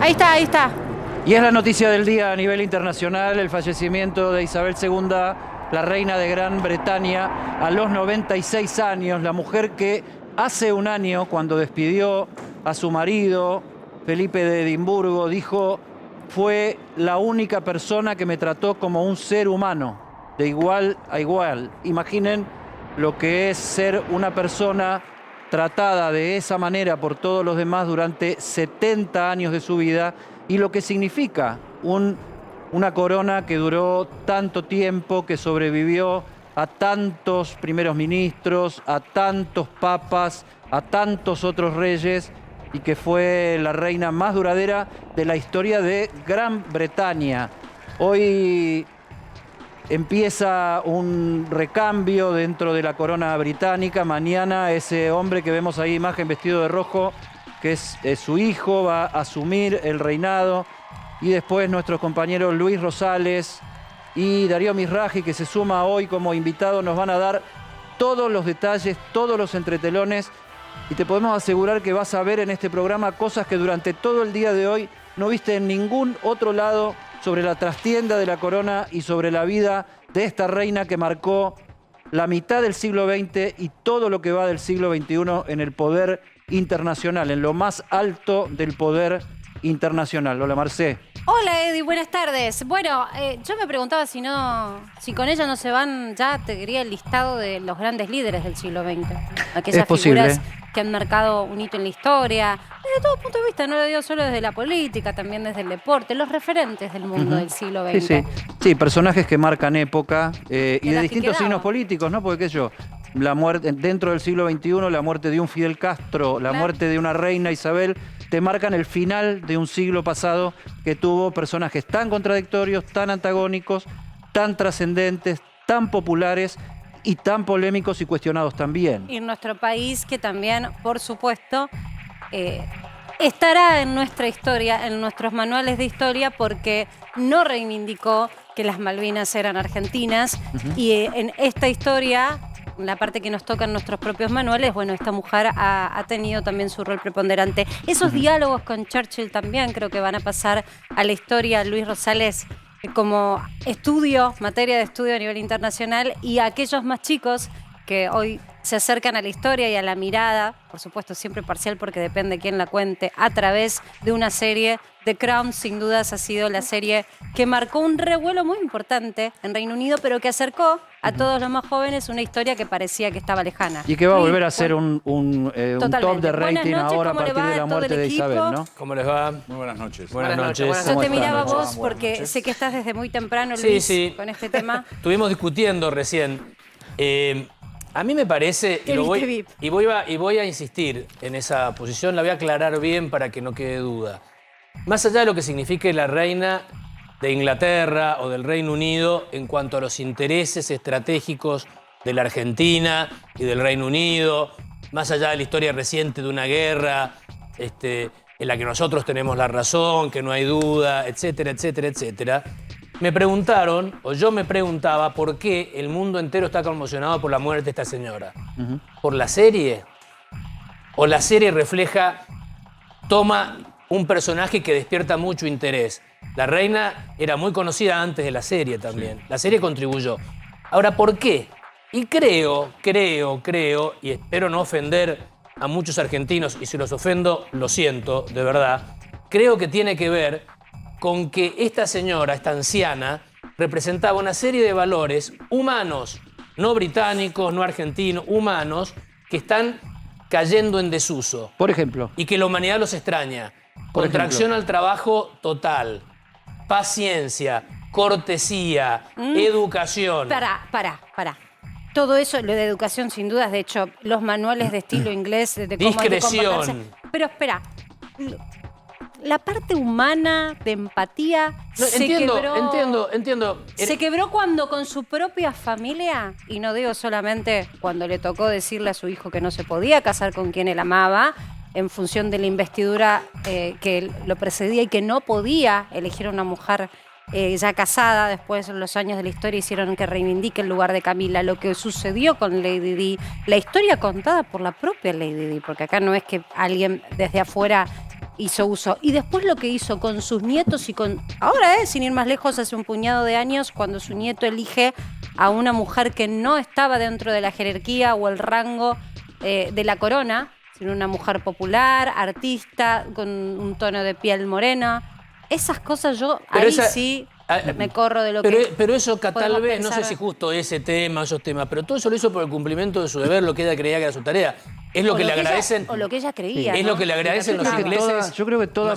Ahí está, ahí está. Y es la noticia del día a nivel internacional, el fallecimiento de Isabel II, la reina de Gran Bretaña, a los 96 años, la mujer que hace un año, cuando despidió a su marido, Felipe de Edimburgo, dijo: fue la única persona que me trató como un ser humano, de igual a igual. Imaginen lo que es ser una persona tratada de esa manera por todos los demás durante 70 años de su vida y lo que significa una corona que duró tanto tiempo, que sobrevivió a tantos primeros ministros, a tantos papas, a tantos otros reyes, y que fue la reina más duradera de la historia de Gran Bretaña. Hoy empieza un recambio dentro de la corona británica. Mañana ese hombre que vemos ahí, imagen vestido de rojo, que es su hijo, va a asumir el reinado. Y después nuestros compañeros Luis Rosales y Darío Mizrahi, que se suma hoy como invitado, nos van a dar todos los detalles, todos los entretelones. Y te podemos asegurar que vas a ver en este programa cosas que durante todo el día de hoy no viste en ningún otro lado, sobre la trastienda de la corona y sobre la vida de esta reina que marcó la mitad del siglo XX y todo lo que va del siglo XXI en el poder internacional, en lo más alto del poder internacional. Hola, Marcé. Hola, Eddie, buenas tardes. Bueno, yo me preguntaba si con ella no se van, ya te diría el listado de los grandes líderes del siglo XX. Aquellas figuras que han marcado un hito en la historia, desde todo punto de vista, no lo digo solo desde la política, también desde el deporte, los referentes del mundo del siglo XX. Sí, personajes que marcan época y de distintos signos políticos, ¿no? Porque, qué sé yo, la muerte dentro del siglo XXI, la muerte de un Fidel Castro, la muerte de una reina Isabel, te marcan el final de un siglo pasado que tuvo personajes tan contradictorios, tan antagónicos, tan trascendentes, tan populares y tan polémicos y cuestionados también. Y en nuestro país, que también, por supuesto, estará en nuestra historia, en nuestros manuales de historia, porque no reivindicó que las Malvinas eran argentinas. Y en esta historia, la parte que nos toca en nuestros propios manuales, bueno, esta mujer ha tenido también su rol preponderante. Esos diálogos con Churchill también creo que van a pasar a la historia. Luis Rosales, como materia de estudio a nivel internacional, y a aquellos más chicos que hoy se acercan a la historia y a la mirada, por supuesto siempre parcial porque depende de quién la cuente, a través de una serie. The Crown, sin dudas, ha sido la serie que marcó un revuelo muy importante en Reino Unido, pero que acercó a todos los más jóvenes una historia que parecía que estaba lejana. Y que va a volver a ser un top de rating ahora a partir de la muerte de Isabel, ¿no? ¿Cómo les va? Muy buenas noches. Buenas noches. Yo te miraba a vos porque sé que estás desde muy temprano, Luis, con este tema. Estuvimos discutiendo recién. A mí me parece, y voy a insistir en esa posición, la voy a aclarar bien para que no quede duda. Más allá de lo que signifique la reina de Inglaterra o del Reino Unido en cuanto a los intereses estratégicos de la Argentina y del Reino Unido, más allá de la historia reciente de una guerra en la que nosotros tenemos la razón, que no hay duda, etcétera, etcétera, etcétera, me preguntaron, o yo me preguntaba, por qué el mundo entero está conmocionado por la muerte de esta señora. ¿Por la serie? ¿O la serie toma un personaje que despierta mucho interés? La reina era muy conocida antes de la serie también. La serie contribuyó. Ahora, ¿por qué? Y creo, y espero no ofender a muchos argentinos, y si los ofendo, lo siento, de verdad, creo que tiene que ver con que esta señora, esta anciana, representaba una serie de valores humanos, no británicos, no argentinos, humanos, que están cayendo en desuso. Por ejemplo. Y que la humanidad los extraña. Contracción al trabajo total, paciencia, cortesía, educación. Pará. Todo eso, lo de educación sin dudas, de hecho, los manuales de estilo inglés, de cómo discreción. Pero espera, la parte humana, de empatía, Entiendo. Se quebró cuando con su propia familia, y no digo solamente cuando le tocó decirle a su hijo que no se podía casar con quien él amaba, en función de la investidura que lo precedía y que no podía elegir a una mujer ya casada. Después, los años de la historia hicieron que reivindique el lugar de Camila, lo que sucedió con Lady Di, la historia contada por la propia Lady Di, porque acá no es que alguien desde afuera hizo uso. Y después lo que hizo con sus nietos y con... Ahora, sin ir más lejos, hace un puñado de años, cuando su nieto elige a una mujer que no estaba dentro de la jerarquía o el rango de la corona, sino una mujer popular, artista, con un tono de piel morena. Esas cosas sí me corro de lo Pero eso tal vez, no sé si justo ese tema, esos temas, pero todo eso lo hizo por el cumplimiento de su deber, lo que ella creía que era su tarea. Es lo que le agradecen. O lo que ella creía. Es lo que le agradecen los ingleses. Yo creo que toda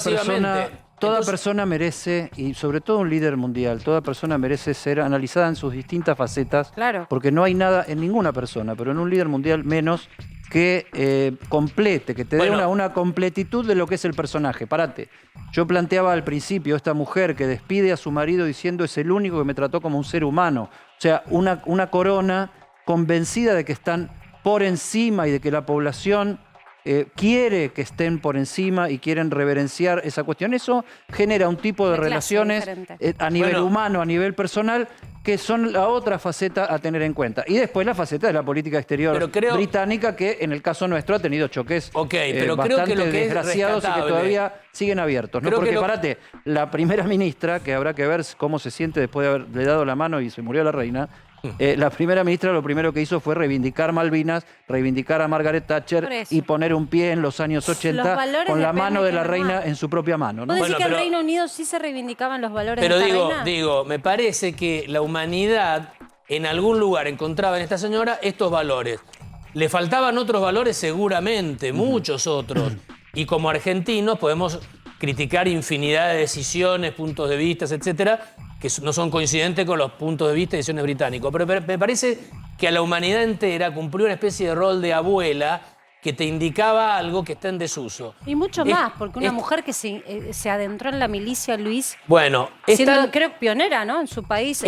persona merece, y sobre todo un líder mundial, toda persona merece ser analizada en sus distintas facetas. Claro. Porque no hay nada en ninguna persona, pero en un líder mundial menos que complete, que te dé una completitud de lo que es el personaje. Parate. Yo planteaba al principio esta mujer que despide a su marido diciendo es el único que me trató como un ser humano. O sea, una corona convencida de que están por encima y de que la población quiere que estén por encima y quieren reverenciar esa cuestión. Eso genera un tipo de relaciones a nivel humano, a nivel personal, que son la otra faceta a tener en cuenta. Y después la faceta de la política exterior británica, que en el caso nuestro ha tenido choques bastante desgraciados y que todavía siguen abiertos, ¿no? Porque parate, la primera ministra, que habrá que ver cómo se siente después de haberle dado la mano y se murió la reina, la primera ministra lo primero que hizo fue reivindicar Malvinas, reivindicar a Margaret Thatcher y poner un pie en los años 80 con la mano de la reina en su propia mano, ¿no? ¿Vos decís que en el Reino Unido sí se reivindicaban los valores de la reina? Digo, me parece que la humanidad en algún lugar encontraba en esta señora estos valores. Le faltaban otros valores seguramente, muchos otros. Y como argentinos podemos criticar infinidad de decisiones, puntos de vista, etcétera, que no son coincidentes con los puntos de vista y decisiones británicos. Pero me parece que a la humanidad entera cumplió una especie de rol de abuela que te indicaba algo que está en desuso. Y mucho más, porque una mujer que se adentró en la milicia, Luis, siendo, creo, pionera, ¿no? En su país,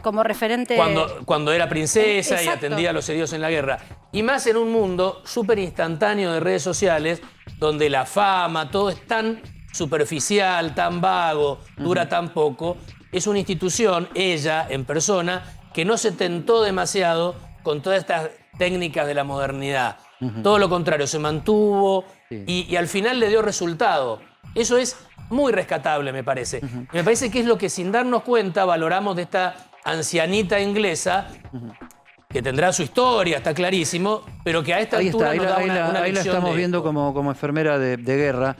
como referente... Cuando era princesa y atendía a los heridos en la guerra. Y más en un mundo súper instantáneo de redes sociales, donde la fama, todo es tan superficial, tan vago, dura tan poco. Es una institución, ella en persona, que no se tentó demasiado con todas estas técnicas de la modernidad. Todo lo contrario, se mantuvo y al final le dio resultado. Eso es muy rescatable, me parece. Me parece que es lo que sin darnos cuenta valoramos de esta ancianita inglesa, que tendrá su historia, está clarísimo, pero que a esta altura nos da una ahí la estamos viendo como enfermera de guerra.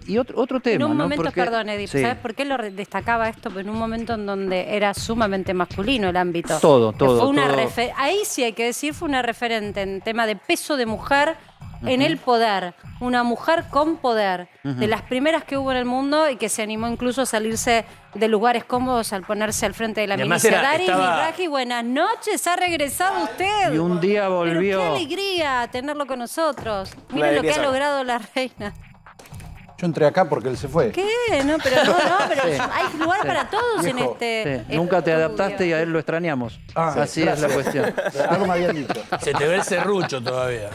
Y otro tema, en un momento, ¿no? Porque, perdón, Edith, ¿sabes por qué lo destacaba esto? Porque en un momento en donde era sumamente masculino el ámbito. Todo. Ahí sí hay que decir, fue una referente en tema de peso de mujer en el poder. Una mujer con poder. De las primeras que hubo en el mundo y que se animó incluso a salirse de lugares cómodos al ponerse al frente de la milicia. Dari Miraji, buenas noches, ha regresado usted. Y un día volvió. Pero qué alegría tenerlo con nosotros. Miren lo que ha logrado la reina. Yo entré acá porque él se fue. ¿Qué? Pero hay lugar para todos en este... Nunca te adaptaste y a él lo extrañamos. Así es la cuestión. Algo me habían dicho. Se te ve el serrucho todavía.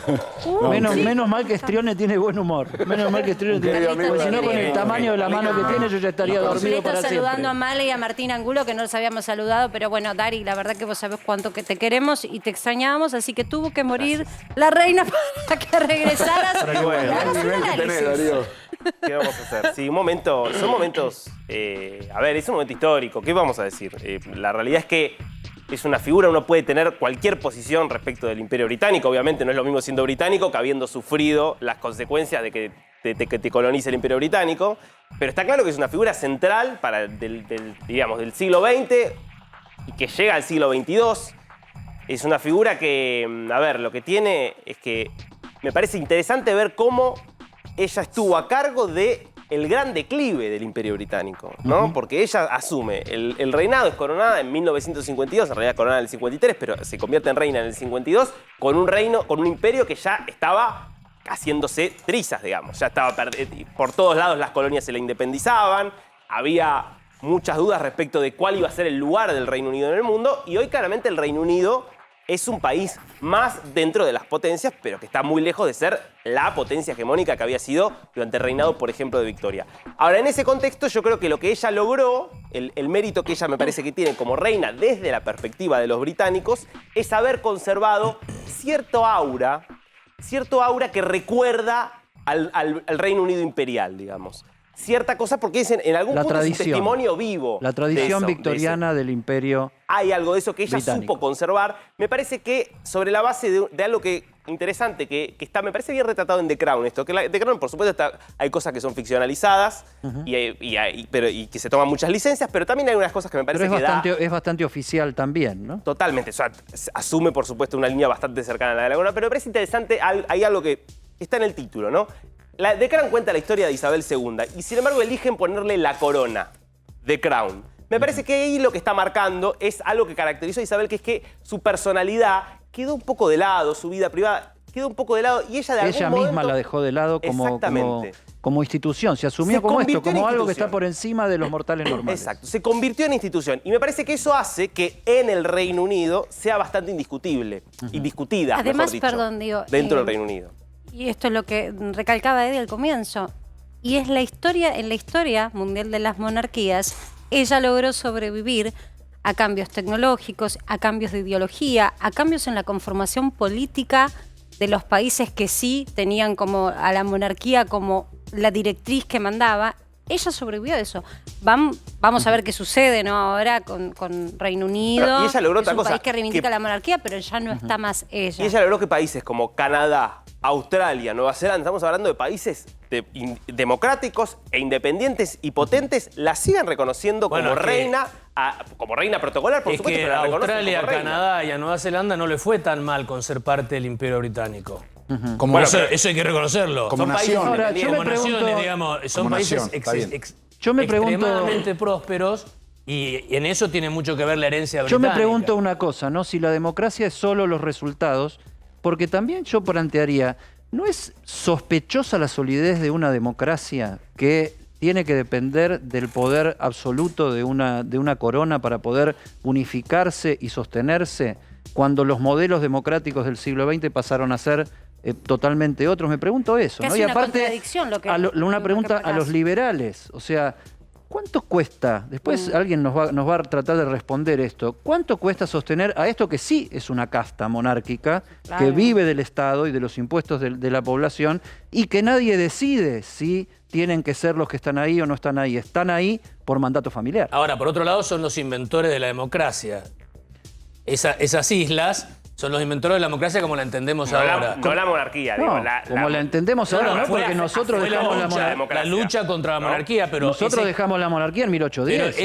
Menos mal que Strione tiene buen humor. Menos mal que Strione tiene buen humor. Porque si no, con el tamaño de la mano que tiene, yo ya estaría dormido para siempre. Saludando a Male y a Martín Angulo, que no los habíamos saludado. Pero bueno, Dari, la verdad que vos sabés cuánto que te queremos y te extrañábamos. Así que tuvo que morir la reina para que regresaras. Pero bueno, Darío. ¿Qué vamos a hacer? Sí, son momentos... a ver, es un momento histórico. ¿Qué vamos a decir? La realidad es que es una figura, uno puede tener cualquier posición respecto del Imperio Británico. Obviamente no es lo mismo siendo británico que habiendo sufrido las consecuencias de que te colonice el Imperio Británico. Pero está claro que es una figura central del siglo XX y que llega al siglo XXII. Es una figura que, a ver, lo que tiene es que me parece interesante ver cómo ella estuvo a cargo del gran declive del Imperio Británico, ¿no? Porque ella asume, el reinado es coronada en 1952, en realidad coronada en el 53, pero se convierte en reina en el 52, con un imperio que ya estaba haciéndose trizas, digamos. Ya estaba por todos lados las colonias se la independizaban, había muchas dudas respecto de cuál iba a ser el lugar del Reino Unido en el mundo, y hoy claramente el Reino Unido es un país más dentro de las potencias, pero que está muy lejos de ser la potencia hegemónica que había sido durante el reinado, por ejemplo, de Victoria. Ahora, en ese contexto, yo creo que lo que ella logró, el mérito que ella me parece que tiene como reina desde la perspectiva de los británicos, es haber conservado cierto aura que recuerda al Reino Unido imperial, digamos. Cierta cosa, porque es en algún punto es un testimonio vivo. La tradición victoriana del imperio. Hay algo de eso que ella británico. supo conservar. Me parece que sobre la base de algo que interesante, que está, me parece bien retratado en The Crown esto, que The Crown, por supuesto, hay cosas que son ficcionalizadas y que se toman muchas licencias, pero también hay unas cosas que me parece es bastante oficial también, ¿no? Totalmente. O sea, asume, por supuesto, una línea bastante cercana a la de la corona, pero me parece interesante, hay algo que está en el título, ¿no? The Crown cuenta la historia de Isabel II y, sin embargo, eligen ponerle la corona, The Crown. Me parece que ahí lo que está marcando es algo que caracterizó a Isabel, que es que su personalidad quedó un poco de lado, su vida privada quedó un poco de lado y ella de algún momento... Ella misma la dejó de lado como institución, se asumió como esto, como algo que está por encima de los mortales normales. Exacto, se convirtió en institución y me parece que eso hace que en el Reino Unido sea bastante indiscutida, además, mejor dicho, perdón, digo, dentro del Reino Unido. Y esto es lo que recalcaba Eddie al comienzo. Y es en la historia mundial de las monarquías, ella logró sobrevivir a cambios tecnológicos, a cambios de ideología, a cambios en la conformación política de los países que sí tenían como a la monarquía como la directriz que mandaba. Ella sobrevivió a eso. Vamos a ver qué sucede, ¿no? Ahora con Reino Unido. Pero, y ella logró es otra un cosa, país que reivindica la monarquía, pero ya no está más ella. Y ella logró que países como Canadá, Australia, Nueva Zelanda, estamos hablando de países democráticos e independientes y potentes, la sigan reconociendo como reina protocolar, por supuesto, que pero la a reconocen Australia, como a reina. Canadá y a Nueva Zelanda no le fue tan mal con ser parte del Imperio Británico. Como, Bueno, eso hay que reconocerlo. como Son países nación. Ahora, yo me Como naciones, pregunto- digamos, son Como países nación, está bien. Yo me pregunto- extremadamente prósperos y en eso tiene mucho que ver la herencia Yo británica. me pregunto una cosa, ¿no? Si la democracia es solo los resultados, porque también yo plantearía, ¿no es sospechosa la solidez de una democracia que tiene que depender del poder absoluto de una corona para poder unificarse y sostenerse, cuando los modelos democráticos del siglo XX pasaron a ser totalmente otros? Me pregunto eso, ¿no? Casi Y una aparte, contradicción lo que- una pregunta lo que a los planteás. liberales, o sea, ¿cuánto cuesta? Después alguien nos va a tratar de responder esto. ¿Cuánto cuesta sostener a esto que sí es una casta monárquica, Claro. que vive del Estado y de los impuestos de la población y que nadie decide si tienen que ser los que están ahí o no están ahí? Están ahí por mandato familiar. Ahora, por otro lado, son los inventores de la democracia. Esas islas son los inventores de la democracia como la entendemos ahora. No la monarquía, No, digo. como la entendemos ahora, ¿no? fue Porque nosotros fue dejamos la monarquía. democracia. la lucha contra la ¿No? monarquía, pero Nosotros dejamos la monarquía en 1810. Pero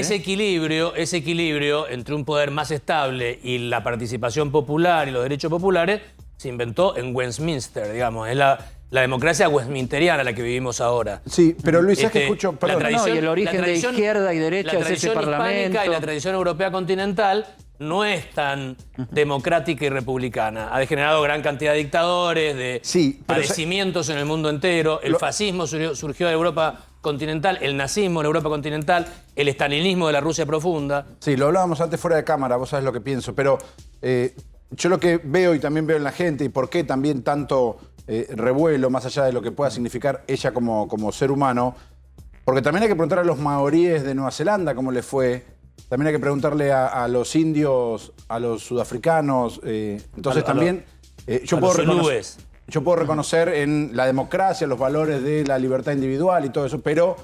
ese equilibrio entre un poder más estable y la participación popular y los derechos populares se inventó en Westminster, digamos. Es la democracia westminsteriana la que vivimos ahora. Sí, pero Luis, es que escucho... La Perdón, tradición- No, y el origen la tradición- de izquierda y derecha la es ese tradición parlamento. hispánica y la tradición europea continental no es tan democrática y republicana. Ha degenerado gran cantidad de dictadores, de Sí, pero padecimientos en el mundo entero. El fascismo surgió de Europa continental, el nazismo en Europa continental, el estalinismo de la Rusia profunda. Sí, lo hablábamos antes fuera de cámara, vos sabés lo que pienso, pero yo lo que veo y también veo en la gente y por qué también tanto revuelo, más allá de lo que pueda significar ella como ser humano, porque también hay que preguntar a los maoríes de Nueva Zelanda cómo les fue, también hay que preguntarle a los indios, a los sudafricanos, entonces también yo puedo reconocer en la democracia los valores de la libertad individual y todo eso, pero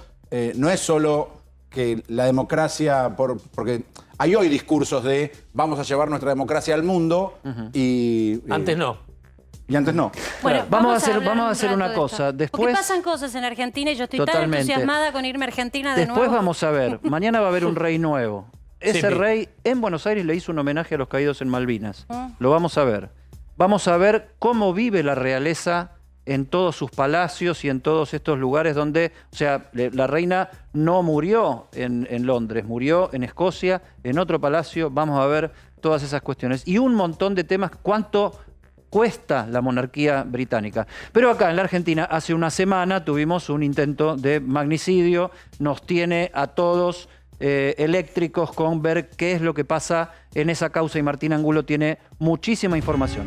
no es solo que la democracia, porque hay hoy discursos de vamos a llevar nuestra democracia al mundo y... Antes no. Y antes no. Bueno, Vamos a hablar hacer un una rato de cosa. esto. Después- Porque pasan cosas en Argentina y yo estoy tan Totalmente. entusiasmada con irme a Argentina de Después nuevo. vamos a ver, mañana va a haber un rey nuevo. Ese Sí. rey en Buenos Aires le hizo un homenaje a los caídos en Malvinas. Lo vamos a ver. Vamos a ver cómo vive la realeza en todos sus palacios y en todos estos lugares donde, o sea, la reina no murió en Londres, murió en Escocia, en otro palacio. Vamos a ver todas esas cuestiones. Y un montón de temas, cuánto cuesta la monarquía británica. Pero acá en la Argentina hace una semana tuvimos un intento de magnicidio, nos tiene a todos eléctricos con ver qué es lo que pasa en esa causa y Martín Angulo tiene muchísima información.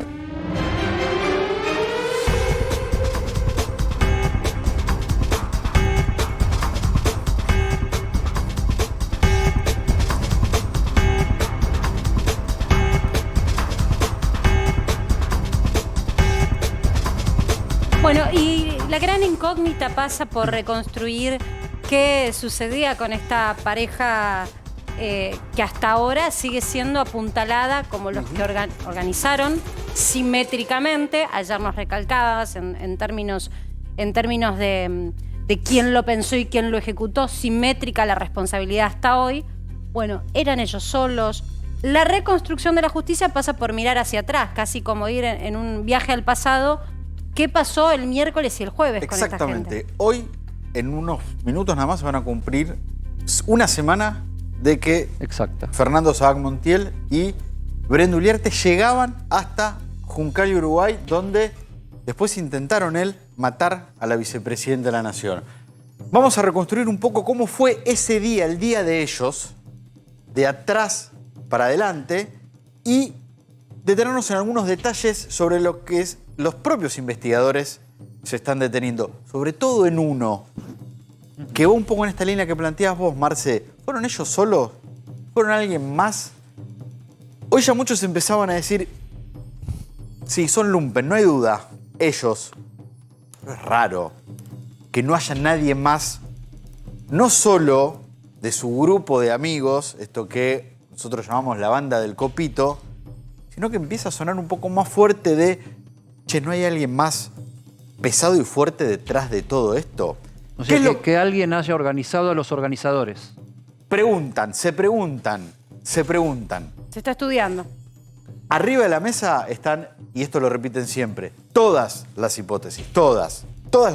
Bueno, y la gran incógnita pasa por reconstruir qué sucedía con esta pareja que hasta ahora sigue siendo apuntalada como los que organizaron simétricamente. Ayer nos recalcabas en términos de quién lo pensó y quién lo ejecutó, simétrica la responsabilidad hasta hoy. Bueno, eran ellos solos. La reconstrucción de la justicia pasa por mirar hacia atrás, casi como ir en un viaje al pasado. ¿Qué pasó el miércoles y el jueves con esta gente? Exactamente. Hoy, en unos minutos nada más, se van a cumplir una semana de que Fernando Sabac Montiel y Brenda Uliarte llegaban hasta Juncal, Uruguay, donde después intentaron matar a la vicepresidenta de la Nación. Vamos a reconstruir un poco cómo fue ese día, el día de ellos, de atrás para adelante, y detenernos en algunos detalles sobre lo que los propios investigadores se están deteniendo, sobre todo en uno, que va un poco en esta línea que planteabas vos, Marce. ¿Fueron ellos solos? ¿Fueron alguien más? Hoy ya muchos empezaban a decir, sí, son lumpen, no hay duda, ellos. Pero es raro que no haya nadie más, no solo de su grupo de amigos, esto que nosotros llamamos la banda del copito, sino que empieza a sonar un poco más fuerte de, che, ¿no hay alguien más pesado y fuerte detrás de todo esto? O sea, que alguien haya organizado a los organizadores. Se preguntan. Se está estudiando. Arriba de la mesa están, y esto lo repiten siempre, todas las hipótesis, todas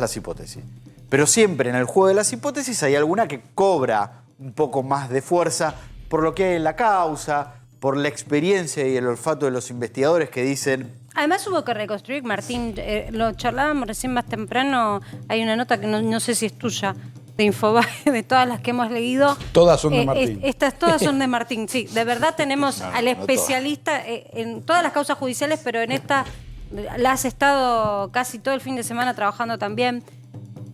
las hipótesis. Pero siempre en el juego de las hipótesis hay alguna que cobra un poco más de fuerza por lo que hay en la causa, por la experiencia y el olfato de los investigadores que dicen... Además hubo que reconstruir, Martín, lo charlábamos recién más temprano, hay una nota que no sé si es tuya, de Infobae, de todas las que hemos leído. Todas son de Martín. Todas son de Martín, sí. De verdad tenemos al especialista en todas las causas judiciales, pero en esta la has estado casi todo el fin de semana trabajando también,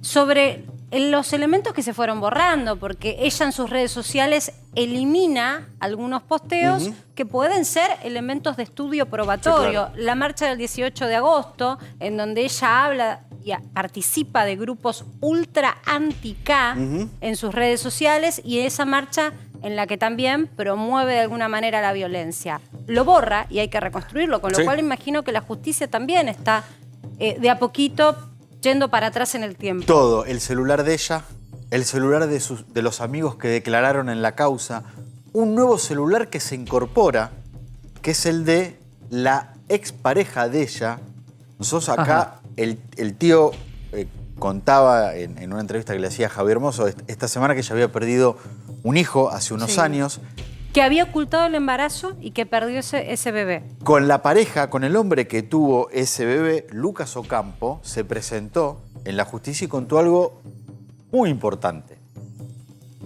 sobre los elementos que se fueron borrando, porque ella en sus redes sociales elimina algunos posteos que pueden ser elementos de estudio probatorio. Sí, claro. La marcha del 18 de agosto, en donde ella habla y participa de grupos ultra anti-K en sus redes sociales, y esa marcha en la que también promueve de alguna manera la violencia. Lo borra y hay que reconstruirlo, con lo cual imagino que la justicia también está de a poquito yendo para atrás en el tiempo. Todo, el celular de ella, el celular de los amigos que declararon en la causa, un nuevo celular que se incorpora, que es el de la expareja de ella. Nosotros acá, el tío contaba en una entrevista que le hacía a Javier Hermoso esta semana que ella había perdido un hijo hace unos años. Que había ocultado el embarazo y que perdió ese bebé. Con la pareja, con el hombre que tuvo ese bebé, Lucas Ocampo, se presentó en la justicia y contó algo muy importante.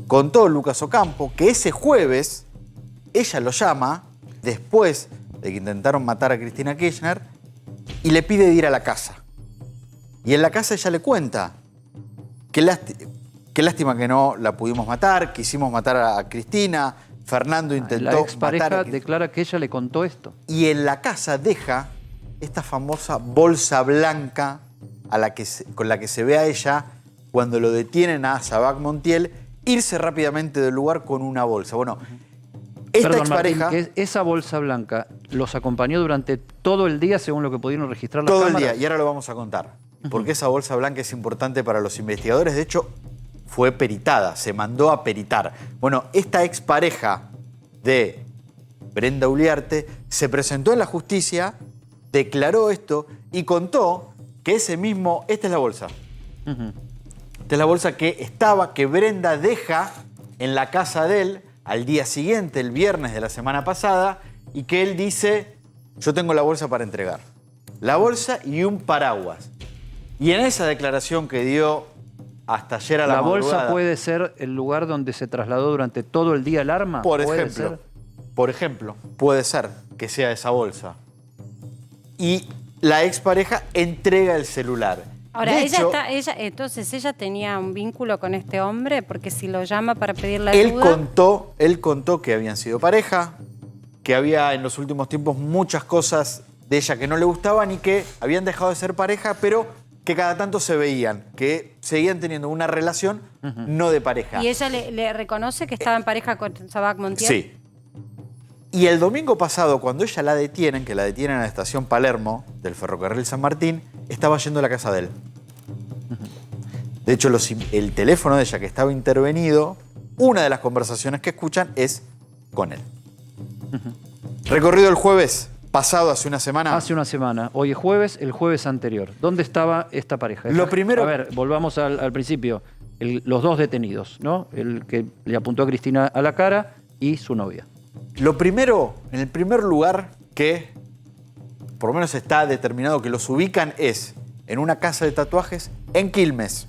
Contó Lucas Ocampo que ese jueves ella lo llama, después de que intentaron matar a Cristina Kirchner, y le pide de ir a la casa. Y en la casa ella le cuenta, qué lástima que no la pudimos matar, quisimos matar a Cristina, Fernando intentó matar a Cristina. La expareja declara que ella le contó esto. Y en la casa deja esta famosa bolsa blanca con la que se ve a ella cuando lo detienen a Sabac Montiel irse rápidamente del lugar con una bolsa. Bueno, esta expareja... Martín, que esa bolsa blanca los acompañó durante todo el día, según lo que pudieron registrar las cámaras. Todo el día, y ahora lo vamos a contar. Porque esa bolsa blanca es importante para los investigadores. De hecho, fue peritada, se mandó a peritar. Bueno, esta expareja de Brenda Uliarte se presentó en la justicia, declaró esto y contó que esta es la bolsa. Esta es la bolsa que Brenda deja en la casa de él al día siguiente, el viernes de la semana pasada, y que él dice, yo tengo la bolsa para entregar. La bolsa y un paraguas. Y en esa declaración que dio hasta ayer a la madrugada... ¿La bolsa puede ser el lugar donde se trasladó durante todo el día el arma? Por ejemplo, puede ser que sea esa bolsa. Y la expareja entrega el celular. Ahora, entonces ella tenía un vínculo con este hombre, porque si lo llama para pedirle ayuda... Él contó que habían sido pareja, que había en los últimos tiempos muchas cosas de ella que no le gustaban y que habían dejado de ser pareja, pero que cada tanto se veían, que seguían teniendo una relación no de pareja. ¿Y ella le reconoce que estaba en pareja con Sabac Montiel? Sí. Y el domingo pasado, cuando ella la detienen, que la detienen en la estación Palermo del ferrocarril San Martín, estaba yendo a la casa de él. De hecho, el teléfono de ella que estaba intervenido, una de las conversaciones que escuchan es con él. Recorrido el jueves pasado, hace una semana. Hace una semana. Hoy es jueves, el jueves anterior. ¿Dónde estaba esta pareja? Lo primero... A ver, volvamos al principio. Los dos detenidos, ¿no? El que le apuntó a Cristina a la cara y su novia. Lo primero, en el primer lugar que por lo menos está determinado que los ubican es en una casa de tatuajes en Quilmes.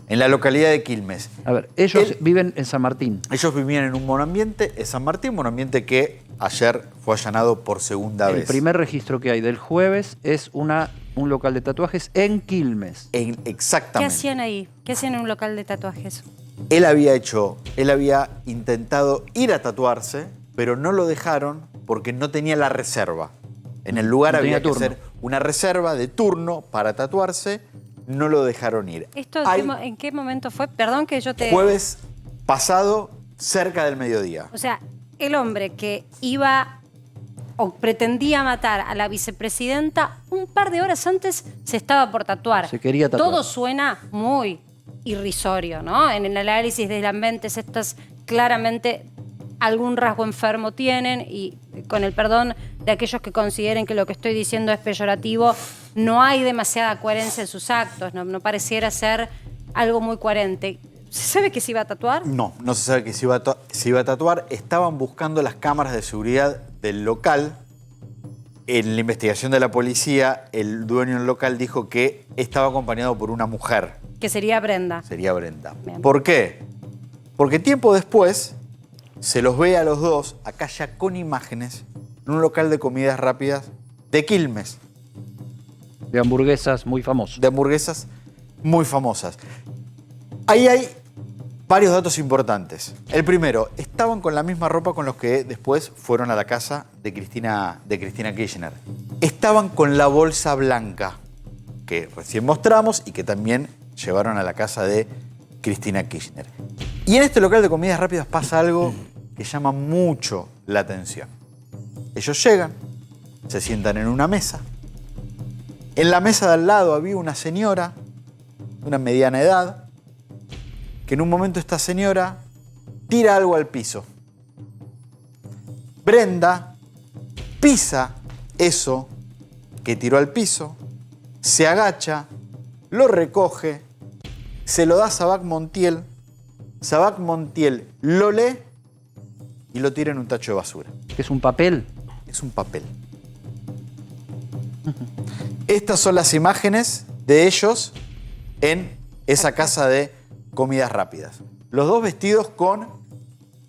En la localidad de Quilmes. A ver, ellos viven en San Martín. Ellos vivían en un monoambiente, en San Martín, monoambiente que ayer fue allanado por segunda vez. El primer registro que hay del jueves es un local de tatuajes en Quilmes. Exactamente. ¿Qué hacían ahí? ¿Qué hacían en un local de tatuajes? Él había intentado ir a tatuarse, pero no lo dejaron porque no tenía la reserva. En el lugar había que hacer una reserva de turno para tatuarse. No lo dejaron ir. ¿Esto en qué momento fue? Perdón que yo te... Jueves pasado, cerca del mediodía. O sea, el hombre que iba o pretendía matar a la vicepresidenta, un par de horas antes se estaba por tatuar. Se quería tatuar. Todo suena muy irrisorio, ¿no? En el análisis de las mentes estas claramente algún rasgo enfermo tienen y con el perdón de aquellos que consideren que lo que estoy diciendo es peyorativo, no hay demasiada coherencia en sus actos, no pareciera ser algo muy coherente. ¿Se sabe que se iba a tatuar? No se sabe que se iba a tatuar. Estaban buscando las cámaras de seguridad del local. En la investigación de la policía, el dueño del local dijo que estaba acompañado por una mujer. Que sería Brenda. Sería Brenda. Bien. ¿Por qué? Porque tiempo después se los ve a los dos, acá ya con imágenes, en un local de comidas rápidas de Quilmes. De hamburguesas muy famosos. De hamburguesas muy famosas. Ahí hay varios datos importantes. El primero, estaban con la misma ropa con los que después fueron a la casa de Cristina Kirchner. Estaban con la bolsa blanca que recién mostramos y que también llevaron a la casa de Cristina Kirchner. Y en este local de comidas rápidas pasa algo que llama mucho la atención. Ellos llegan, se sientan en una mesa. En la mesa de al lado había una señora de una mediana edad, que en un momento esta señora tira algo al piso. Brenda pisa eso que tiró al piso, se agacha, lo recoge, se lo da a Sabac Montiel. Sabac Montiel lo lee y lo tira en un tacho de basura. ¿Es un papel? Es un papel. Estas son las imágenes de ellos en esa casa de comidas rápidas. Los dos vestidos con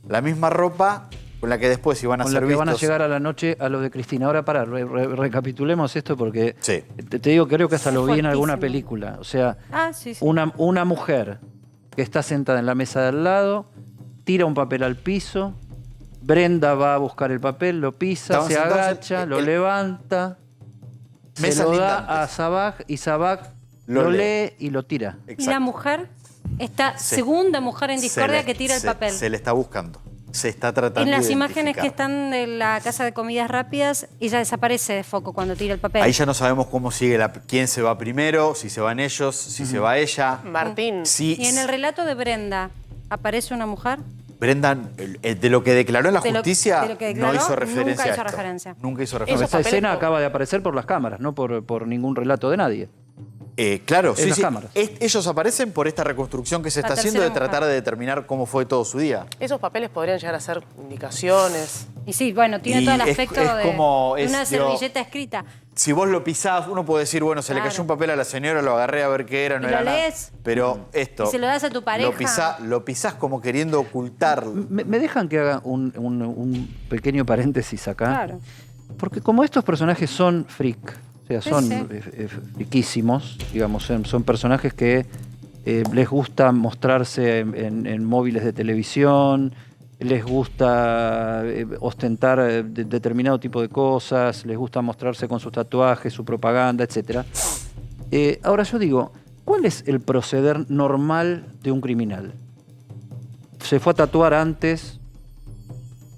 la misma ropa con la que después iban a ser vistos. Con la que van a llegar a la noche a los de Cristina. Ahora recapitulemos esto porque sí. te digo, creo que hasta lo vi en alguna película. O sea, sí. Una mujer que está sentada en la mesa de al lado, tira un papel al piso, Brenda va a buscar el papel, lo pisa, se agacha, lo levanta, se lo da a Sabac y Sabac lo lee y lo tira. Exacto. Y la mujer, esta segunda mujer en discordia que tira el papel. Se le está buscando. Se está tratando en las de imágenes que están de la casa de comidas rápidas, ella desaparece de foco cuando tira el papel. Ahí ya no sabemos cómo sigue, quién se va primero, si se van ellos, si se va ella. Martín. Y en el relato de Brenda, ¿aparece una mujer? Brenda, de lo que declaró en la justicia, no hizo referencia nunca hizo a esto. referencia. Nunca hizo referencia. Esa escena acaba de aparecer por las cámaras, no por ningún relato de nadie. Claro, sí. Cámaras. Ellos aparecen por esta reconstrucción que se está haciendo de tratar de determinar cómo fue todo su día. Esos papeles podrían llegar a ser indicaciones. Y sí, bueno, tiene todo el aspecto de una servilleta escrita. Si vos lo pisás, uno puede decir, bueno, se le cayó un papel a la señora, lo agarré a ver qué era, no era nada. Pero esto... Y se lo das a tu pareja. Lo pisás como queriendo ocultar. ¿Me dejan que haga un pequeño paréntesis acá? Claro. Porque como estos personajes son freak, o sea, son friquísimos, digamos, son personajes que les gusta mostrarse en móviles de televisión, les gusta ostentar determinado tipo de cosas, les gusta mostrarse con sus tatuajes, su propaganda, etc. Ahora yo digo, ¿cuál es el proceder normal de un criminal? Se fue a tatuar antes.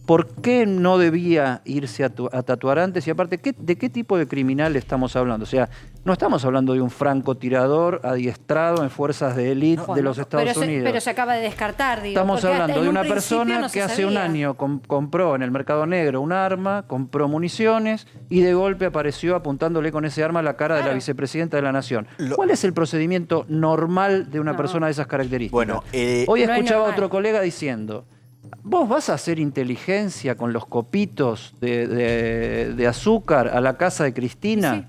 ¿Por qué no debía irse a tatuar antes? Y aparte, ¿de qué tipo de criminal estamos hablando? O sea, no estamos hablando de un francotirador adiestrado en fuerzas de élite de los Estados Unidos. Pero se acaba de descartar, digo. Estamos hablando de una persona no que hace un año compró en el mercado negro un arma, compró municiones y de golpe apareció apuntándole con ese arma a la cara de la vicepresidenta de la Nación. ¿Cuál es el procedimiento normal de una persona de esas características? Bueno, hoy escuchaba a otro colega diciendo... ¿Vos vas a hacer inteligencia con los copitos de azúcar a la casa de Cristina?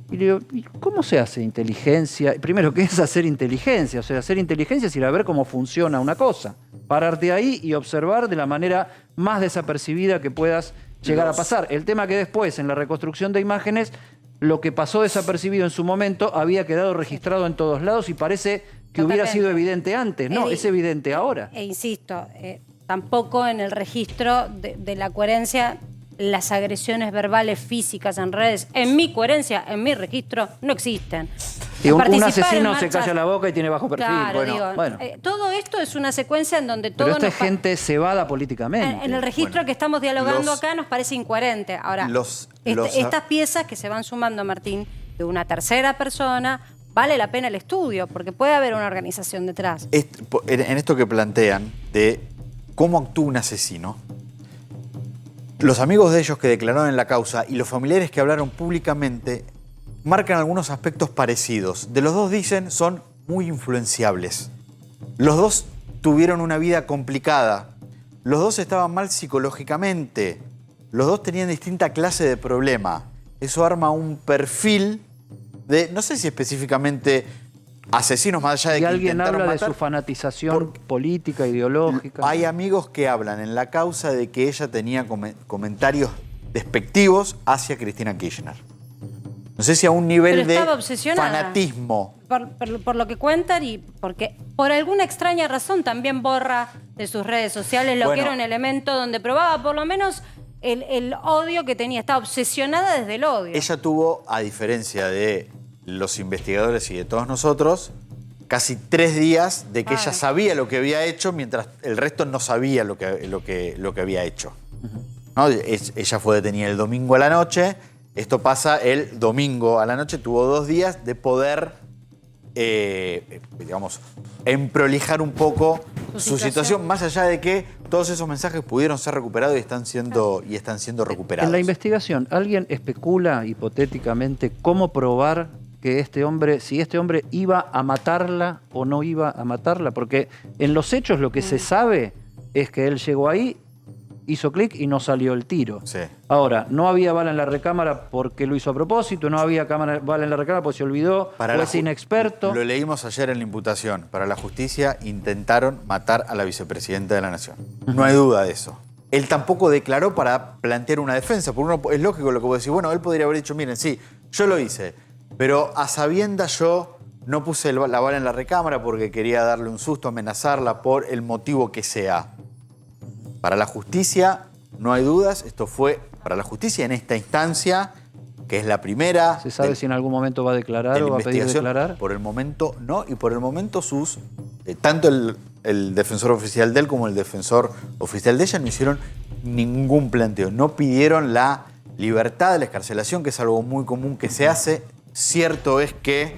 Sí. Y le digo, ¿cómo se hace inteligencia? Primero, ¿qué es hacer inteligencia? O sea, hacer inteligencia es ir a ver cómo funciona una cosa. Pararte ahí y observar de la manera más desapercibida que puedas llegar a pasar. El tema que después, en la reconstrucción de imágenes, lo que pasó desapercibido en su momento había quedado registrado en todos lados y parece que hubiera sido evidente antes. No, es evidente ahora. Insisto... tampoco en el registro de la coherencia, las agresiones verbales físicas en redes, en mi coherencia, en mi registro, no existen. Y un asesino se calla la boca y tiene bajo perfil. Claro, bueno. Todo esto es una secuencia en donde todo... Pero esta gente se cebada políticamente. En el registro que estamos dialogando acá nos parece incoherente. Ahora, estas piezas que se van sumando, Martín, de una tercera persona... Vale la pena el estudio, porque puede haber una organización detrás. En esto que plantean de cómo actúa un asesino, los amigos de ellos que declararon en la causa y los familiares que hablaron públicamente marcan algunos aspectos parecidos. De los dos dicen son muy influenciables. Los dos tuvieron una vida complicada. Los dos estaban mal psicológicamente. Los dos tenían distinta clase de problema. Eso arma un perfil de, no sé si específicamente asesinos, más allá de que alguien intentaron habla matar, de su fanatización política, ideológica. Hay amigos que hablan en la causa de que ella tenía comentarios despectivos hacia Cristina Kirchner. No sé si a un nivel de fanatismo. Por lo que cuentan y porque por alguna extraña razón también borra de sus redes sociales lo que era un elemento donde probaba por lo menos el odio que tenía. Estaba obsesionada desde el odio. Ella tuvo, a diferencia de los investigadores y de todos nosotros, casi 3 días de que ella sabía lo que había hecho, mientras el resto no sabía lo que había hecho. ¿No? Ella fue detenida el domingo a la noche. Esto pasa el domingo a la noche. Tuvo 2 días de poder, digamos, emprolijar un poco su situación, más allá de que todos esos mensajes pudieron ser recuperados y están siendo recuperados. En la investigación, ¿alguien especula hipotéticamente cómo probar que si este hombre iba a matarla o no iba a matarla? Porque en los hechos lo que se sabe es que él llegó ahí, hizo clic y no salió el tiro. Sí. Ahora, no había bala en la recámara porque lo hizo a propósito, no había bala en la recámara porque se olvidó, o es inexperto. Lo leímos ayer en la imputación. Para la justicia intentaron matar a la vicepresidenta de la Nación. No hay duda de eso. Él tampoco declaró para plantear una defensa. Por uno, es lógico lo que vos decís. Bueno, él podría haber dicho, miren, sí, yo lo hice, pero a sabiendas yo no puse la bala en la recámara porque quería darle un susto, amenazarla por el motivo que sea. Para la justicia, no hay dudas, esto fue para la justicia en esta instancia, que es la primera. ¿Se sabe si en algún momento va a declarar o va a pedir declarar? Por el momento no, y por el momento tanto el defensor oficial de él como el defensor oficial de ella no hicieron ningún planteo. No pidieron la libertad de la excarcelación, que es algo muy común que se hace. Cierto es que,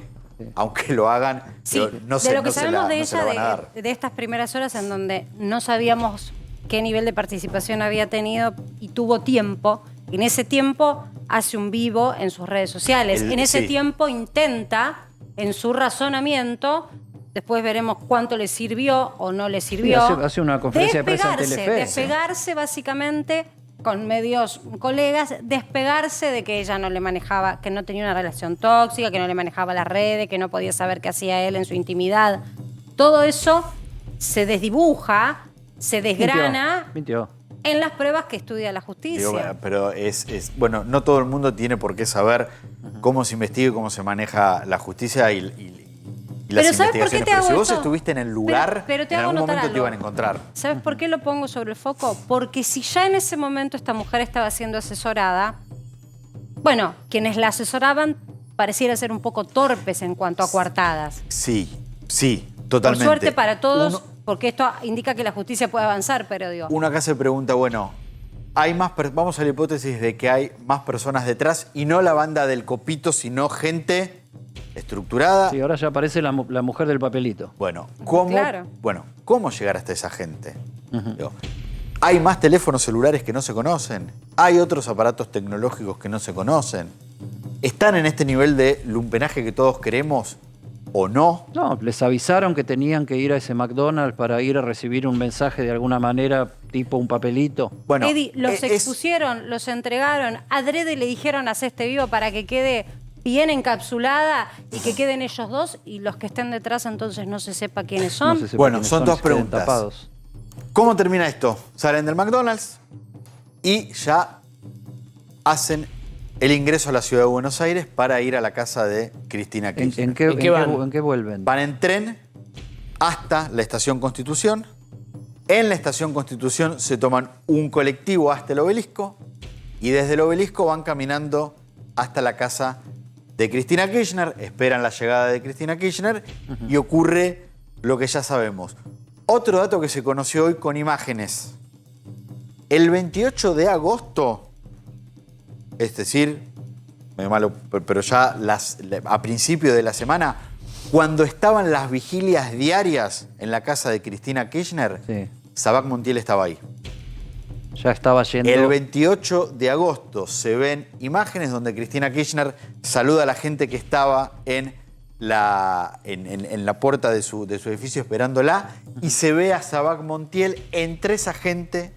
aunque lo hagan, no se la van a dar. De lo que sabemos de ella, de estas primeras horas en donde no sabíamos qué nivel de participación había tenido y tuvo tiempo. En ese tiempo hace un vivo en sus redes sociales. En ese tiempo intenta, en su razonamiento, después veremos cuánto le sirvió o no le sirvió. Sí, hace una conferencia de prensa en Telefe. Despegarse básicamente con medios colegas, despegarse de que ella no le manejaba, que no tenía una relación tóxica, que no le manejaba las redes, que no podía saber qué hacía él en su intimidad. Todo eso se desdibuja, se desgrana Mintió. en las pruebas que estudia la justicia. Bueno, pero bueno, no todo el mundo tiene por qué saber cómo se investiga y cómo se maneja la justicia y las investigaciones. Pero si vos estuviste en el lugar, pero en algún momento te iban a encontrar. ¿Sabes por qué lo pongo sobre el foco? Porque si ya en ese momento esta mujer estaba siendo asesorada, bueno, quienes la asesoraban pareciera ser un poco torpes en cuanto a coartadas. Sí, totalmente. Por suerte para todos, porque esto indica que la justicia puede avanzar, pero digo... Uno acá se pregunta, bueno, vamos a la hipótesis de que hay más personas detrás y no la banda del copito, sino gente estructurada. Sí, ahora ya aparece la mujer del papelito. Bueno, Claro. ¿cómo llegar hasta esa gente? Digo, ¿hay más teléfonos celulares que no se conocen? ¿Hay otros aparatos tecnológicos que no se conocen? ¿Están en este nivel de lumpenaje que todos queremos o no? No, les avisaron que tenían que ir a ese McDonald's para ir a recibir un mensaje de alguna manera, tipo un papelito. Bueno, Eddie, los expusieron, los entregaron, adrede le dijeron haz este vivo para que quede bien encapsulada y que queden ellos dos y los que estén detrás entonces no se sepa quiénes son. No se sepa Bueno, quiénes son dos se queden preguntas. tapados. ¿Cómo termina esto? Salen del McDonald's y ya hacen el ingreso a la ciudad de Buenos Aires para ir a la casa de Cristina Kirchner. ¿En qué vuelven? Van en tren hasta la Estación Constitución. En la Estación Constitución se toman un colectivo hasta el Obelisco y desde el Obelisco van caminando hasta la casa de Cristina Kirchner, esperan la llegada de Cristina Kirchner y ocurre lo que ya sabemos. Otro dato que se conoció hoy con imágenes. El 28 de agosto, es decir, pero ya a principio de la semana, cuando estaban las vigilias diarias en la casa de Cristina Kirchner, Sí. Sabac Montiel estaba ahí. Ya estaba yendo. El 28 de agosto se ven imágenes donde Cristina Kirchner saluda a la gente que estaba en la puerta de su edificio esperándola y se ve a Sabac Montiel entre esa gente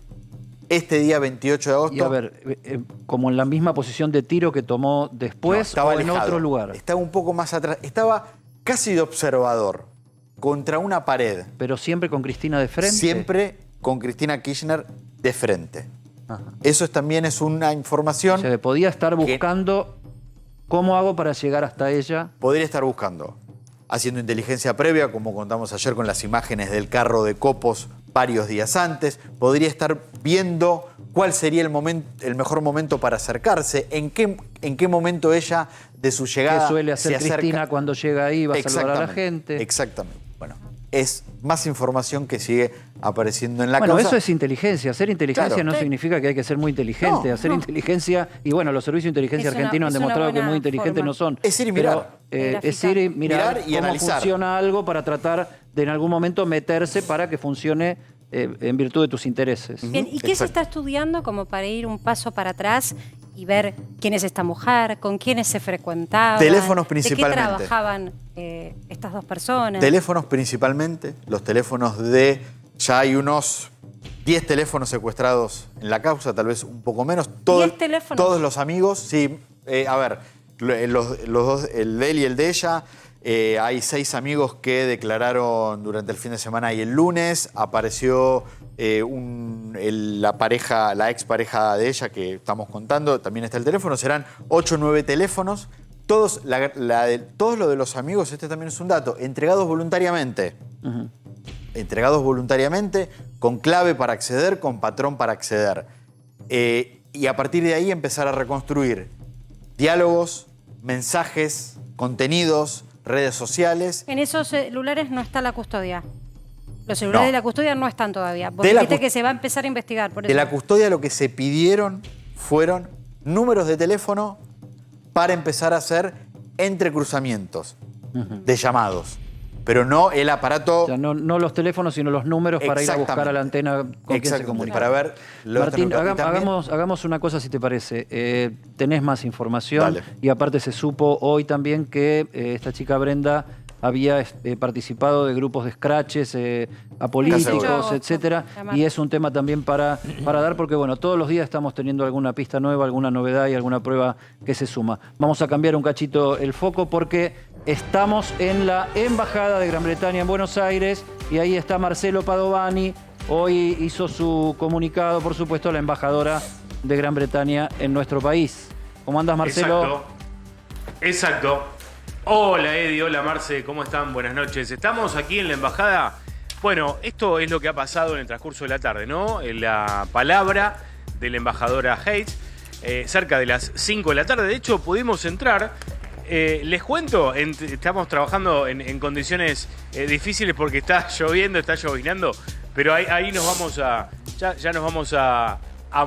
este día 28 de agosto. Y a ver, como en la misma posición de tiro que tomó después estaba o en alejado. otro lugar. Estaba un poco más atrás. Estaba casi de observador, contra una pared. Pero siempre con Cristina de frente. Siempre con Cristina Kirchner de frente. Ajá. Eso también es una información. O sea, podía estar buscando cómo hago para llegar hasta ella. Podría estar buscando, haciendo inteligencia previa, como contamos ayer con las imágenes del carro de copos varios días antes. Podría estar viendo cuál sería el mejor momento para acercarse, en qué momento ella de su llegada ¿Qué suele hacer se acerca. Cristina cuando llega ahí? Va a saludar a la gente. Exactamente. Bueno, es más información que sigue apareciendo en la Bueno, causa. eso es inteligencia. Hacer inteligencia Claro. no significa que hay que ser muy inteligente. No, Hacer inteligencia, y bueno, los servicios de inteligencia Es una- argentinos han es una demostrado que buena muy inteligentes forma. no son. Es ir y Pero, mirar. es ir y mirar y cómo analizar. funciona algo para tratar de en algún momento meterse para que funcione en virtud de tus intereses. Bien, ¿y qué se está estudiando como para ir un paso para atrás y ver quién es esta mujer, con quiénes se frecuentaban? Teléfonos principalmente. ¿De qué trabajaban estas dos personas? Teléfonos principalmente, los teléfonos de... Ya hay unos 10 teléfonos secuestrados en la causa, tal vez un poco menos. 10 teléfonos. Todos los amigos, sí. A ver, los dos, el de él y el de ella. Hay 6 amigos que declararon durante el fin de semana y el lunes. Apareció la expareja de ella que estamos contando. También está el teléfono. Serán 8 o 9 teléfonos. Todos lo de los amigos, este también es un dato, entregados voluntariamente. Entregados voluntariamente, con clave para acceder, con patrón para acceder. Y a partir de ahí empezar a reconstruir diálogos, mensajes, contenidos, redes sociales. En esos celulares no está la custodia. Los celulares No. de la custodia no están todavía. Vos De la dijiste cust- que se va a empezar a investigar. Por De eso. la custodia lo que se pidieron fueron números de teléfono para empezar a hacer entrecruzamientos de llamados. Pero no el aparato... O sea, no los teléfonos, sino los números para ir a buscar a la antena con quien se Exactamente, comunica. para ver... Martín, también- hagamos una cosa si te parece. Tenés más información. Dale. Y aparte se supo hoy también que esta chica Brenda había participado de grupos de scratches apolíticos, Seguro. etcétera. Y es un tema también para dar, porque bueno, todos los días estamos teniendo alguna pista nueva, alguna novedad y alguna prueba que se suma. Vamos a cambiar un cachito el foco porque estamos en la Embajada de Gran Bretaña en Buenos Aires y ahí está Marcelo Padovani. Hoy hizo su comunicado, por supuesto, la embajadora de Gran Bretaña en nuestro país. ¿Cómo andas, Marcelo? Exacto. Hola, Eddie. Hola, Marce. ¿Cómo están? Buenas noches. Estamos aquí en la embajada. Bueno, esto es lo que ha pasado en el transcurso de la tarde, ¿no? La palabra de la embajadora Hayes, cerca de las 5 de la tarde. De hecho, pudimos entrar Les cuento, estamos trabajando en condiciones difíciles porque está lloviendo, está llovinando, pero ahí nos vamos ya nos vamos a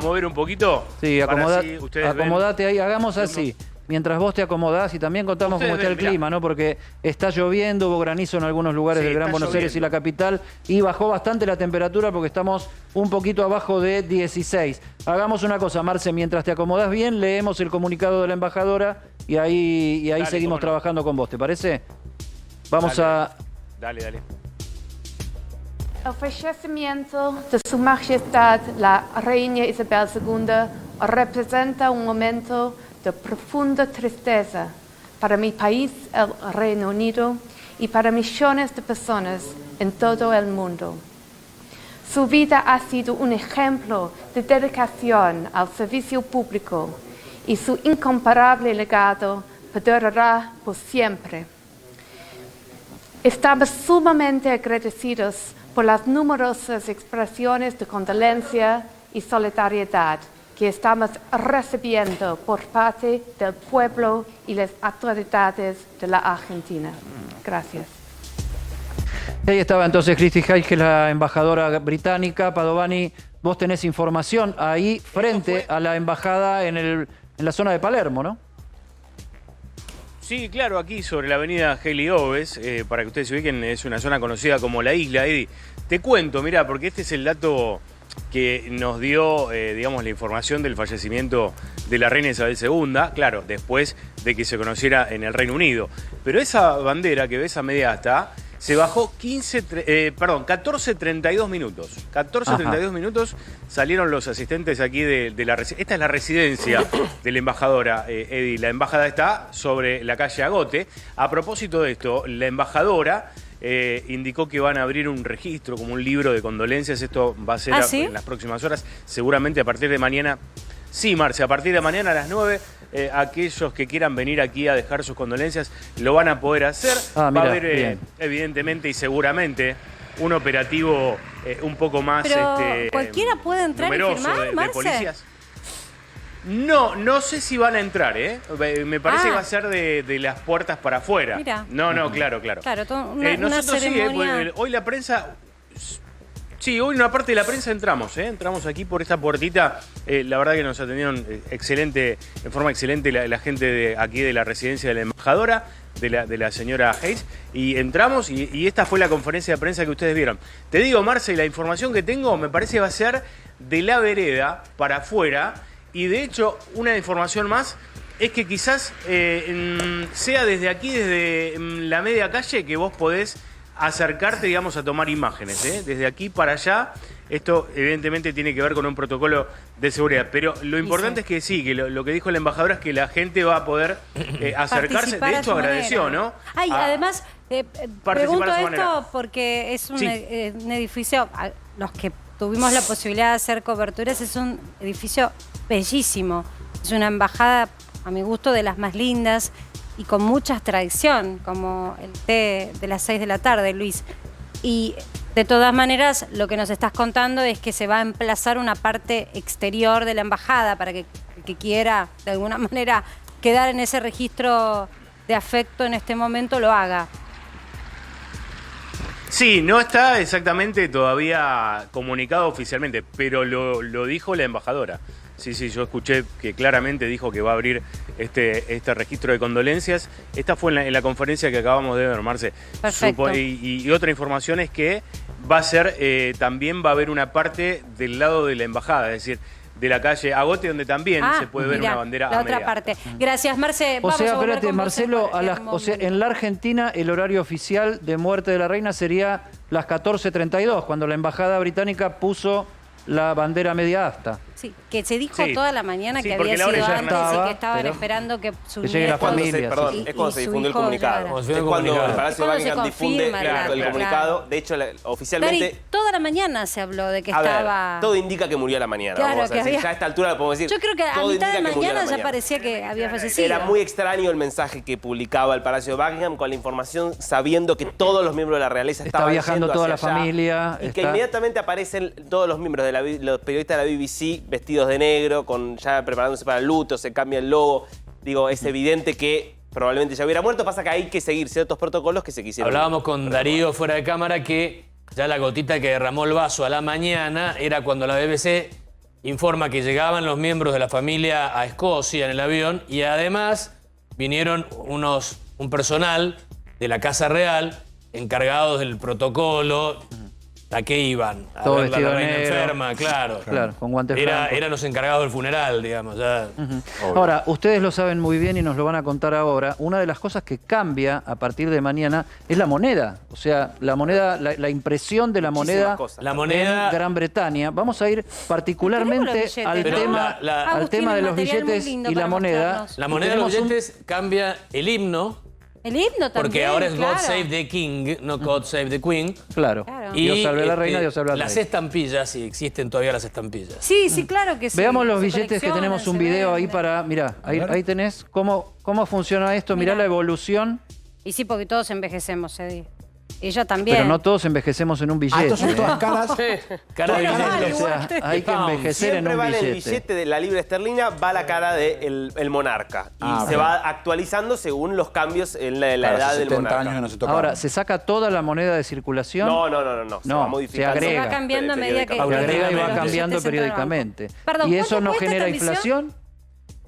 mover un poquito. Sí, acomodate ahí, hagamos así. Mientras vos te acomodás y también contamos cómo está el clima, ¿no? Porque está lloviendo, hubo granizo en algunos lugares del Gran Buenos Aires y la capital y bajó bastante la temperatura porque estamos un poquito abajo de 16. Hagamos una cosa, Marce, mientras te acomodás bien, leemos el comunicado de la embajadora y ahí seguimos trabajando con vos, ¿te parece? Vamos Dale. El fallecimiento de Su Majestad la Reina Isabel II representa un momento de profunda tristeza para mi país, el Reino Unido, y para millones de personas en todo el mundo. Su vida ha sido un ejemplo de dedicación al servicio público y su incomparable legado perdurará por siempre. Estamos sumamente agradecidos por las numerosas expresiones de condolencia y solidaridad que estamos recibiendo por parte del pueblo y las autoridades de la Argentina. Gracias. Ahí estaba entonces Christy Hage, que es la embajadora británica. Padovani, vos tenés información ahí frente a la embajada en la zona de Palermo, ¿no? Sí, claro, aquí sobre la avenida Haley Oves, para que ustedes se ubiquen, es una zona conocida como La Isla, Eddie. Te cuento, mirá, porque este es el dato que nos dio, digamos, la información del fallecimiento de la reina Isabel II, claro, después de que se conociera en el Reino Unido. Pero esa bandera que ves a media asta se bajó 14:32 minutos. 14:32 minutos salieron los asistentes aquí de la residencia. Esta es la residencia de la embajadora, Eddie. La embajada está sobre la calle Agote. A propósito de esto, la embajadora indicó que van a abrir un registro, como un libro de condolencias. Esto va a ser en las próximas horas, seguramente a partir de mañana. Sí, Marce, a partir de mañana a las 9, aquellos que quieran venir aquí a dejar sus condolencias lo van a poder hacer. Va a haber, evidentemente y seguramente, un operativo un poco más ¿cualquiera puede entrar y firmar, de policías. No sé si van a entrar, ¿eh? Me parece que va a ser de las puertas para afuera. Mira. No, claro. Claro, nosotros ceremonia... hoy la prensa... Sí, hoy una parte de la prensa entramos, entramos aquí por esta puertita. La verdad que nos atendieron en forma excelente la gente de aquí de la residencia de la embajadora, de la señora Hayes, y entramos y esta fue la conferencia de prensa que ustedes vieron. Te digo, Marce, la información que tengo me parece que va a ser de la vereda para afuera, y de hecho una información más es que quizás sea desde aquí, desde la media calle, que vos podés acercarte, digamos, a tomar imágenes, desde aquí para allá. Esto evidentemente tiene que ver con un protocolo de seguridad, pero lo importante es que sí, que lo que dijo la embajadora es que la gente va a poder acercarse. De hecho, agradeció, ¿no? Además, pregunto esto porque es un edificio, los que tuvimos la posibilidad de hacer coberturas, es un edificio bellísimo. Es una embajada, a mi gusto, de las más lindas y con mucha tradición, como el té de las 6 de la tarde, Luis. Y de todas maneras, lo que nos estás contando es que se va a emplazar una parte exterior de la embajada para que quiera, de alguna manera, quedar en ese registro de afecto en este momento, lo haga. Sí, no está exactamente todavía comunicado oficialmente, pero lo dijo la embajadora. Sí, yo escuché que claramente dijo que va a abrir este registro de condolencias. Esta fue en la conferencia que acabamos de ver, Marce. Perfecto. Y otra información es que va a ser, también va a haber una parte del lado de la embajada, es decir, de la calle Agote, donde también se puede ver una bandera la otra parte. Gracias, Marce. O sea, espérate, Marcelo, en la Argentina el horario oficial de muerte de la reina sería las 14:32, cuando la embajada británica puso la bandera media asta. Sí, que se dijo toda la mañana que había sido antes y que estaban esperando que su llegue la familia. Es cuando se difundió el comunicado. Es cuando el Palacio de Buckingham difunde el comunicado. De hecho, oficialmente... Dari, toda la mañana se habló de que estaba... todo indica que murió a la mañana. Claro, vamos a decir. había... Ya a esta altura lo podemos decir. Yo creo que a mitad de mañana ya parecía que había fallecido. Era muy extraño el mensaje que publicaba el Palacio de Buckingham con la información sabiendo que todos los miembros de la realeza estaban viajando toda la familia. Y que inmediatamente aparecen todos los miembros de los periodistas de la BBC vestidos de negro, ya preparándose para el luto, se cambia el logo. Digo, es evidente que probablemente ya hubiera muerto. Pasa que hay que seguir ciertos protocolos que se quisieron. Hablábamos con Darío fuera de cámara que ya la gotita que derramó el vaso a la mañana era cuando la BBC informa que llegaban los miembros de la familia a Escocia en el avión y además vinieron un personal de la Casa Real encargados del protocolo. ¿A qué iban? A Todo ver a vestido la de reina negro. enferma, claro. Claro, con guantes blancos. Eran los encargados del funeral, digamos. Ya. Ahora, ustedes lo saben muy bien y nos lo van a contar ahora. Una de las cosas que cambia a partir de mañana es la moneda. O sea, la moneda, la impresión de la moneda La moneda en Gran Bretaña. Vamos a ir particularmente Tenemos los al billetes, ¿no? tema, La- al tema de los material muy billetes lindo y la para moneda. mostrarnos. La Y moneda de los tenemos un- billetes cambia el himno, El himno también, porque ahora es claro. God Save the King, no God Save the Queen. Claro. Claro. Dios salve a la reina, Dios salve al las rey. estampillas, si existen todavía las estampillas. Sí, sí, claro que sí. Veamos los Se billetes que coleccionan, tenemos un se video ahí venden. para... Mirá, ahí tenés cómo funciona esto. Mirá Mirá. la evolución. Y sí, porque todos envejecemos, Eddie. Ella también. Pero no todos envejecemos en un billete. estos son ¿eh? todas caras. Cara de Bueno, billete. vale, O sea, hay que envejecer en Siempre un va en el billete. billete de la libra esterlina, va la cara del el monarca. Y se va actualizando según los cambios en la Claro, edad hace del 70 monarca. años no se tocaban. Ahora, ¿se saca toda la moneda de circulación? No. Se No, va se modificando. agrega. Se va cambiando a medida que... Se agrega y va Paulatinamente. cambiando Los billetes periódicamente. entran al banco. Perdón, ¿Y eso ¿cuánto no cuesta genera esta emisión?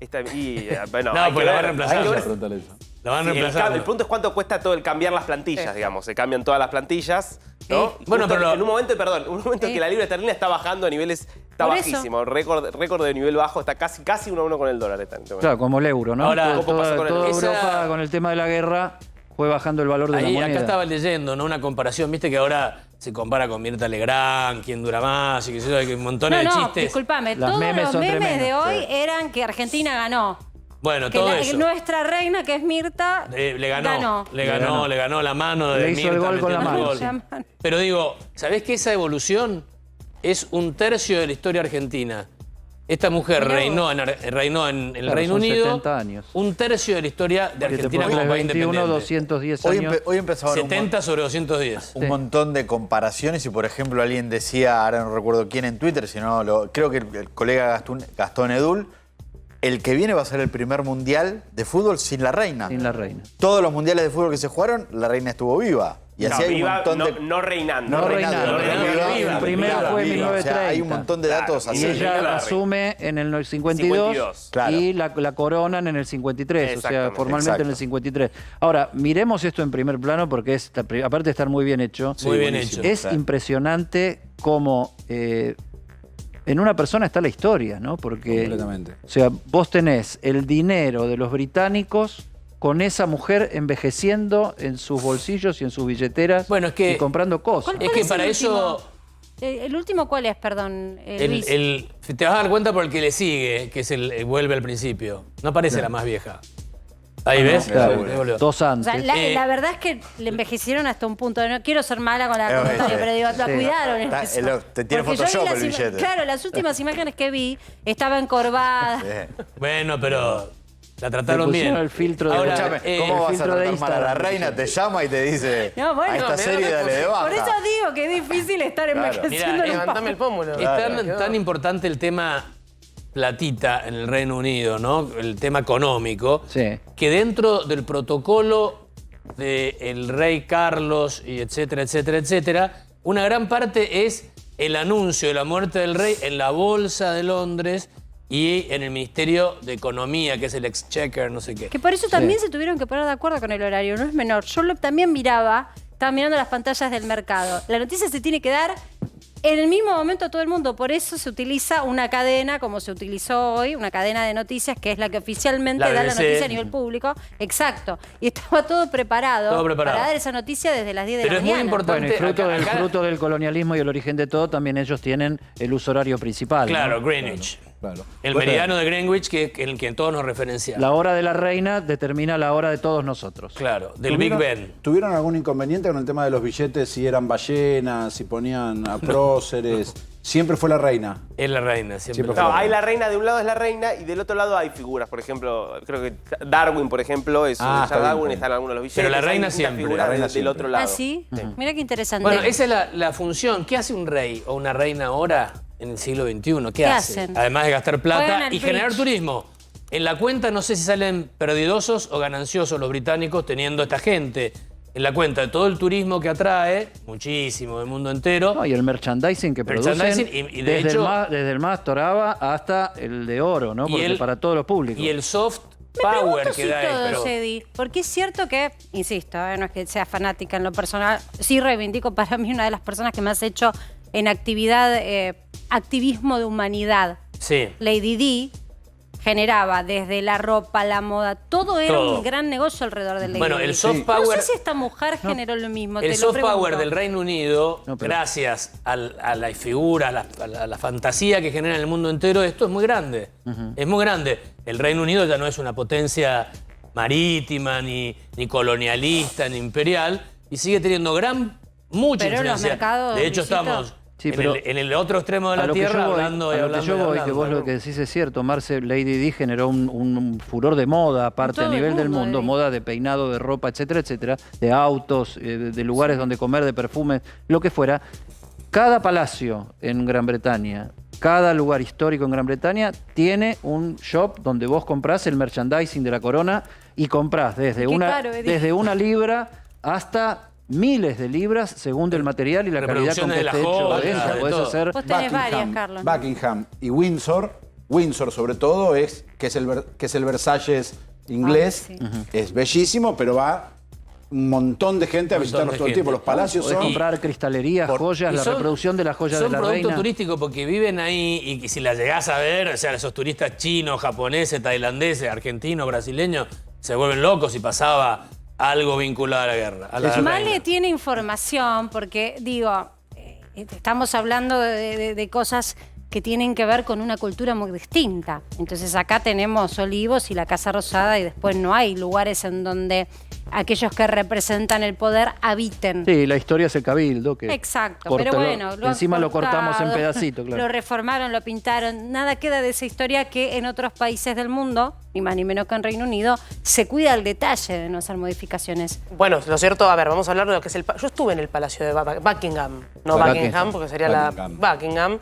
inflación? Bueno, No, hay pues que la va a ver, reemplazar. hay que ver. Pregúntale eso. La van Sí, el reemplazando. punto es cuánto cuesta todo el cambiar las plantillas, digamos. Se cambian todas las plantillas, ¿no? Sí. Bueno, Justo pero en un momento, Sí. que la libra esterlina está bajando a niveles, está Por eso. bajísimo, récord de nivel bajo, está casi 1 a 1 con el dólar. Claro, como el euro, ¿no? Ahora, Toda- ¿cómo pasó con el toda euro? Europa con el tema de la guerra fue bajando el valor de ahí, la moneda. acá estaba leyendo, ¿no? Una comparación, viste que ahora se compara con Mirta Legrand, quién dura más y que sé yo, hay un montón No, de no, chistes. disculpame. Las Todos memes los son memes tremendos. de hoy eran que Argentina ganó. Bueno, Que todo eso. nuestra reina, que es Mirta, Le ganó la mano de Le hizo Mirta. el gol con la metiendo mano, el sí. La Pero digo, ¿sabés que esa evolución es un tercio de la historia argentina? Esta mujer Mirá reinó vos. reinó en el Claro, Reino son Unido 70 años. un tercio de la historia de Que te Argentina pones como país 21, independiente. 210 Hoy, años. hoy empezó a haber 70 sobre 210. un montón de comparaciones y, por ejemplo, alguien decía, ahora no recuerdo quién en Twitter, sino creo que el colega Gastón Edul, el que viene va a ser el primer mundial de fútbol sin la reina. Sin la reina. Todos los mundiales de fútbol que se jugaron, la reina estuvo viva. Y así hay un montón de... no reinando. No reinando, reinando, viva. el primero fue en Viva. 1930. O sea, hay un montón de datos Claro, Y así. ella Claro. asume en el 52, Claro. y la coronan en el 53, o sea, Exactamente, formalmente en el exacto. 53. Ahora, miremos esto en primer plano porque es, aparte de estar muy bien hecho, Muy bien hecho. es impresionante cómo en una persona está la historia, ¿no? Porque, Completamente. o sea, vos tenés el dinero de los británicos con esa mujer envejeciendo en sus bolsillos y en sus billeteras Bueno, es que- y comprando cosas. ¿Cuál Es que es para el eso... último? ¿El último cuál es, perdón, Luis? Te vas a dar cuenta por el que le sigue, que es el vuelve al principio. No parece la más vieja. Ahí ves. Claro, Ahí volvió. dos O antes. sea, la verdad es que le envejecieron hasta un punto. No quiero ser mala con la Sí. comentario, pero digo, la Sí. cuidaron. en Está- eso. te tiene Porque yo vi Photoshop las el billete. Claro, las últimas imágenes que vi estaba encorvada. Bueno, pero la Le trataron pusieron bien. el filtro de Ahora, Escúchame, el ¿cómo vas a filtro de tratar mal a la Instagram. reina? Te llama y te dice, No, bueno, a esta me serie da dale de baja. Por eso digo que es difícil estar envejeciendo. Mirá, en un Levantame el pómulo. Es tan importante el tema platita en el Reino Unido, ¿no? El tema económico, Sí. que dentro del protocolo del rey Carlos y etcétera, etcétera, etcétera, una gran parte es el anuncio de la muerte del rey en la Bolsa de Londres y en el Ministerio de Economía, que es el Exchequer, no sé qué. Que por eso también se tuvieron que poner de acuerdo con el horario, no es menor. Yo también estaba mirando las pantallas del mercado. La noticia se tiene que dar en el mismo momento a todo el mundo. Por eso se utiliza una cadena, como se utilizó hoy, una cadena de noticias, que es la que oficialmente La da la BBC. noticia a nivel público. Exacto. Y estaba todo preparado, para dar esa noticia desde las 10 de Pero la es muy mañana. importante. Bueno, y acá- fruto del colonialismo y el origen de todo, también ellos tienen el uso horario principal. ¿no? Claro, Greenwich. Claro. El Bueno, meridiano de Greenwich, que en el que todos nos referenciamos. La hora de la reina determina la hora de todos nosotros. Claro, del Big Ben. ¿Tuvieron algún inconveniente con el tema de los billetes? Si eran ballenas, si ponían a próceres. Siempre fue la reina. Es la reina, siempre. Siempre Claro, fue hay la reina, de un lado es la reina y del otro lado hay figuras. Por ejemplo, creo que Darwin, por ejemplo, es Ah, está bien, Darwin, está bien. está en algunos de los billetes. Pero la hay reina distintas siempre, figuras la reina del siempre. otro lado. ¿Ah, sí? Mira qué interesante. Bueno, esa es la función. ¿Qué hace un rey o una reina ahora en el siglo XXI? ¿Qué hace? hacen? Además de gastar Juegan plata al y generar bridge. turismo. En la cuenta no sé si salen perdidosos o gananciosos los británicos teniendo esta gente. En la cuenta de todo el turismo que atrae, muchísimo, del mundo entero. No, y el merchandising que producen, y de hecho, desde el más Toraba hasta el de oro, ¿no? Porque para todos los públicos. Y el soft Me power pregunto que si da todos, Eddie, porque es cierto que, insisto, no es que sea fanática en lo personal, sí reivindico para mí una de las personas que más ha hecho en actividad, activismo de humanidad. Sí. Lady Di generaba desde la ropa, la moda, todo era un gran negocio alrededor del Lady Di. Bueno, el soft power... No sé si esta mujer generó lo mismo, El soft power del Reino Unido, gracias a la figura, a la fantasía que genera en el mundo entero, esto es muy grande. Es muy grande. El Reino Unido ya no es una potencia marítima, ni colonialista, ni imperial, y sigue teniendo mucha influencia. De hecho, estamos... Sí, en el otro extremo de la Tierra, hablando y hablando. Yo voy, que vos lo que decís es cierto. Marce, Lady Di generó un furor de moda, aparte a nivel del mundo, moda de peinado, de ropa, etcétera, etcétera, de autos, de lugares donde comer, de perfumes, lo que fuera. Cada palacio en Gran Bretaña, cada lugar histórico en Gran Bretaña tiene un shop donde vos comprás el merchandising de la corona y comprás desde una libra hasta miles de libras según el material y la calidad con que esté hecho. Podés hacer Vos tenés varias, Carlos. Buckingham y Windsor sobre todo, que es el Versalles inglés. Es bellísimo, pero va un montón de gente a visitarlos todo el tiempo. Los palacios podés comprar cristalerías, joyas, la reproducción de las joyas de la reina. Son productos turísticos porque viven ahí y si las llegás a ver, o sea, esos turistas chinos, japoneses, tailandeses, argentinos, brasileños, se vuelven locos y pasaba algo vinculado a la guerra. Male tiene información porque, digo, estamos hablando de cosas que tienen que ver con una cultura muy distinta. Entonces acá tenemos Olivos y la Casa Rosada y después no hay lugares en donde aquellos que representan el poder habiten. Sí, la historia es el cabildo. Exacto, pero bueno, encima lo cortamos en pedacitos, claro. Lo reformaron, lo pintaron, nada queda de esa historia que en otros países del mundo, ni más ni menos que en Reino Unido, se cuida el detalle de no hacer modificaciones. Bueno, lo cierto, a ver, vamos a hablar de lo que es el... Yo estuve en el Palacio de Buckingham, no Buckingham, porque sería la Buckingham.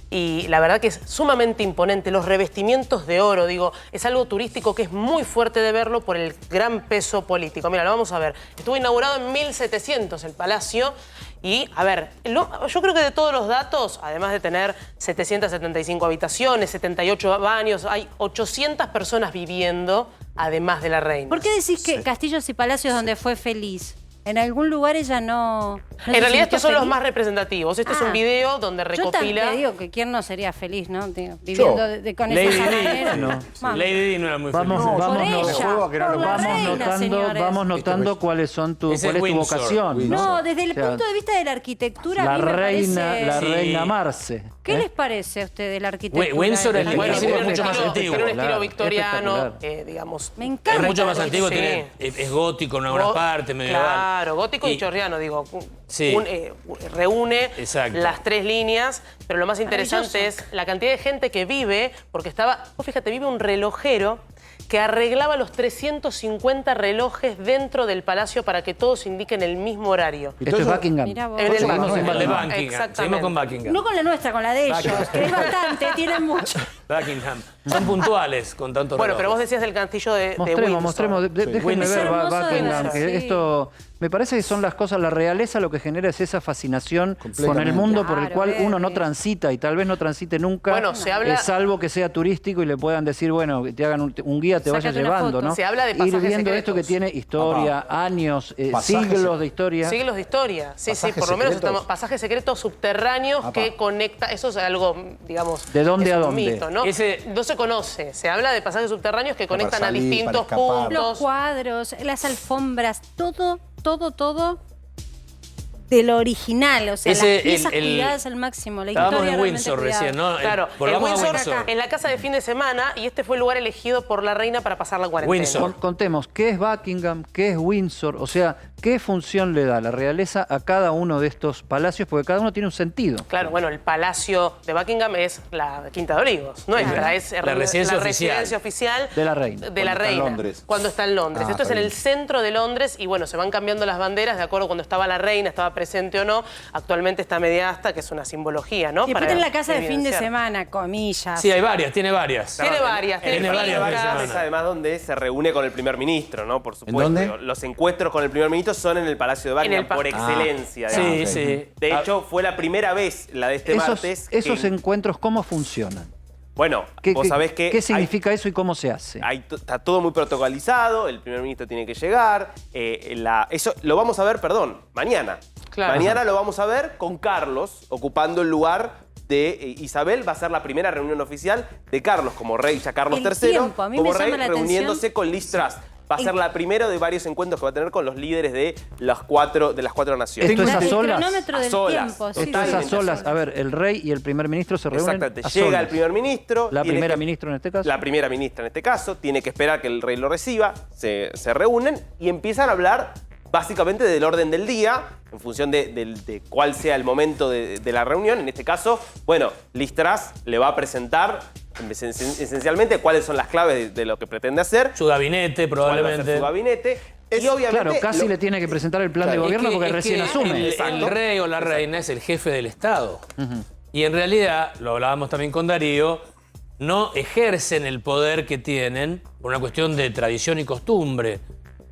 Y la verdad que es sumamente imponente. Los revestimientos de oro, digo, es algo turístico que es muy fuerte de verlo por el gran peso político. Mira, lo vamos a ver. Estuvo inaugurado en 1700 el palacio. Y, a ver, yo creo que de todos los datos, además de tener 775 habitaciones, 78 baños, hay 800 personas viviendo, además de la reina. ¿Por qué decís que Castillos y Palacios donde fue feliz? En algún lugar ella no... En realidad estos son los más representativos. Este es un video donde recopila... Yo te digo que quién no sería feliz, ¿no? Viviendo con esa manera. Lady Di no era muy feliz. Vamos notando cuál es tu vocación. No, desde el punto de vista de la arquitectura, la reina Marce. ¿Qué les parece a ustedes la arquitectura? Windsor es mucho más antiguo. Tiene un estilo victoriano, digamos. Me encanta. Es mucho más antiguo, es gótico en algunas partes, medieval. Claro, gótico y chorriano, digo. Reúne las tres líneas, pero lo más interesante es la cantidad de gente que vive, porque vos fíjate, vive un relojero que arreglaba los 350 relojes dentro del palacio para que todos indiquen el mismo horario. Esto es Buckingham. Seguimos con Buckingham. No con la nuestra, con la de ellos, que es bastante, tienen mucho. Buckingham. Son puntuales con tantos Bueno, relojes. pero vos decías del castillo de Windsor. Mostremos, déjenme ver Buckingham, que esto... Me parece que son las cosas, la realeza lo que genera es esa fascinación con el mundo por el cual uno no transita y tal vez no transite nunca, salvo que sea turístico y le puedan decir, bueno, que te hagan un guía, te vaya llevando, ¿no? Se habla de pasajes ir viendo secretos. Esto que tiene historia, años, siglos de historia. Siglos de historia, sí, por lo menos estamos pasajes secretos subterráneos que conecta, eso es algo, digamos, ¿de dónde a dónde? Mito, ¿no? No se conoce, se habla de pasajes subterráneos que conectan a distintos puntos. Los cuadros, las alfombras, todo de lo original, o sea, las piezas cuidadas al máximo, la historia en Windsor recién, ¿no? Claro, en Windsor, en la casa de fin de semana, y este fue el lugar elegido por la reina para pasar la cuarentena. Contemos, ¿qué es Buckingham? ¿Qué es Windsor? O sea, ¿qué función le da la realeza a cada uno de estos palacios? Porque cada uno tiene un sentido. Claro, bueno, el Palacio de Buckingham es la Quinta de Olivos, nuestra, es la residencia oficial de la reina. De la reina. Londres. Cuando está en Londres. Esto es en el centro de Londres y bueno, se van cambiando las banderas de acuerdo cuando estaba la reina, estaba presente o no. Actualmente está media asta, que es una simbología, ¿no? Y después en la casa de fin de semana, comillas. Sí, hay varias, tiene varias. Tiene varias. Tiene varias. Es además donde se reúne con el primer ministro, ¿no? Por supuesto. ¿En dónde? Los encuentros con el primer ministro son en el Palacio de Buckingham, por excelencia. Sí, sí. De hecho, fue la primera vez, la de este martes. Esos encuentros, ¿cómo funcionan? Bueno, vos sabés que... ¿Qué significa eso y cómo se hace? Está todo muy protocolizado, el primer ministro tiene que llegar. Eso lo vamos a ver, mañana. Claro. Mañana lo vamos a ver con Carlos ocupando el lugar de Isabel. Va a ser la primera reunión oficial de Carlos como rey, ya Carlos III, a mí como me rey, llama la reuniéndose atención. con Liz Truss. Va a ser la primera de varios encuentros que va a tener con los líderes de las cuatro naciones. ¿Esto es a El solas? cronómetro del tiempo, sí. Esto es a solas. A ver, el rey y el primer ministro se reúnen Exactamente. a Llega solas. el primer ministro. La primera ministra en este caso. La primera ministra en este caso. Tiene que esperar que el rey lo reciba. Se reúnen y empiezan a hablar básicamente del orden del día, en función de cuál sea el momento de la reunión. En este caso, bueno, Liz Truss le va a presentar esencialmente cuáles son las claves de lo que pretende hacer. Su gabinete, Cuál va a probablemente. ser su gabinete. Y obviamente, Claro, casi le tiene que presentar el plan de gobierno porque recién asume. El rey o la reina es el jefe del Estado. Y en realidad, lo hablábamos también con Darío, no ejercen el poder que tienen por una cuestión de tradición y costumbre.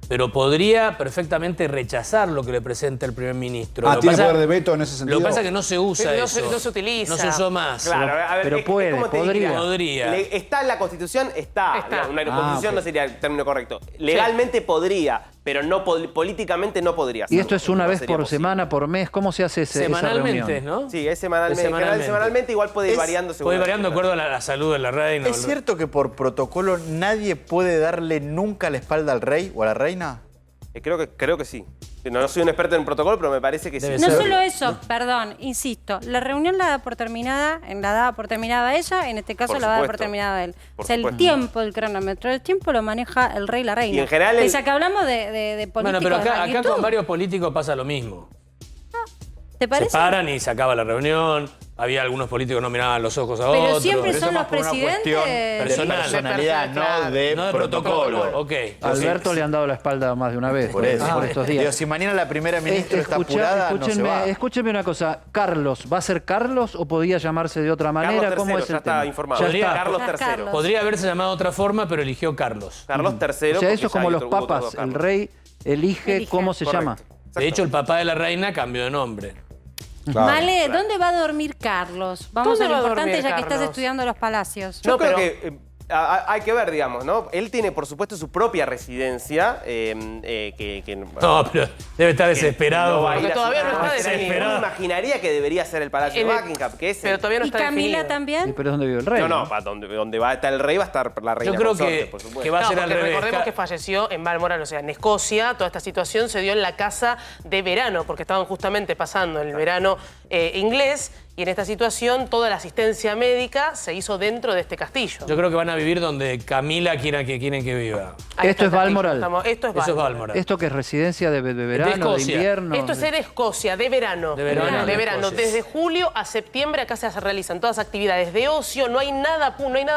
Pero podría perfectamente rechazar lo que le presenta el primer ministro. ¿Tiene poder de veto en ese sentido? Lo que pasa es que no se usa No eso. se utiliza. No se usó más. Claro, a ver, pero es puede, como te diría, podría. Está en la Constitución, está. Una constitución no sería el término correcto. Legalmente podría, pero no políticamente no podría. ¿Y esto es una vez por posible. semana, por mes? ¿Cómo se hace esa Semanalmente, reunión? ¿no? Sí, es semanalmente. En general, semanalmente igual puede ir variando según Puede ir la variando de acuerdo a la salud de la reina. ¿Es cierto que por protocolo nadie puede darle nunca la espalda al rey o a la reina? Creo que sí. No soy un experto en protocolo, pero me parece que sí. No solo eso, perdón, insisto, la reunión la daba por terminada, ella, en este caso Por la daba por supuesto. terminada él. Por O sea, el supuesto. tiempo, el cronómetro, el tiempo lo maneja el rey y la reina. Y en general Pese a que hablamos de políticos Bueno, pero de acá magnitud. con varios políticos pasa lo mismo. ¿Te parece? Se paran y se acaba la reunión. Había algunos políticos que no miraban los ojos a Pero otros. siempre Pero son eso los más por una presidentes. cuestión de personalidad, no de No de protocolo. protocolo. Ok. Alberto le han dado la espalda más de una vez Por eso. por estos días. Digo, si mañana la primera ministra está apurada, no se va. Escúchenme una cosa. Carlos, ¿va a ser Carlos o podía llamarse de otra manera? Carlos ¿Cómo III, es ya el está tema? informado. Ya Podría- está. Carlos Ya III. Carlos. Podría haberse llamado de otra forma, pero eligió Carlos. Carlos III. O sea, porque eso es ya como hay los otro papas. Carlos. El rey elige cómo se llama. De hecho, el papá de la reina cambió de nombre. Claro. Male, ¿dónde va a dormir Carlos? Vamos ¿Dónde a lo va a importante dormir ya que estás Carlos? estudiando los palacios. Yo No, creo pero- que hay que ver, digamos, ¿no? Él tiene, por supuesto, su propia residencia. No, pero debe estar desesperado. No va a ir Porque a todavía su no está casa. definido. Uno imaginaría que debería ser el Palacio de Buckingham, que es Pero todavía no ¿Y está Camila definido. ¿Y también? pero dónde vive el rey? No, donde va a estar el rey va a estar la reina Yo creo consorte, que, por supuesto. que va a ser al porque revés. recordemos que falleció en Balmoral, o sea, en Escocia. Toda esta situación se dio en la casa de verano, porque estaban justamente pasando el verano inglés. Y en esta situación, toda la asistencia médica se hizo dentro de este castillo. Yo creo que van a vivir donde Camila quieren que viva. Ahí Esto está es el castillo. Balmoral. Esto es Eso es Balmoral. Balmoral. ¿Esto que es residencia de verano, de Escocia. invierno? Esto es en Escocia, de verano. De verano, De en verano. Escocia. Desde julio a septiembre acá se realizan todas actividades de ocio. No hay nada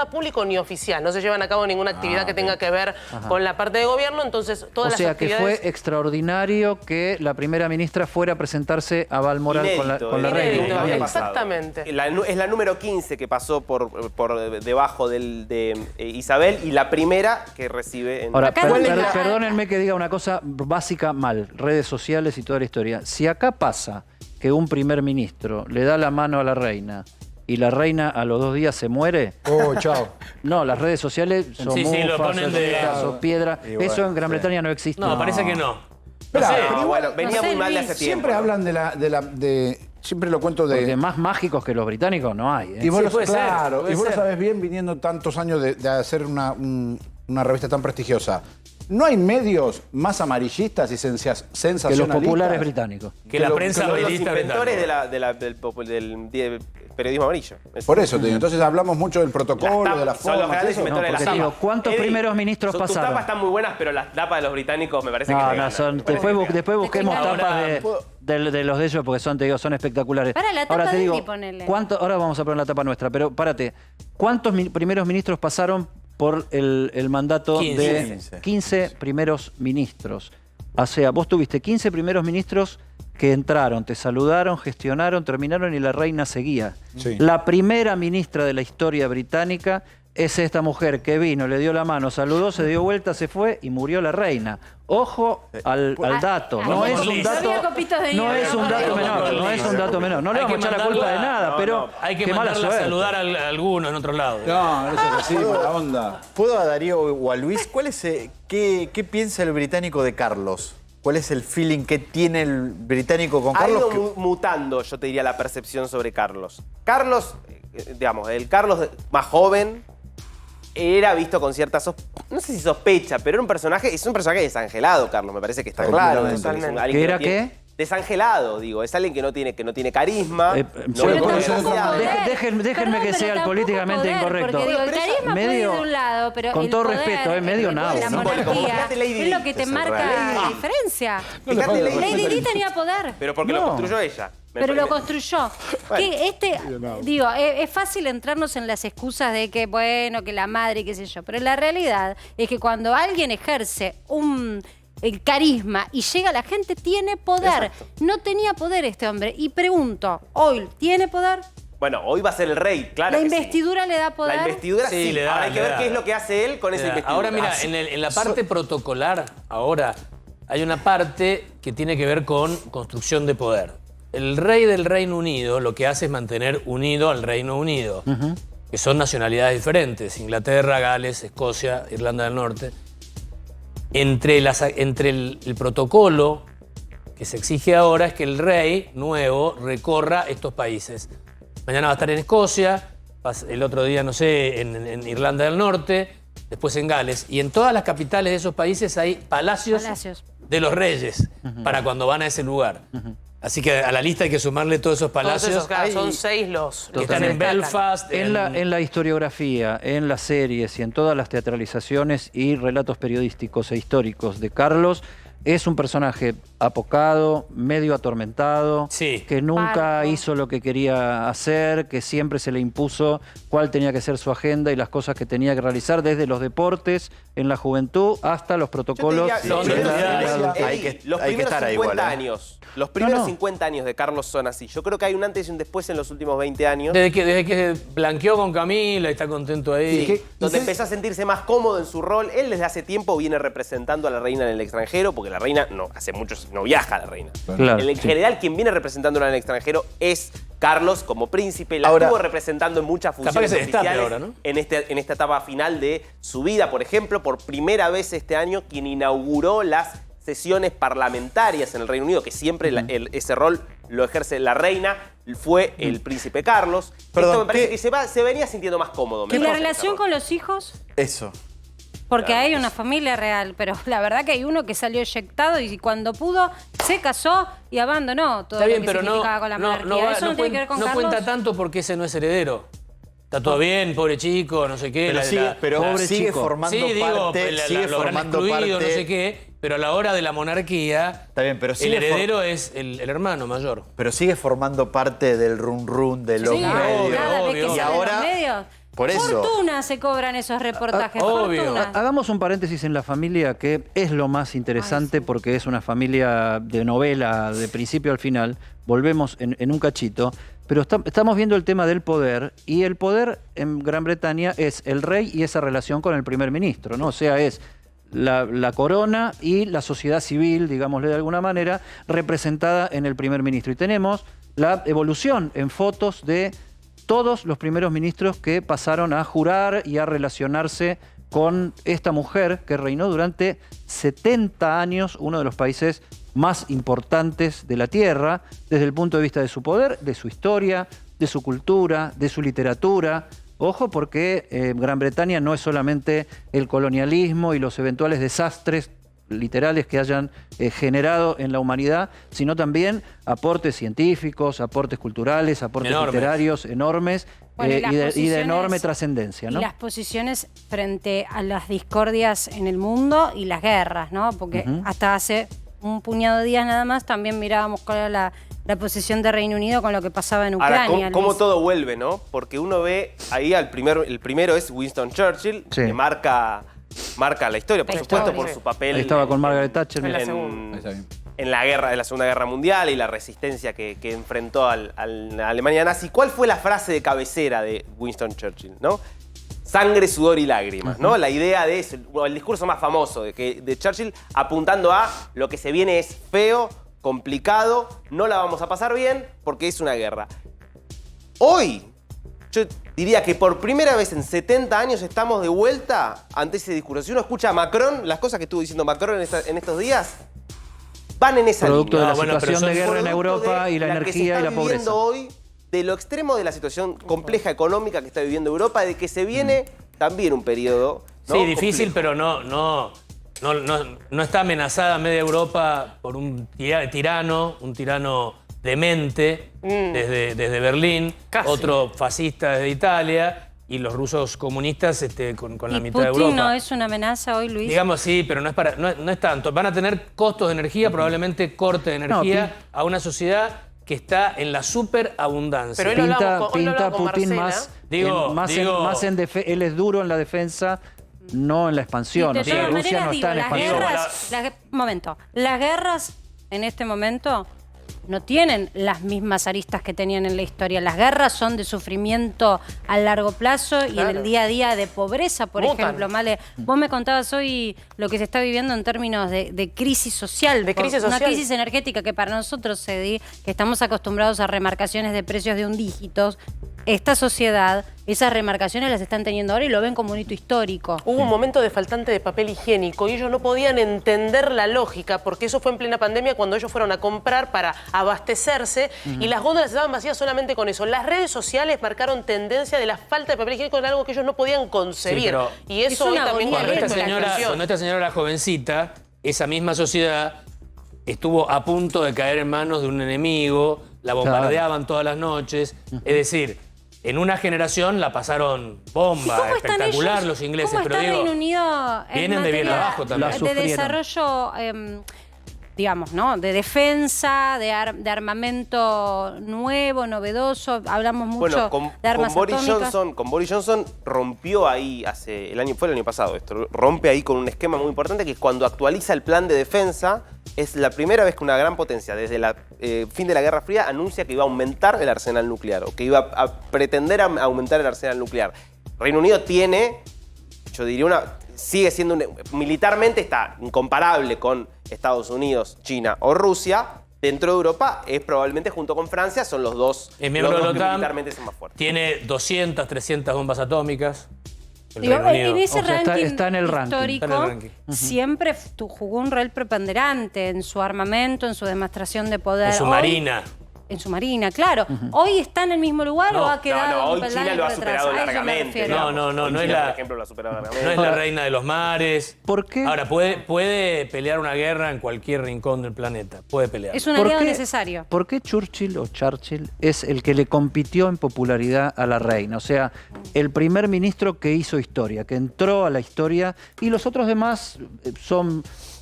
público ni oficial. No se llevan a cabo ninguna actividad que tenga que ver con la parte de gobierno. Entonces, O todas sea las que actividades... fue extraordinario que la primera ministra fuera a presentarse a Balmoral con la Inédito, reina. inédito, había Bien. pasado. exactamente. Es la número 15 que pasó por debajo de Isabel y la primera que recibe en... Ahora, Acá no me- perdónenme que diga una cosa básica mal, redes sociales y toda la historia. Si acá pasa que un primer ministro le da la mano a la reina y la reina a los 2 días se muere, Oh, chao. no, las redes sociales son Sí, sí, lo mufas, ponen son de- casos, piedra. Y bueno, Eso en Gran sí. Bretaña no existe. No, parece que no. Esperá, sé. pero igual, bueno, venía no sé, muy mal de Luis, hace tiempo. siempre ¿no? hablan siempre lo cuento de... Porque más mágicos que los británicos no hay. ¿eh? Y vos Sí, lo, puede ser, claro, puede y vos lo ser. sabés bien viniendo tantos años de hacer una revista tan prestigiosa. ¿No hay medios más amarillistas y sensacionalistas? Que los populares británicos. Que la prensa los amarillista inventores británica. del periodismo amarillo. Por eso te digo, entonces hablamos mucho del protocolo, de la son los forma. grandes inventores de las porque tapas. digo, ¿cuántos primeros ministros Tus pasaron? tapas están muy buenas, pero las tapas de los británicos me parece que No, regalan. no, son, Me parece después, que después busquemos Ahora, tapas de los de ellos porque son, te digo, son espectaculares. Para la tapa ahora te de digo, Andy, ponele. ahora vamos a poner la tapa nuestra, pero párate. ¿Cuántos primeros ministros pasaron por el mandato 15. de 15 primeros ministros? O sea, vos tuviste 15 primeros ministros que entraron, te saludaron, gestionaron, terminaron y la reina seguía. Sí. La primera ministra de la historia británica es esta mujer que vino, le dio la mano, saludó, se dio vuelta, se fue y murió la reina. Ojo al dato. No es un dato, no es un dato menor. No es un dato menor. No le vamos a echar la culpa de nada, pero hay que qué mala mandarla a suerte. saludar a alguno en otro lado. No, eso es así, mala onda. ¿Puedo a Darío o a Luis? ¿Qué piensa el británico de Carlos? ¿Cuál es el feeling que tiene el británico con ha Carlos? ido mutando, yo te diría, la percepción sobre Carlos. Carlos, digamos, el Carlos más joven era visto con cierta no sé si sospecha, pero era un personaje, es un personaje desangelado, Carlos, me parece que está claro. Totalmente. ¿Qué era qué? Desangelado, digo, es alguien que no tiene carisma. Déjenme que sea el políticamente incorrecto. Porque digo, el carisma puede ir de un lado, pero con el todo poder, respeto, medio nabo, la ¿no? monarquía Fíjate Lady es lo que te marca la diferencia. Fíjate, Lady Di tenía poder. Pero porque lo construyó ella. Pero lo construyó. Que digo, es fácil entrarnos en las excusas de que, bueno, que la madre, qué sé yo. Pero la realidad es que cuando alguien ejerce el carisma y llega a la gente, tiene poder. Exacto. No tenía poder este hombre. Y pregunto, ¿hoy tiene poder? Bueno, hoy va a ser el rey, claro. ¿La que sí. investidura le da poder? La investidura sí, le da, ahora hay que le ver da. qué es lo que hace él con esa investidura. Ahora mira, en la parte protocolar, ahora hay una parte que tiene que ver con construcción de poder. El rey del Reino Unido lo que hace es mantener unido al Reino Unido, que son nacionalidades diferentes, Inglaterra, Gales, Escocia, Irlanda del Norte. Entre el protocolo que se exige ahora es que el rey nuevo recorra estos países. Mañana va a estar en Escocia, el otro día, no sé, en Irlanda del Norte, después en Gales. Y en todas las capitales de esos países hay palacios. De los reyes para cuando van a ese lugar. Así que a la lista hay que sumarle todos esos palacios. Son 6 los que están en Belfast. En la historiografía, en las series y en todas las teatralizaciones y relatos periodísticos e históricos de Carlos, es un personaje apocado, medio atormentado, que nunca hizo lo que quería hacer, que siempre se le impuso cuál tenía que ser su agenda y las cosas que tenía que realizar, desde los deportes en la juventud hasta los protocolos. Los primeros 50 años. Los primeros 50 años de Carlos son así. Yo creo que hay un antes y un después en los últimos 20 años. Desde que blanqueó con Camila y está contento ahí. Sí, donde empezó a sentirse más cómodo en su rol. Él desde hace tiempo viene representando a la reina en el extranjero, porque la reina hace muchos no viaja la reina. Claro, en general, quien viene representándola en el extranjero es Carlos como príncipe. La estuvo representando en muchas funciones oficiales ahora, ¿no? en esta etapa final de su vida. Por ejemplo, por primera vez este año, quien inauguró las sesiones parlamentarias en el Reino Unido, que siempre ese rol lo ejerce la reina, fue el príncipe Carlos. Esto me parece que se venía sintiendo más cómodo. ¿Y la relación con los hijos? Eso. Porque hay una familia real, pero la verdad que hay uno que salió eyectado y cuando pudo se casó y abandonó todo Está bien, lo que pero significaba con la monarquía. Eso no tiene que ver con Carlos. cuenta tanto porque ese no es heredero. Está todo bien, pobre chico, no sé qué. Pero sigue formando parte, no sé qué, pero a la hora de la monarquía, está bien, pero el heredero es el hermano mayor. Pero sigue formando parte del run de los medios. Y ahora, por eso. Fortuna se cobran esos reportajes. Fortuna. Hagamos un paréntesis en la familia, que es lo más interesante porque es una familia de novela de principio al final. Volvemos en un cachito. Pero estamos viendo el tema del poder, y el poder en Gran Bretaña es el rey y esa relación con el primer ministro, ¿no? O sea, es la corona y la sociedad civil, digámosle de alguna manera, representada en el primer ministro. Y tenemos la evolución en fotos de todos los primeros ministros que pasaron a jurar y a relacionarse con esta mujer que reinó durante 70 años, uno de los países más importantes de la Tierra, desde el punto de vista de su poder, de su historia, de su cultura, de su literatura, Ojo porque Gran Bretaña no es solamente el colonialismo y los eventuales desastres literales que hayan generado en la humanidad, sino también aportes científicos, aportes culturales, aportes literarios enormes y de enorme trascendencia, ¿no? Y las posiciones frente a las discordias en el mundo y las guerras, ¿no? Porque hasta hace un puñado de días nada más también mirábamos cuál era la posición de Reino Unido con lo que pasaba en Ucrania. Ahora, ¿cómo todo vuelve, no? Porque uno ve ahí el primero es Winston Churchill, que marca la historia, por supuesto, por su papel. Ahí estaba con Margaret Thatcher. En la Segunda Guerra Mundial y la resistencia que enfrentó a la Alemania nazi. ¿Cuál fue la frase de cabecera de Winston Churchill, no? Sangre, sudor y lágrimas, ¿no? La idea de eso, el discurso más famoso de Churchill apuntando a lo que se viene es feo, complicado, no la vamos a pasar bien porque es una guerra. Hoy, yo diría que por primera vez en 70 años estamos de vuelta ante ese discurso. Si uno escucha a Macron, las cosas que estuvo diciendo Macron en estos días, van en esa producto línea. de la situación de guerra en Europa y la energía y la pobreza. Hoy, de lo extremo de la situación compleja económica que está viviendo Europa, de que se viene también un periodo, ¿no? Sí, difícil, pero no está amenazada media Europa por un tirano demente desde Berlín, otro fascista desde Italia y los rusos comunistas con la mitad de Europa. ¿Putin no es una amenaza hoy, Luis? Digamos sí, pero no es tanto. Van a tener costos de energía, probablemente corte de energía a una sociedad que está en la superabundancia. Pero pinta Putin más él es duro en la defensa, no en la expansión. O sea, Rusia no está en expansión. Momento. Las guerras en este momento no tienen las mismas aristas que tenían en la historia. Las guerras son de sufrimiento a largo plazo y en el día a día de pobreza, por ejemplo. Male, vos me contabas hoy lo que se está viviendo en términos de crisis social. Una crisis energética que para nosotros, que estamos acostumbrados a remarcaciones de precios de un dígito, esta sociedad, esas remarcaciones las están teniendo ahora y lo ven como un hito histórico. Hubo un momento de faltante de papel higiénico y ellos no podían entender la lógica, porque eso fue en plena pandemia cuando ellos fueron a comprar para abastecerse y las góndolas estaban vacías solamente con eso. Las redes sociales marcaron tendencia de la falta de papel higiénico en algo que ellos no podían concebir. Sí, y eso hoy también cuando esta señora era jovencita, esa misma sociedad estuvo a punto de caer en manos de un enemigo, la bombardeaban todas las noches, es decir, en una generación la pasaron bomba, espectacular los ingleses, ¿cómo pero está digo, Reino Unido vienen de bien abajo también. De desarrollo, digamos, ¿no? De defensa, de armamento nuevo, novedoso. Hablamos mucho de armas atómicas. Con Boris Johnson rompió ahí fue el año pasado esto, rompe ahí con un esquema muy importante que es cuando actualiza el plan de defensa. Es la primera vez que una gran potencia, desde el fin de la Guerra Fría, anuncia que iba a aumentar el arsenal nuclear o que iba a pretender aumentar el arsenal nuclear. Reino Unido tiene, yo diría, sigue siendo militarmente está incomparable con Estados Unidos, China o Rusia. Dentro de Europa es probablemente junto con Francia son los dos es miembro de la OTAN, militarmente son más fuertes. Tiene 200, 300 bombas atómicas. En ese ranking está en el histórico siempre jugó un rol preponderante en su armamento, en su demostración de poder. En su marina. En su marina, claro. ¿Hoy está en el mismo lugar o ha quedado hoy China lo ha superado largamente. No es la reina de los mares. ¿Por qué? Ahora, puede pelear una guerra en cualquier rincón del planeta. Puede pelear. Es un aliado necesario. ¿Por qué Churchill es el que le compitió en popularidad a la reina? O sea, el primer ministro que hizo historia, que entró a la historia, y los otros demás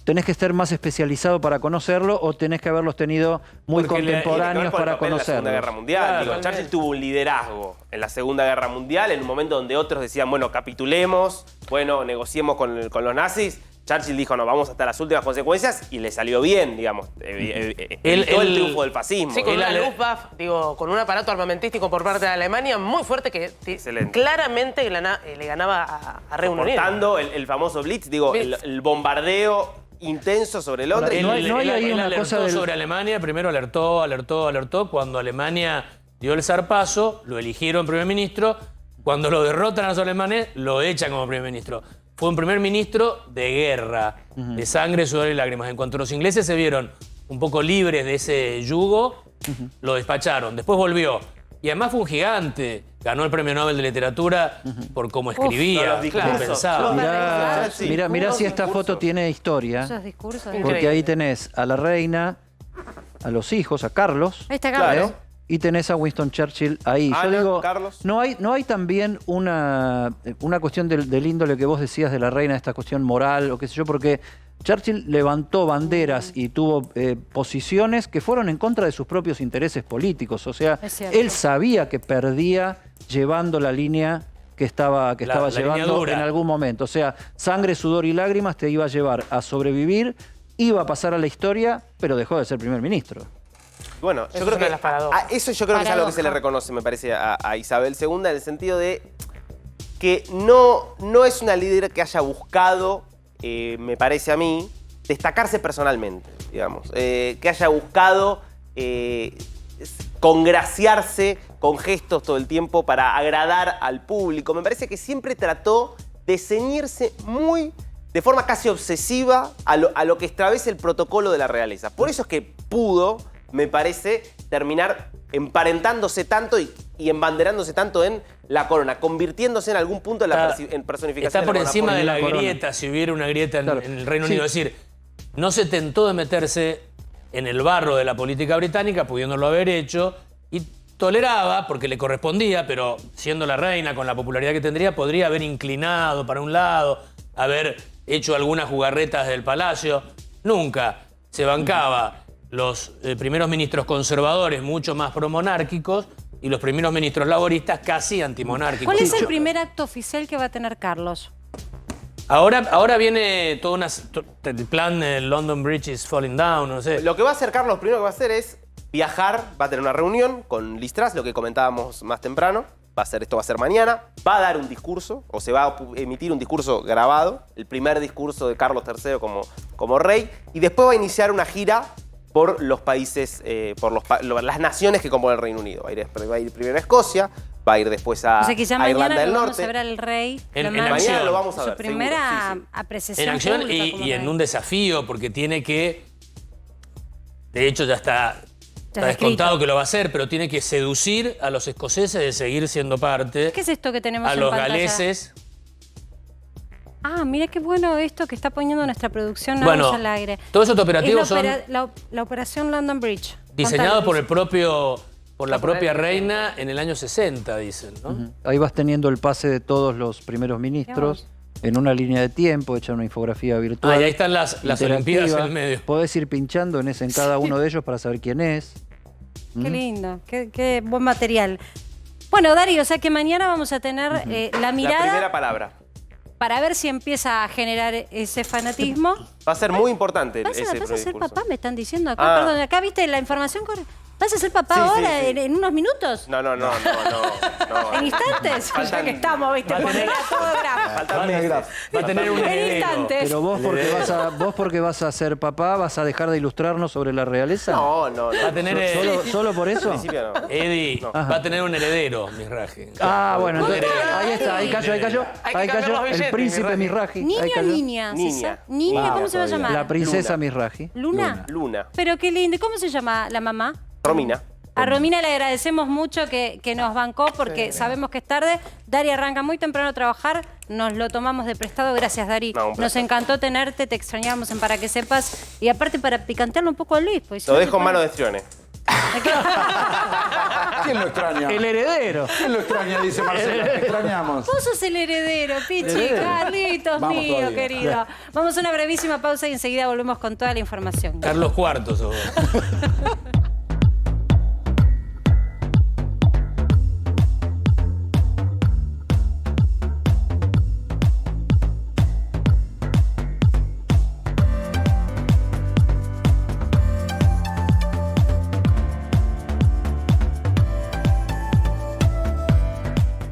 tenés que estar más especializado para conocerlo o tenés que haberlos tenido muy contemporáneos para conocerlo. En la Segunda Guerra Mundial. Churchill tuvo un liderazgo en la Segunda Guerra Mundial, en un momento donde otros decían, bueno, capitulemos, bueno, negociemos con los nazis. Churchill dijo, no, vamos hasta las últimas consecuencias y le salió bien, digamos. Evitó el triunfo del fascismo. Sí, con una Luftwaffe, con un aparato armamentístico por parte de Alemania muy fuerte que claramente le ganaba a Reino Unido. Soportando el famoso Blitz, el bombardeo intenso sobre Londres. No hay ahí una cosa sobre Alemania. Primero alertó. Cuando Alemania dio el zarpazo, lo eligieron primer ministro. Cuando lo derrotan a los alemanes, lo echan como primer ministro. Fue un primer ministro de guerra, de sangre, sudor y lágrimas. En cuanto los ingleses se vieron un poco libres de ese yugo, lo despacharon. Después volvió. Y además fue un gigante. Ganó el Premio Nobel de Literatura por cómo escribía, cómo pensaba. Mirá si esta foto tiene historia. Esos discursos. Porque ahí tenés a la reina, a los hijos, a Carlos. Ahí está Carlos. Y tenés a Winston Churchill ahí. Ana, yo digo, Carlos. ¿no hay también una cuestión del índole que vos decías de la reina, esta cuestión moral o qué sé yo? Porque Churchill levantó banderas y tuvo posiciones que fueron en contra de sus propios intereses políticos. O sea, él sabía que perdía llevando la línea que estaba llevando en algún momento. O sea, sangre, sudor y lágrimas te iba a llevar a sobrevivir, iba a pasar a la historia, pero dejó de ser primer ministro. Bueno, yo creo que eso yo creo que es algo que se le reconoce, me parece, a Isabel II, en el sentido de que no es una líder que haya buscado, me parece a mí, destacarse personalmente, digamos. Que haya buscado congraciarse con gestos todo el tiempo para agradar al público. Me parece que siempre trató de ceñirse de forma casi obsesiva a lo que establece el protocolo de la realeza. Por eso es que pudo, me parece, terminar emparentándose tanto y embanderándose tanto en la corona, convirtiéndose en algún punto en personificación. Está por encima de la corona. grieta, si hubiera una grieta en el Reino Unido. Es decir, no se tentó de meterse en el barro de la política británica, pudiéndolo haber hecho, y toleraba, porque le correspondía, pero siendo la reina, con la popularidad que tendría, podría haber inclinado para un lado, haber hecho algunas jugarretas del palacio. Nunca se bancaba los primeros ministros conservadores mucho más promonárquicos y los primeros ministros laboristas casi antimonárquicos. ¿Cuál es el primer acto oficial que va a tener Carlos? Ahora viene todo el plan London Bridge is falling down, no sé. Lo que va a hacer Carlos, primero que va a hacer es viajar, va a tener una reunión con Liz Truss, lo que comentábamos más temprano. Esto va a ser mañana. Va a dar un discurso, o se va a emitir un discurso grabado, el primer discurso de Carlos III como rey, y después va a iniciar una gira por los países, las naciones que componen el Reino Unido. Va a ir primero a Escocia, va a ir después a Irlanda del Norte. Vamos a ver al rey. Mañana lo vamos a ver. Su primera seguro, apreciación en acción pública y en un desafío, porque tiene que... De hecho, ya está descontado que lo va a hacer, pero tiene que seducir a los escoceses de seguir siendo parte. ¿Qué es esto que tenemos a en los pantalla? galeses. Ah, mira qué bueno esto que está poniendo nuestra producción Bueno, al aire. todos estos operativos son la operación London Bridge. diseñados por la propia reina en el año 60, dicen, ¿no? Ahí vas teniendo el pase de todos los primeros ministros en una línea de tiempo, hecha una infografía virtual. Y ahí están las Olimpiadas en el medio. Podés ir pinchando en cada uno de ellos para saber quién es. Qué lindo, qué buen material. Bueno, Darío, o sea que mañana vamos a tener la mirada... La primera palabra. Para ver si empieza a generar ese fanatismo. Va a ser muy importante ese ¿Vas a ser papá? Me están diciendo acá. Ah. Perdón, acá viste la información. ¿Vas a ser papá ahora en unos minutos? No. ¿En instantes? Ya que estamos, viste, porque era todo grave. Va a tener un En heredero. instantes. Pero vos porque vas a ser papá, ¿vas a dejar de ilustrarnos sobre la realeza? No. Va a tener ¿Solo por eso? En principio no. Eddie, va a tener un heredero, Misraji. Bueno, entonces, ahí está, ahí cayó. El príncipe Misraji. ¿Niño o niña? Niña, ¿cómo se va a llamar? La princesa Misraji. ¿Luna? Luna. Pero qué lindo. ¿Cómo se llama la mamá? Romina. A Romina le agradecemos mucho que nos bancó porque sabemos que es tarde. Dari arranca muy temprano a trabajar, nos lo tomamos de prestado. Gracias, Dari. Nos encantó tenerte, te extrañábamos en Para que Sepas. Y aparte para picantearlo un poco a Luis. Pues, Lo dejo en manos de Strione. ¿Quién lo extraña? El heredero. ¿Quién lo extraña? Dice Marcelo. Te extrañamos. Vos sos el heredero, Pichi, Carlitos mío, todavía. querido. Vamos a una brevísima pausa y enseguida volvemos con toda la información. Carlos IV sos vos.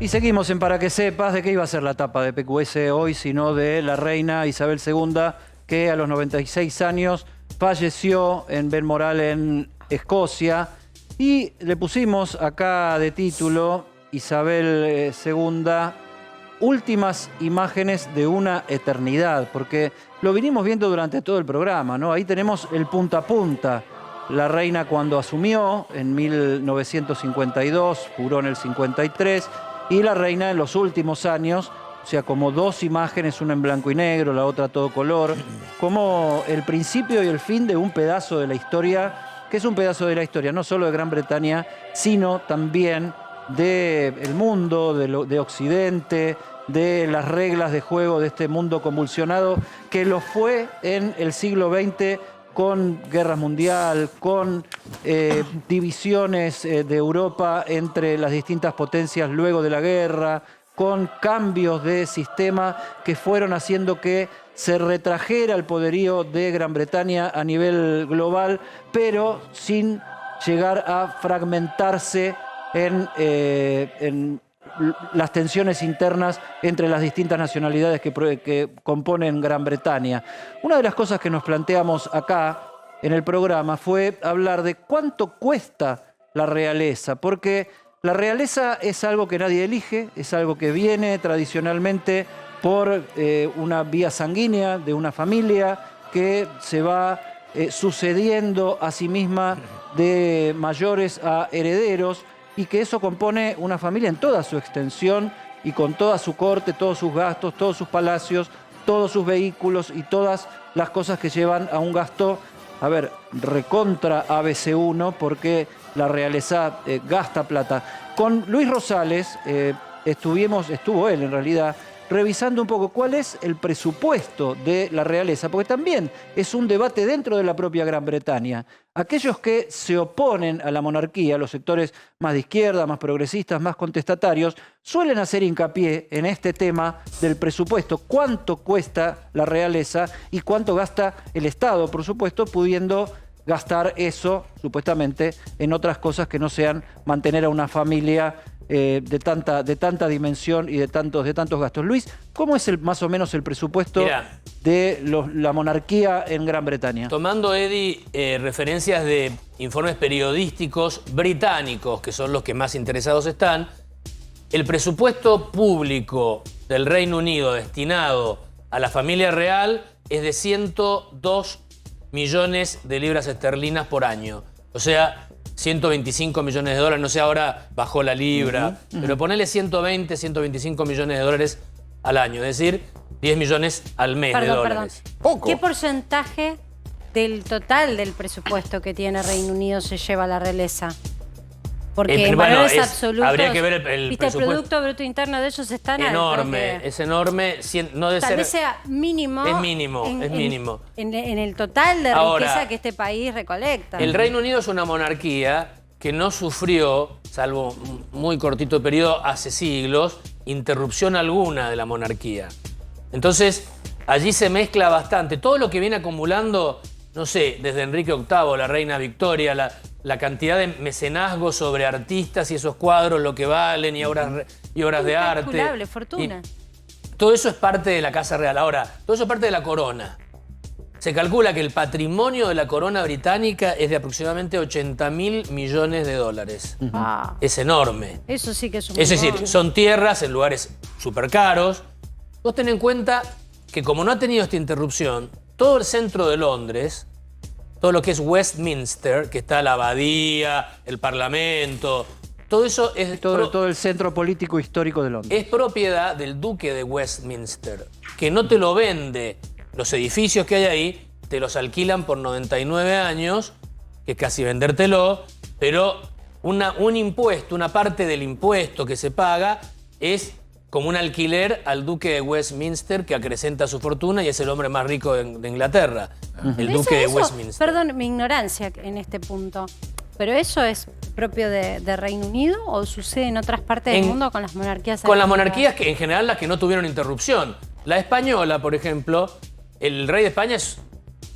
Y seguimos en Para que Sepas. ¿De qué iba a ser la tapa de PQS hoy, sino de la reina Isabel II, que a los 96 años falleció en Balmoral, en Escocia? Y le pusimos acá de título, Isabel II, últimas imágenes de una eternidad, porque lo vinimos viendo durante todo el programa, ¿no? Ahí tenemos el punta a punta la reina cuando asumió en 1952, juró en el 53, y la reina en los últimos años, o sea, como dos imágenes, una en blanco y negro, la otra a todo color, como el principio y el fin de un pedazo de la historia, que es un pedazo de la historia no solo de Gran Bretaña, sino también del mundo, de Occidente, de las reglas de juego de este mundo convulsionado, que lo fue en el siglo XX con guerra mundial, con divisiones de Europa entre las distintas potencias luego de la guerra, con cambios de sistema que fueron haciendo que se retrajera el poderío de Gran Bretaña a nivel global, pero sin llegar a fragmentarse en las tensiones internas entre las distintas nacionalidades que componen Gran Bretaña. Una de las cosas que nos planteamos acá en el programa fue hablar de cuánto cuesta la realeza, porque la realeza es algo que nadie elige, es algo que viene tradicionalmente por una vía sanguínea de una familia que se va sucediendo a sí misma de mayores a herederos, y que eso compone una familia en toda su extensión y con toda su corte, todos sus gastos, todos sus palacios, todos sus vehículos y todas las cosas que llevan a un gasto, a ver, recontra ABC1, porque la realeza gasta plata. Con Luis Rosales estuvo él en realidad revisando un poco cuál es el presupuesto de la realeza, porque también es un debate dentro de la propia Gran Bretaña. Aquellos que se oponen a la monarquía, los sectores más de izquierda, más progresistas, más contestatarios, suelen hacer hincapié en este tema del presupuesto. ¿Cuánto cuesta la realeza y cuánto gasta el Estado, por supuesto, pudiendo gastar eso, supuestamente, en otras cosas que no sean mantener a una familia de tanta dimensión y de tantos gastos? Luis, ¿cómo es más o menos el presupuesto de la monarquía en Gran Bretaña? Tomando, Eddie, referencias de informes periodísticos británicos, que son los que más interesados están, el presupuesto público del Reino Unido destinado a la familia real es de 102 millones de libras esterlinas por año. O sea, 125 millones de dólares, no sé, ahora bajó la libra, pero ponele 120, 125 millones de dólares al año, es decir, 10 millones al mes de dólares. Poco. ¿Qué porcentaje del total del presupuesto que tiene Reino Unido se lleva a la realeza? Porque en valores absolutos, habría que ver el presupuesto. El Producto Bruto Interno de ellos es tan enorme, alto. Es enorme, no de tal vez sea mínimo. Es mínimo, es mínimo. En el total de riqueza que este país recolecta. El Reino Unido es una monarquía que no sufrió, salvo un muy cortito periodo, hace siglos, interrupción alguna de la monarquía. Entonces, allí se mezcla bastante. Todo lo que viene acumulando, no sé, desde Enrique VIII, la reina Victoria, la cantidad de mecenazgo sobre artistas y esos cuadros, lo que valen y obras de arte. Incalculable, fortuna. Y todo eso es parte de la Casa Real. Ahora, todo eso es parte de la corona. Se calcula que el patrimonio de la corona británica es de aproximadamente 80.000 millones de dólares. Es enorme. Eso sí que es un Es decir, son tierras en lugares súper caros. Vos ten en cuenta que como no ha tenido esta interrupción, todo el centro de Londres, todo lo que es Westminster, que está la abadía, el parlamento, todo eso es... Todo el centro político histórico de Londres. Es propiedad del duque de Westminster, que no te lo vende. Los edificios que hay ahí te los alquilan por 99 años, que es casi vendértelo, pero un impuesto, una parte del impuesto que se paga es como un alquiler al duque de Westminster, que acrecenta su fortuna y es el hombre más rico de Inglaterra, el duque de Westminster. Perdón, mi ignorancia en este punto, ¿pero eso es propio de Reino Unido o sucede en otras partes del mundo con las monarquías? Con las monarquías, que en general las que no tuvieron interrupción. La española, por ejemplo, el rey de España es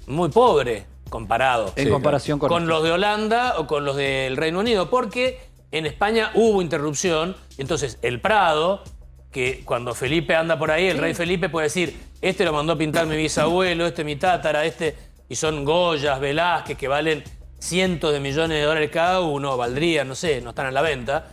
muy pobre comparado. En comparación con los de Holanda o con los del Reino Unido, porque en España hubo interrupción, entonces el Prado, que cuando Felipe anda por ahí, el rey Felipe puede decir, este lo mandó a pintar mi bisabuelo, este mi tátara, y son Goyas, Velázquez, que valen cientos de millones de dólares cada uno, valdrían, no sé, no están a la venta,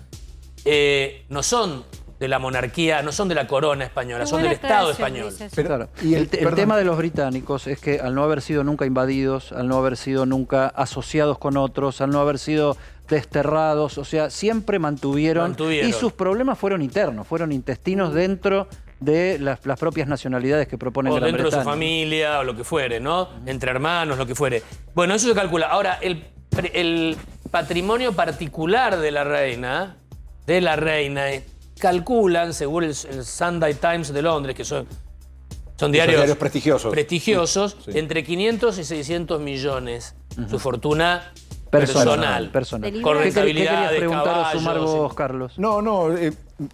no son de la monarquía, no son de la corona española, son del Estado español. Claro. Y el tema de los británicos es que al no haber sido nunca invadidos, al no haber sido nunca asociados con otros, al no haber sido desterrados, o sea, siempre mantuvieron. Y sus problemas fueron internos, fueron intestinos dentro de las propias nacionalidades que proponen Gran Bretaña. O dentro de su familia o lo que fuere, ¿no? Entre hermanos, lo que fuere. Bueno, eso se calcula. Ahora, el patrimonio particular de la reina, calculan, según el Sunday Times de Londres, que son diarios prestigiosos, sí. entre 500 y 600 millones. Su fortuna personal. Con rentabilidad ¿Qué querías de preguntar o sumar caballos. vos, Carlos? No,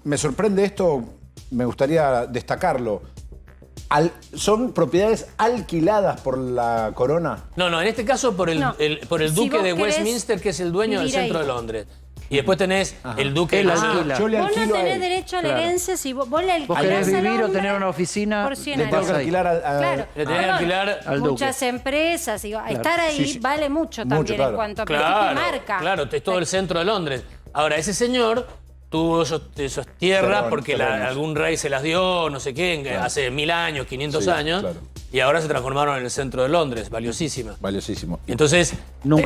me sorprende esto, me gustaría destacarlo. ¿Son propiedades alquiladas por la corona? No, en este caso por el duque de Westminster, que es el dueño del centro de Londres. Y después tenés el duque de Londres. Vos no tenés derecho a la herencia si vos le alquilás. Vos querés vivir o tener una oficina, por 100 le tengo que alquilar Claro. Le tenés que alquilar al duque. Muchas empresas, estar ahí vale mucho también en cuanto a prestigio y marca. Claro, es todo el centro de Londres. Ahora, ese señor tuvo esas tierras porque algún rey se las dio, no sé qué, hace 1000 años, 500 años. Claro. Y ahora se transformaron en el centro de Londres, valiosísima. Valiosísimo. Entonces,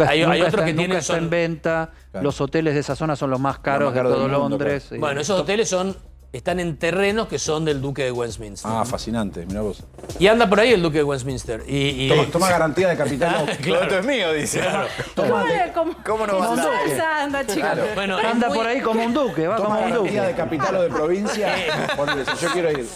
hay otros que tienen... Está en venta, los hoteles de esa zona son los más caros de todo Londres. Claro. Bueno, esos hoteles están en terrenos que son del duque de Westminster. Ah, fascinante, mirá vos. Y anda por ahí el duque de Westminster. Toma garantía de capital. Claro, esto es mío, dice. Claro. ¿Cómo no va a ser? Anda, chicos. Claro. Bueno, anda por ahí como un duque, va como un duque. Garantía de capital o de provincia. Ponle, si yo quiero ir.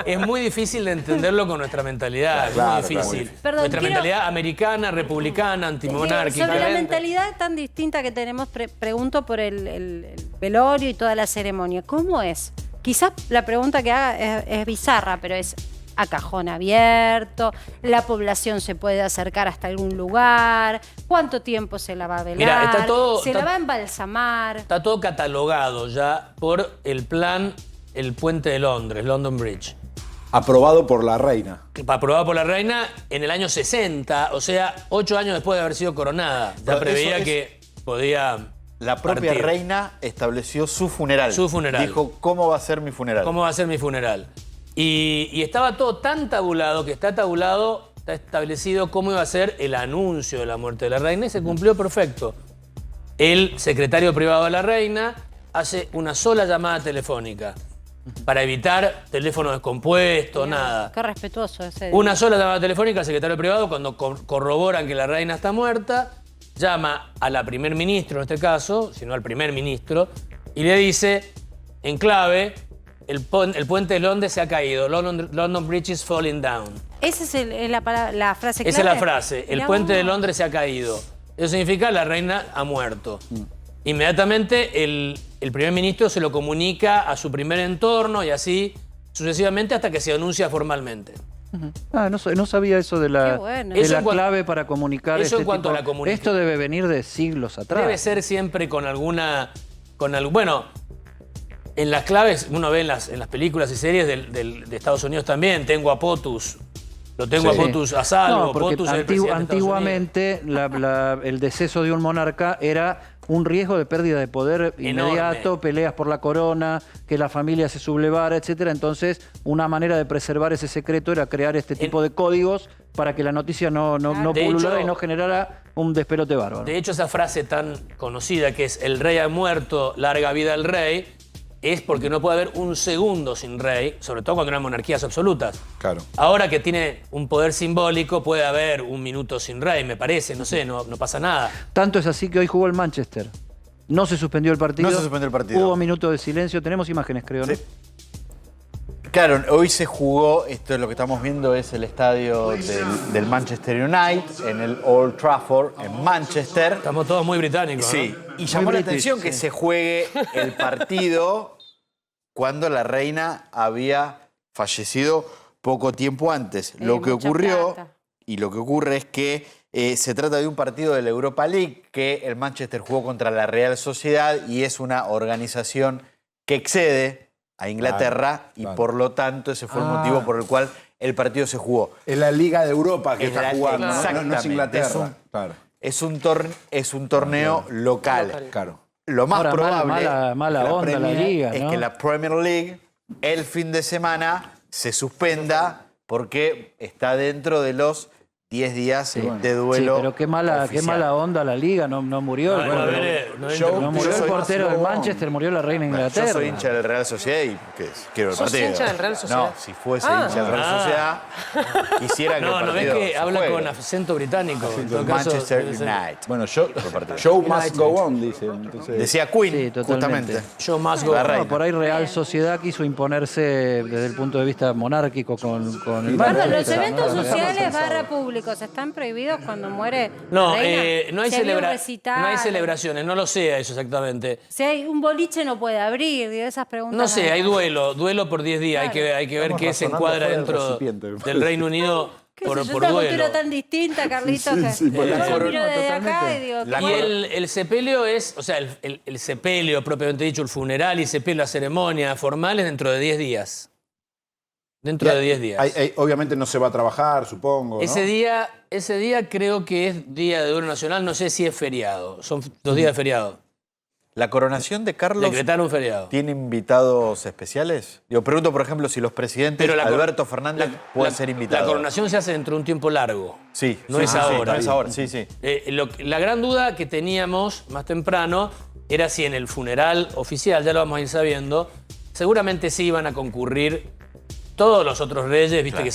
Es muy difícil de entenderlo con nuestra mentalidad. Claro, es muy difícil. claro. Perdón, Nuestra mentalidad americana, republicana, antimonárquica. Sobre la mentalidad tan distinta que tenemos, pregunto por el velorio y toda la ceremonia. ¿Cómo es? Quizás la pregunta que haga es bizarra, pero es a cajón abierto, la población se puede acercar hasta algún lugar, cuánto tiempo se la va a velar, Mira, la va a embalsamar. Está todo catalogado ya por el plan El Puente de Londres, London Bridge. Aprobado por la reina. Aprobado por la reina en el año 60, o sea, 8 años después de haber sido coronada. Ya preveía que podía... La propia reina estableció su funeral. Su funeral. Dijo, ¿cómo va a ser mi funeral? ¿Cómo va a ser mi funeral? Y estaba todo tan tabulado que está establecido cómo iba a ser el anuncio de la muerte de la reina y se cumplió perfecto. El secretario privado de la reina hace una sola llamada telefónica para evitar teléfono descompuesto, nada. Qué respetuoso ese. Una sola llamada telefónica al secretario privado cuando corroboran que la reina está muerta. Llama a la primer ministro, en este caso, sino al primer ministro, y le dice, en clave, el puente de Londres se ha caído, London Bridge is falling down. Esa es la frase clave. Esa es la frase, el puente de Londres se ha caído. Eso significa la reina ha muerto. Inmediatamente el primer ministro se lo comunica a su primer entorno y así sucesivamente hasta que se anuncia formalmente. No sabía eso de la clave para comunicar. Eso en cuanto a la comunicación. Esto debe venir de siglos atrás. Debe ser siempre con alguna... Bueno, en las claves, uno ve en las películas y series de Estados Unidos también, tengo a POTUS. Lo tengo a POTUS a salvo. No, porque POTUS es el presidente de Estados antiguamente el deceso de un monarca era un riesgo de pérdida de poder inmediato, peleas por la corona, que la familia se sublevara, etcétera. Entonces, una manera de preservar ese secreto era crear este tipo de códigos para que la noticia no pululara y no generara un despelote bárbaro. De hecho, esa frase tan conocida que es el rey ha muerto, larga vida al rey, es porque no puede haber un segundo sin rey, sobre todo cuando no hay monarquías absolutas. Claro. Ahora que tiene un poder simbólico, puede haber un minuto sin rey, me parece, no sé, no pasa nada. Tanto es así que hoy jugó el Manchester. No se suspendió el partido. No se suspendió el partido. Hubo minutos de silencio. Tenemos imágenes, creo, ¿no? Sí. Claro, hoy se jugó, esto es lo que estamos viendo, es el estadio del Manchester United, en el Old Trafford, en Manchester. Estamos todos muy británicos, ¿no? Sí, y llamó la atención que se juegue el partido cuando la reina había fallecido poco tiempo antes. Lo que ocurrió, y lo que ocurre es que se trata de un partido de la Europa League que el Manchester jugó contra la Real Sociedad y es una organización que excede a Inglaterra y por lo tanto ese fue el motivo por el cual el partido se jugó. Es la Liga de Europa que está jugando, no es Inglaterra. Es un torneo local. Claro. lo más Ahora, probable mala la onda la Premier liga, es ¿no? que la Premier League el fin de semana se suspenda porque está dentro de los 10 días de duelo. Sí, pero qué mala onda la liga, no murió. No murió el portero del Manchester, murió la reina de Inglaterra. Yo soy hincha del Real Sociedad y quiero el ¿Sos partido. hincha del Real Sociedad? No, si fuese hincha del Real Sociedad, quisiera que el partido No ves que se habla juegue. con acento británico. En todo caso, Manchester debe ser. United. Bueno, show must go on, dice. Entonces, Decía Queen, Sí, totalmente. justamente. Yo más go. La reina. No, por ahí Real Sociedad quiso imponerse desde el punto de vista monárquico con el Perdón, Manchester, los eventos ¿no? sociales públicos están prohibidos cuando muere No, la reina. no hay Si había un recital, no hay celebraciones, no lo sé eso exactamente. Si hay un boliche no puede abrir, digo, esas preguntas. No sé, hay duelo por 10 días. Claro. Hay que ver Estamos qué se razonando encuadra fuera del dentro recipiente, me del parece. Reino Unido ¿Qué por sé yo? Esta duelo. cultura tan distinta, Carlitos. La Yo lo cor- miro desde acá y digo, Y el sepelio es, o sea, el sepelio propiamente dicho, el funeral y sepelio, la ceremonia formal es dentro de 10 días. Dentro de 10 días. Obviamente no se va a trabajar, supongo, ¿no? Ese día creo que es día de duelo nacional, no sé si es feriado. Son 2 días de feriado. ¿La coronación de Carlos Decretaron feriado. tiene invitados especiales? Yo pregunto, por ejemplo, si los presidentes, Pero Alberto Fernández, pueden ser invitados. La coronación se hace dentro de un tiempo largo. Sí. No sí, es sí, ahora. no es ahora, sí, sí. La gran duda que teníamos más temprano era si en el funeral oficial, ya lo vamos a ir sabiendo, seguramente sí iban a concurrir todos los otros reyes, viste que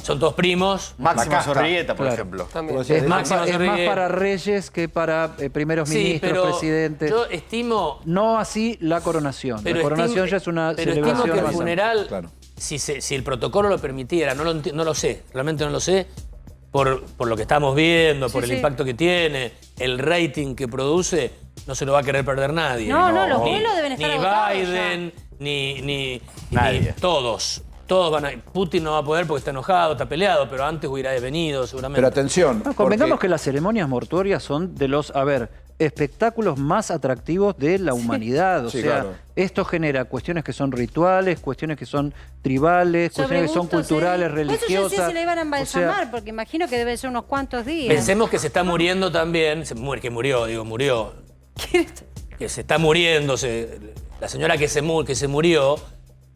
son todos primos. Máximo Zorrigueta, por Claro. ejemplo. También. Es más Máximo Zorrigueta. para reyes que para primeros ministros, pero presidentes. yo estimo... No así la coronación. Pero la coronación estimo- ya es una pero celebración. estimo que el más funeral, Claro. si el protocolo lo permitiera, no lo sé, realmente no lo sé, por lo que estamos viendo, por el impacto que tiene, el rating que produce, no se lo va a querer perder nadie. No, los vuelos deben estar agotados Ni ya. Biden, ni Nadie. todos. Todos van a... Putin no va a poder porque está enojado, está peleado, pero antes hubiera venido seguramente. Pero atención. No, convengamos porque- que las ceremonias mortuorias son de los, espectáculos más atractivos de la humanidad. O Sí, sea, claro. esto genera cuestiones que son rituales, cuestiones que son tribales, cuestiones que son culturales, Por eso yo religiosas. decía si le iban a O sea, embalsamar, porque imagino que debe ser unos cuantos días. Pensemos que se está muriendo también, murió. Que se está muriendo, la señora que se murió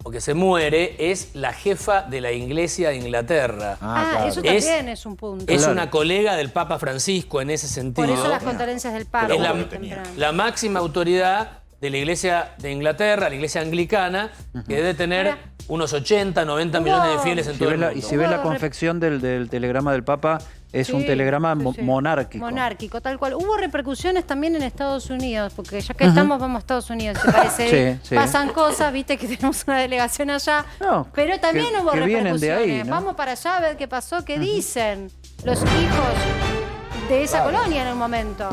o que se muere es la jefa de la Iglesia de Inglaterra. claro. Eso también es un punto. Es Claro. una colega del Papa Francisco en ese sentido. Por eso las conferencias del Papa. es temprano. la máxima autoridad de la Iglesia de Inglaterra, la Iglesia anglicana, que debe tener unos 80, 90 millones de fieles en Si todo ves el la, mundo. y si ves la confección del telegrama del Papa, es un Sí, telegrama sí, sí. monárquico. Monárquico, tal cual. Hubo repercusiones también en Estados Unidos, porque ya que estamos, vamos a Estados Unidos, ¿te parece? Sí, sí. Pasan cosas, viste que tenemos una delegación allá. No, pero también que- hubo que vienen de repercusiones. ahí, ¿no? Vamos para allá a ver qué pasó, qué dicen los hijos de esa colonia en un momento.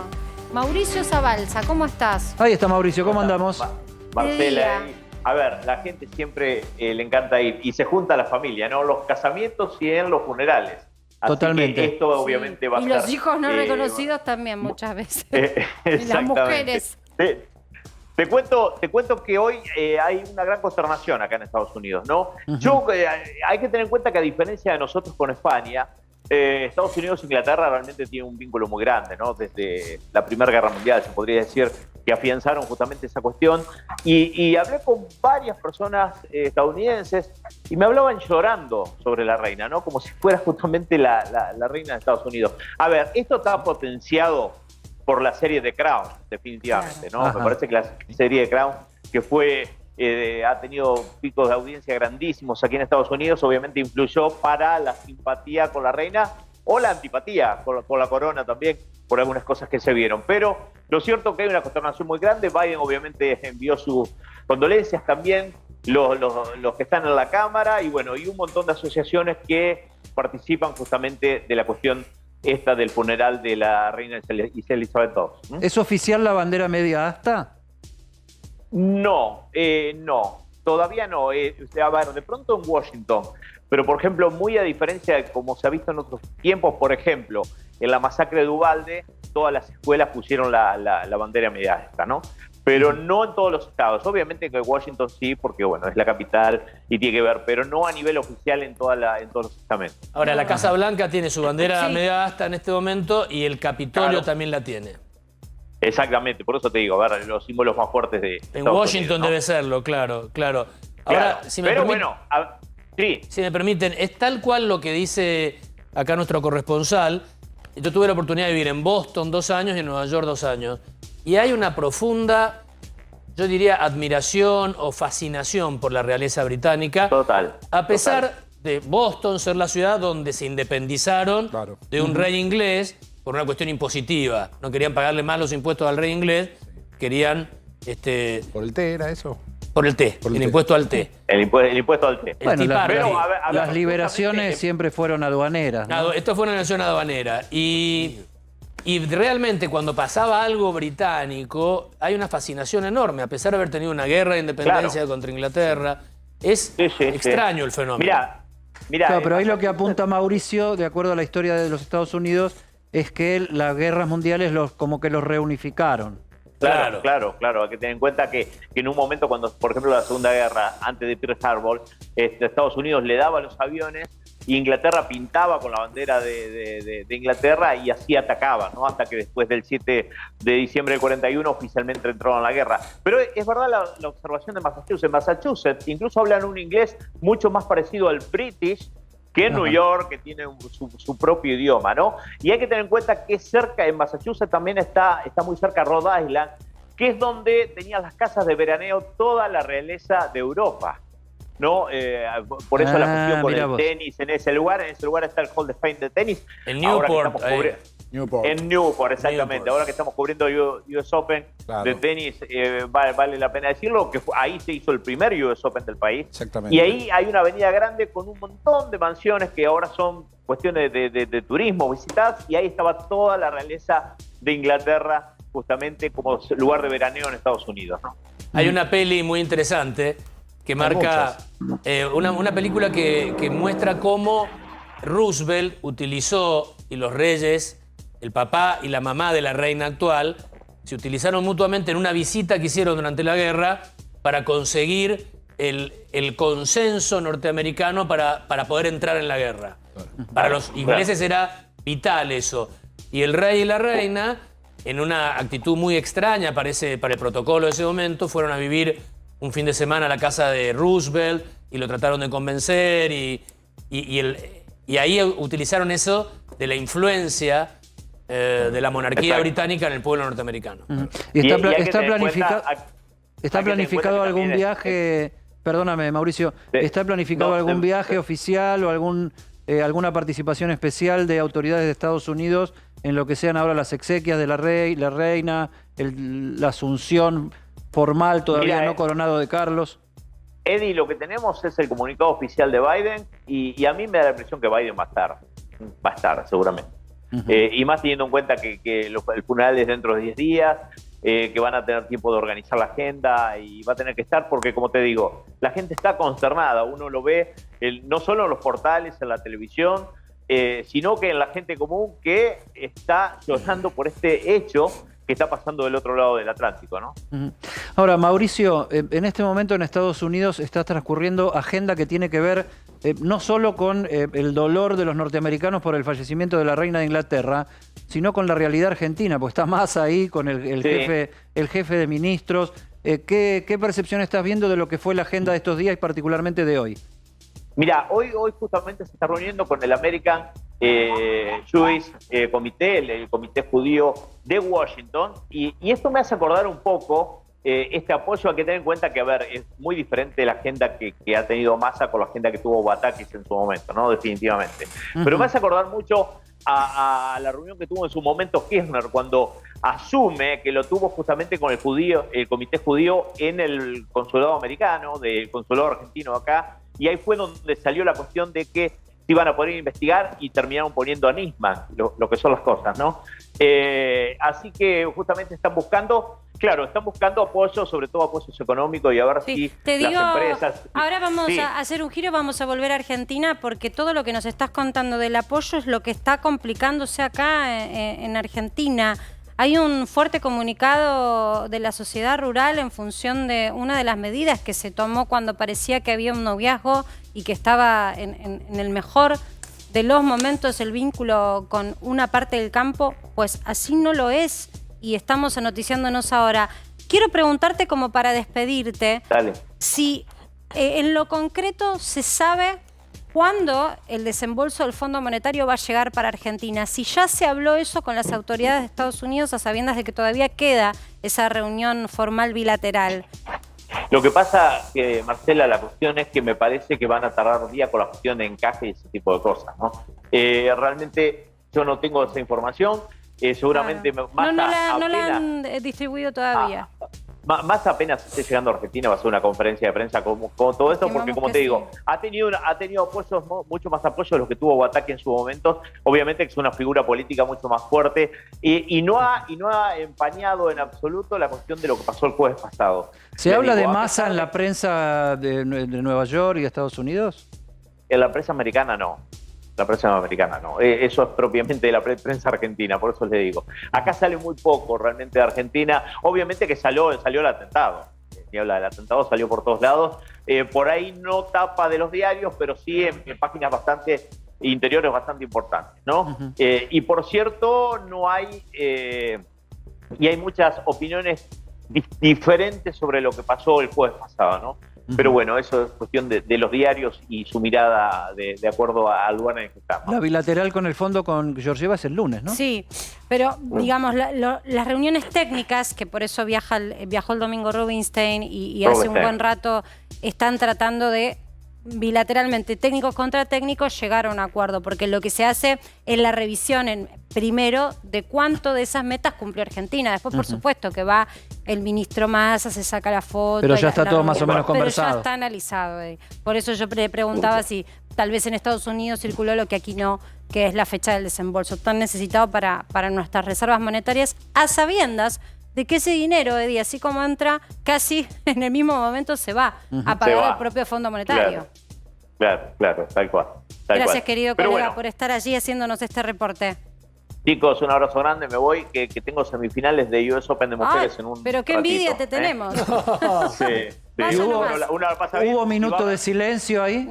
Mauricio Zabalza, ¿cómo estás? Ahí está Mauricio, ¿cómo andamos? Marcela, a ver, la gente siempre le encanta ir y se junta la familia, ¿no? Los casamientos y en los funerales. Así Totalmente. que esto obviamente va a Y ser... los hijos no reconocidos también muchas veces. y las exactamente. mujeres. Te cuento que hoy hay una gran consternación acá en Estados Unidos, ¿no? Hay que tener en cuenta que a diferencia de nosotros con España, Estados Unidos e Inglaterra realmente tienen un vínculo muy grande, ¿no? Desde la Primera Guerra Mundial, se podría decir, que afianzaron justamente esa cuestión. Y hablé con varias personas estadounidenses y me hablaban llorando sobre la reina, ¿no? Como si fuera justamente la reina de Estados Unidos. A ver, esto está potenciado por la serie The Crown, definitivamente, ¿no? Ajá. Me parece que la serie The Crown, que ha tenido picos de audiencia grandísimos aquí en Estados Unidos, obviamente influyó para la simpatía con la reina o la antipatía con la corona también, por algunas cosas que se vieron. Pero lo cierto es que hay una consternación muy grande. Biden obviamente envió sus condolencias también, los que están en la Cámara, y bueno, y un montón de asociaciones que participan justamente de la cuestión esta del funeral de la reina Elizabeth II. ¿Es oficial la bandera media asta? No, todavía no. A ver, de pronto en Washington, pero por ejemplo, muy a diferencia de como se ha visto en otros tiempos, por ejemplo, en la masacre de Uvalde, todas las escuelas pusieron la bandera media asta, ¿no? Pero no en todos los estados. Obviamente que Washington sí, porque bueno, es la capital y tiene que ver, pero no a nivel oficial en todos los estamentos. Ahora, la Casa Blanca tiene su bandera Sí. media asta en este momento y el Capitolio Claro. también la tiene. Exactamente, por eso te digo, a ver, los símbolos más fuertes de En Washington debe serlo, claro. Ahora, si me si me permiten, es tal cual lo que dice acá nuestro corresponsal. Yo tuve la oportunidad de vivir en Boston 2 años y en Nueva York 2 años. Y hay una profunda, yo diría, admiración o fascinación por la realeza británica. Total. A pesar de Boston ser la ciudad donde se independizaron de un rey inglés por una cuestión impositiva. No querían pagarle más los impuestos al rey inglés, querían... ¿Por el té era eso? Por el té, el impuesto al té. El impuesto al té. Bueno, las liberaciones siempre fueron aduaneras, ¿no? Esto fue una nación aduanera. Y realmente cuando pasaba algo británico, hay una fascinación enorme, a pesar de haber tenido una guerra de independencia contra Inglaterra. Es extraño el fenómeno. Claro, pero ahí lo que apunta Mauricio, de acuerdo a la historia de los Estados Unidos, es que las guerras mundiales como que los reunificaron. Claro. Hay que tener en cuenta que en un momento cuando, por ejemplo, la Segunda Guerra, antes de Pearl Harbor, Estados Unidos le daba los aviones y Inglaterra pintaba con la bandera de Inglaterra y así atacaba, ¿no? Hasta que después del 7 de diciembre del 41 oficialmente entraron a la guerra. Pero es verdad la observación de Massachusetts. En Massachusetts incluso hablan un inglés mucho más parecido al British que en New York, que tiene su propio idioma, ¿no? Y hay que tener en cuenta que cerca, en Massachusetts también está muy cerca Rhode Island, que es donde tenían las casas de veraneo toda la realeza de Europa, ¿no? Por eso la cuestión con el tenis en ese lugar está el Hall de Fame de tenis. En Newport. En Newport, exactamente. Ahora que estamos cubriendo US Open de tenis, vale la pena decirlo, que ahí se hizo el primer US Open del país. Exactamente. Y ahí hay una avenida grande con un montón de mansiones que ahora son cuestiones de turismo, visitadas, y ahí estaba toda la realeza de Inglaterra justamente como lugar de veraneo en Estados Unidos, ¿no? Hay una peli muy interesante que marca una película que muestra cómo Roosevelt utilizó, y los reyes, el papá y la mamá de la reina actual, se utilizaron mutuamente en una visita que hicieron durante la guerra para conseguir el consenso norteamericano para poder entrar en la guerra. Para los ingleses era vital eso. Y el rey y la reina, en una actitud muy extraña, parece, para el protocolo de ese momento, fueron a vivir un fin de semana a la casa de Roosevelt y lo trataron de convencer y ahí utilizaron eso de la influencia de la monarquía británica en el pueblo norteamericano. ¿Y está planificado algún viaje? Perdóname, Mauricio. ¿Está planificado algún viaje oficial o alguna participación especial de autoridades de Estados Unidos en lo que sean ahora las exequias de la reina, la asunción formal todavía no coronado de Carlos? Eddie, lo que tenemos es el comunicado oficial de Biden y a mí me da la impresión que Biden va a estar seguramente. Y más teniendo en cuenta que el funeral es dentro de 10 días, que van a tener tiempo de organizar la agenda y va a tener que estar porque, como te digo, la gente está consternada. Uno lo ve no solo en los portales, en la televisión, sino que en la gente común que está llorando por este hecho que está pasando del otro lado del Atlántico, ¿no? Ahora, Mauricio, en este momento en Estados Unidos está transcurriendo agenda que tiene que ver no solo con el dolor de los norteamericanos por el fallecimiento de la reina de Inglaterra, sino con la realidad argentina, porque está Massa ahí con el jefe de ministros. ¿Qué percepción estás viendo de lo que fue la agenda de estos días y particularmente de hoy? Mira, hoy justamente se está reuniendo con el American Jewish Comité, el comité judío de Washington, y esto me hace acordar un poco este apoyo. Hay que tener en cuenta que, a ver, es muy diferente la agenda que ha tenido Massa con la agenda que tuvo Batakis en su momento, ¿no? Definitivamente. Pero me hace acordar mucho a la reunión que tuvo en su momento Kirchner, cuando asume que lo tuvo justamente con el comité judío en el consulado americano, del consulado argentino acá, y ahí fue donde salió la cuestión de que se iban a poder investigar y terminaron poniendo a Nisman, lo que son las cosas, ¿no? Así que justamente están buscando apoyo, sobre todo apoyos económicos, y a ver si las empresas... Ahora vamos a hacer un giro, vamos a volver a Argentina, porque todo lo que nos estás contando del apoyo es lo que está complicándose acá en Argentina. Hay un fuerte comunicado de la sociedad rural en función de una de las medidas que se tomó cuando parecía que había un noviazgo y que estaba en el mejor de los momentos el vínculo con una parte del campo, pues así no lo es. y estamos noticiándonos ahora. Quiero preguntarte como para despedirte, Dale. si en lo concreto se sabe cuándo el desembolso del Fondo Monetario va a llegar para Argentina. Si ya se habló eso con las autoridades de Estados Unidos a sabiendas de que todavía queda esa reunión formal bilateral. Lo que pasa, Marcela, la cuestión es que me parece que van a tardar un día con la cuestión de encaje y ese tipo de cosas, ¿no? Realmente yo no tengo esa información. Seguramente no la han distribuido todavía. Más apenas esté llegando a Argentina va a ser una conferencia de prensa con todo esto, porque como te digo, ha tenido apoyos, mucho más apoyo de los que tuvo Guataque en su momento. Obviamente que es una figura política mucho más fuerte y no ha empañado en absoluto la cuestión de lo que pasó el jueves pasado. ¿Se habla de Massa en la prensa de Nueva York y de Estados Unidos? En la prensa americana no. La prensa americana no. Eso es propiamente de la prensa argentina, por eso les digo. Acá sale muy poco realmente de Argentina. Obviamente que salió el atentado. Ni habla del atentado, salió por todos lados. Por ahí no tapa de los diarios, pero sí en páginas bastante interiores bastante importantes, ¿no? Y por cierto, no hay... y hay muchas opiniones diferentes sobre lo que pasó el jueves pasado, ¿no? Pero bueno, eso es cuestión de los diarios y su mirada de acuerdo al lugar en el que estamos. La bilateral con el fondo con Georgieva es el lunes, ¿no? Sí, pero digamos, las reuniones técnicas, que por eso viajó el domingo Rubinstein y hace un buen rato están tratando de bilateralmente, técnicos contra técnicos, llegar a un acuerdo, porque lo que se hace es la revisión primero de cuánto de esas metas cumplió Argentina. Después, por supuesto, que va el ministro Massa, se saca la foto. Pero ya está todo más o menos conversado. Pero ya está analizado. Por eso yo le preguntaba si tal vez en Estados Unidos circuló lo que aquí no, que es la fecha del desembolso, tan necesitado para nuestras reservas monetarias, a sabiendas de que ese dinero, Eddie, así como entra, casi en el mismo momento se va a pagar el propio Fondo Monetario. Claro, tal cual. Gracias, querido colega, por estar allí haciendo este reporte. Chicos, un abrazo grande, me voy, que tengo semifinales de US Open de mujeres en un pero qué ratito, envidia te tenemos. Sí. ¿Hubo minuto de silencio ahí?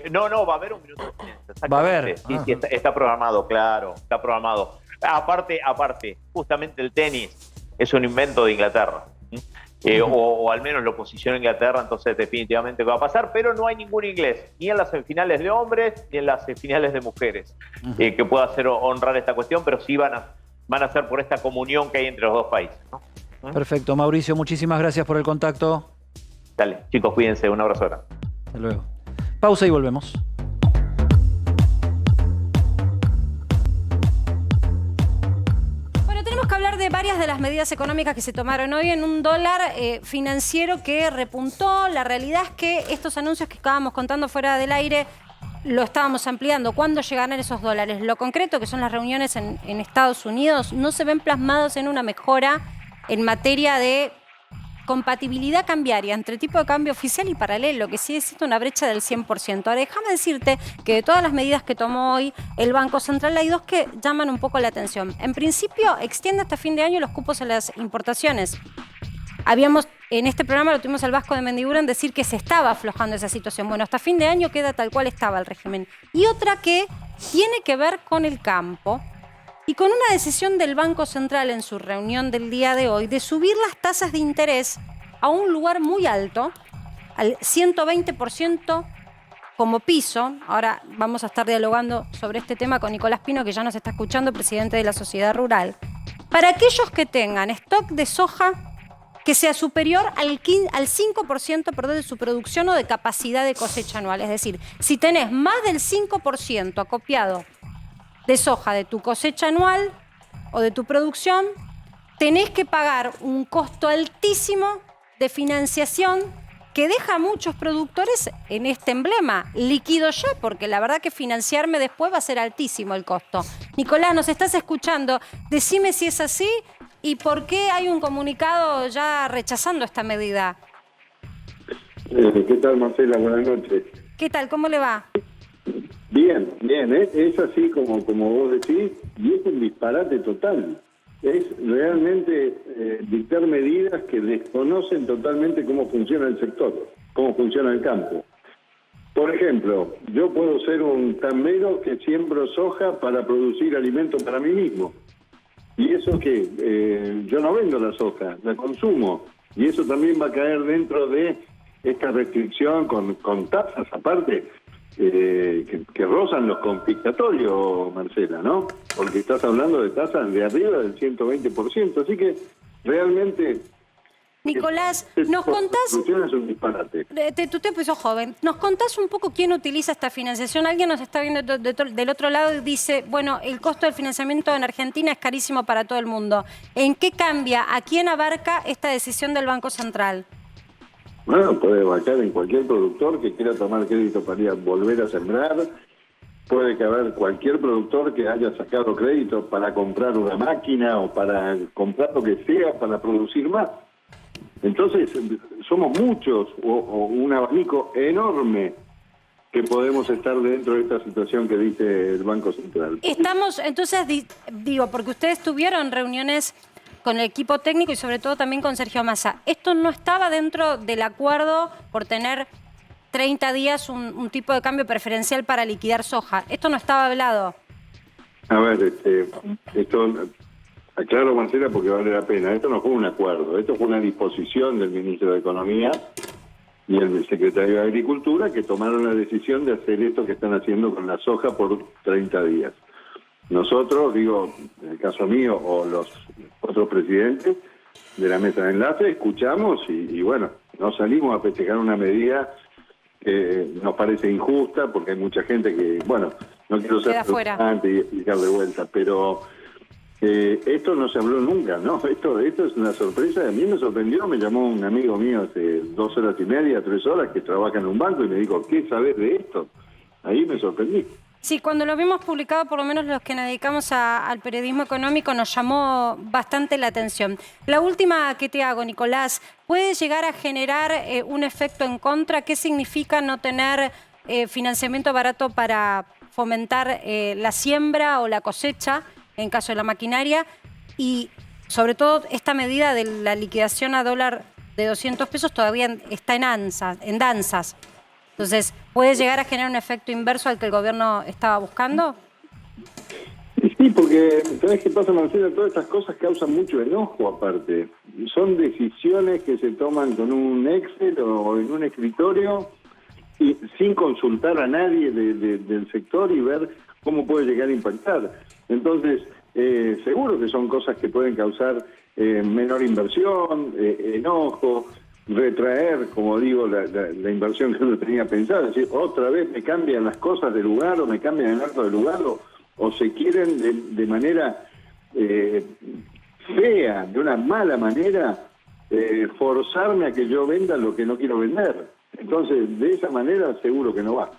No, va a haber un minuto de silencio. Va a haber. Sí, está programado, claro, está programado. Aparte, justamente el tenis es un invento de Inglaterra. O al menos lo posiciona Inglaterra, entonces definitivamente va a pasar, pero no hay ningún inglés, ni en las semifinales de hombres, ni en las semifinales de mujeres, que pueda hacer honrar esta cuestión, pero sí van a ser por esta comunión que hay entre los dos países, ¿no? Perfecto, Mauricio, muchísimas gracias por el contacto. Dale, chicos, cuídense, un abrazo grande. Hasta luego. Pausa y volvemos. Tenemos que hablar de varias de las medidas económicas que se tomaron hoy en un dólar financiero que repuntó. La realidad es que estos anuncios que estábamos contando fuera del aire lo estábamos ampliando. ¿Cuándo llegarán esos dólares? Lo concreto, que son las reuniones en Estados Unidos, no se ven plasmados en una mejora en materia de compatibilidad cambiaria entre tipo de cambio oficial y paralelo, que sigue siendo una brecha del 100%. Ahora, déjame decirte que de todas las medidas que tomó hoy el Banco Central, hay dos que llaman un poco la atención. En principio, extiende hasta fin de año los cupos a las importaciones. En este programa lo tuvimos al Vasco de Mendiguren decir que se estaba aflojando esa situación. Bueno, hasta fin de año queda tal cual estaba el régimen. Y otra que tiene que ver con el campo y con una decisión del Banco Central en su reunión del día de hoy de subir las tasas de interés a un lugar muy alto, al 120% como piso. Ahora vamos a estar dialogando sobre este tema con Nicolás Pino, que ya nos está escuchando, presidente de la Sociedad Rural. Para aquellos que tengan stock de soja que sea superior al 5% de su producción o de capacidad de cosecha anual. Es decir, si tenés más del 5% acopiado de soja de tu cosecha anual o de tu producción, tenés que pagar un costo altísimo de financiación que deja a muchos productores en este emblema, líquido ya, porque la verdad que financiarme después va a ser altísimo el costo. Nicolás, nos estás escuchando, decime si es así y por qué hay un comunicado ya rechazando esta medida. ¿Qué tal, Marcela? Buenas noches. ¿Qué tal? ¿Cómo le va? Bien, es así como vos decís, y es un disparate total. Es realmente dictar medidas que desconocen totalmente cómo funciona el sector, cómo funciona el campo. Por ejemplo, yo puedo ser un tambero que siembro soja para producir alimento para mí mismo. Y eso que yo no vendo la soja, la consumo. Y eso también va a caer dentro de esta restricción con tasas aparte, que rozan los confiscatorios, Marcela, ¿no? Porque estás hablando de tasas de arriba del 120%. Así que realmente... Nicolás, nos contás... Es un disparate. Tu tiempo sos joven. ¿Nos contás un poco quién utiliza esta financiación? Alguien nos está viendo del otro lado y dice, bueno, el costo del financiamiento en Argentina es carísimo para todo el mundo. ¿En qué cambia? ¿A quién abarca esta decisión del Banco Central? Bueno, puede abarcar en cualquier productor que quiera tomar crédito para ir a volver a sembrar. Puede haber cualquier productor que haya sacado crédito para comprar una máquina o para comprar lo que sea para producir más. Entonces, somos muchos, o un abanico enorme que podemos estar dentro de esta situación que dice el Banco Central. Estamos, entonces, digo, porque ustedes tuvieron reuniones con el equipo técnico y sobre todo también con Sergio Massa. ¿Esto no estaba dentro del acuerdo por tener 30 días un tipo de cambio preferencial para liquidar soja? ¿Esto no estaba hablado? A ver, esto... Aclaro, Marcela, porque vale la pena. Esto no fue un acuerdo, esto fue una disposición del ministro de Economía y el secretario de Agricultura que tomaron la decisión de hacer esto que están haciendo con la soja por 30 días. Nosotros, digo, en el caso mío o los otros presidentes de la mesa de enlace, escuchamos y bueno, no salimos a festejar una medida que nos parece injusta porque hay mucha gente que, bueno, no quiero ser frustrante y explicar de vuelta, pero... esto no se habló nunca, ¿no? Esto es una sorpresa. A mí me sorprendió, me llamó un amigo mío hace 2 horas y media, 3 horas, que trabaja en un banco y me dijo, ¿qué sabés de esto? Ahí me sorprendí. Sí, cuando lo vimos publicado, por lo menos los que nos dedicamos al periodismo económico, nos llamó bastante la atención. La última que te hago, Nicolás, ¿puede llegar a generar un efecto en contra? ¿Qué significa no tener financiamiento barato para fomentar la siembra o la cosecha en caso de la maquinaria? Y sobre todo esta medida de la liquidación a dólar de 200 pesos todavía está en danzas. Entonces, ¿puede llegar a generar un efecto inverso al que el gobierno estaba buscando? Sí, porque ¿sabes qué pasa, Marcela? Todas estas cosas causan mucho enojo aparte. Son decisiones que se toman con un Excel o en un escritorio y sin consultar a nadie del sector y ver cómo puede llegar a impactar. Entonces, seguro que son cosas que pueden causar menor inversión, enojo, retraer, como digo, la inversión que uno tenía pensada. Es decir, otra vez me cambian las cosas de lugar o me cambian el arco de lugar o se quieren de manera fea, de una mala manera, forzarme a que yo venda lo que no quiero vender. Entonces, de esa manera seguro que no va.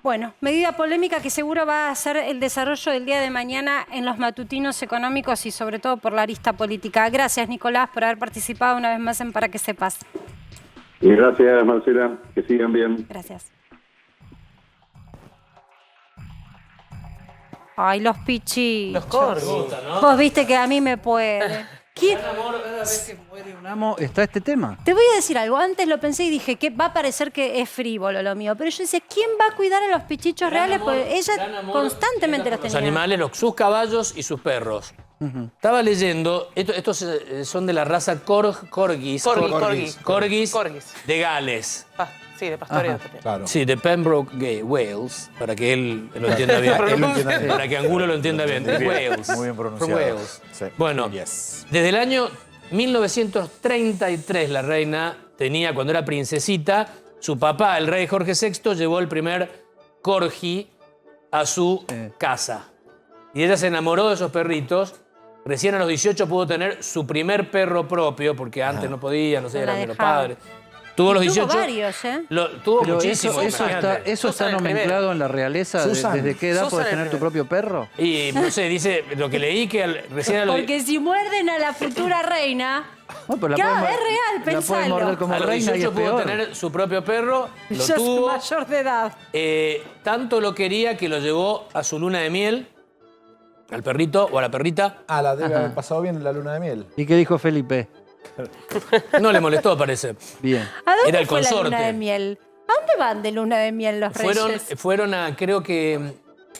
Bueno, medida polémica que seguro va a ser el desarrollo del día de mañana en los matutinos económicos y sobre todo por la arista política. Gracias, Nicolás, por haber participado una vez más en Para que Sepas. Y gracias, Marcela. Que sigan bien. Gracias. Ay, los pichichos. Los corgis. ¿No? Vos viste que a mí me puede. ¿Quién? Cada vez que muere un amo está este tema. Te voy a decir algo. Antes lo pensé y dije que va a parecer que es frívolo lo mío. Pero yo decía, ¿quién va a cuidar a los pichichos reales? Porque ella constantemente los tenía. Los animales, sus caballos y sus perros. Estaba leyendo, estos son de la raza corgis de Gales. Sí, de pastoreo también. Claro. Sí, de Pembroke Wales, para que él lo entienda bien. Para que Angulo lo entienda bien. Wales. Muy bien pronunciado. Wales. Sí. Bueno, desde el año 1933 la reina tenía, cuando era princesita, su papá, el rey Jorge VI, llevó el primer corgi a su casa. Y ella se enamoró de esos perritos. Recién a los 18 pudo tener su primer perro propio, porque antes no podía, no sé, eran de los padres. Tuvo los 18. Tuvo varios, ¿eh? Tuvo muchísimos. ¿Eso está nomenclado en la realeza? ¿Desde qué edad puedes tener tu propio perro? Y no sé, dice lo que leí que recién a los... Porque si muerden a la futura reina... Bueno, pues es real, pensalo. A los 18 pudo tener su propio perro, lo tuvo. Mayor de edad. Tanto lo quería que lo llevó a su luna de miel, al perrito o a la perrita. La debe haber pasado bien en la luna de miel. ¿Y qué dijo Felipe? No le molestó, parece. Bien. ¿A dónde Era el fue consorte. la luna de miel? ¿A dónde van de luna de miel los reyes? Fueron a, creo que...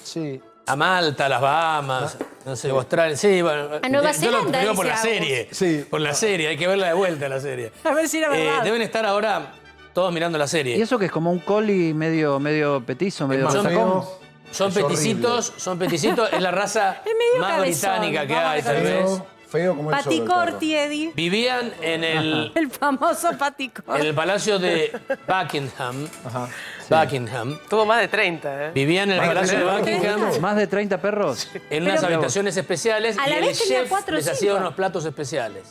Sí. a Malta, a las Bahamas, no sé, Australia. Sí, bueno. A Nueva Yo lo Zelanda, digo por dice la Agus. serie. Sí. Por la serie, hay que verla de vuelta la serie. A ver si era verdad. Deben estar ahora todos mirando la serie. Y eso que es como un collie medio petizo, medio más resacón. feo. Son Es peticitos, es la raza Es medio más cabezón, británica que vamos hay, a tal ver. vez. Feo como el Pati zorro, el perro. Corti, Eddie. Vivían en El famoso Pati Corti. en el palacio de Buckingham. Buckingham. Tuvo más de 30, ¿eh? Vivían en el palacio de Buckingham Más de 30 perros. en unas Pero- habitaciones especiales A y la el vez tenía chef 4 o les 5. hacía unos platos especiales.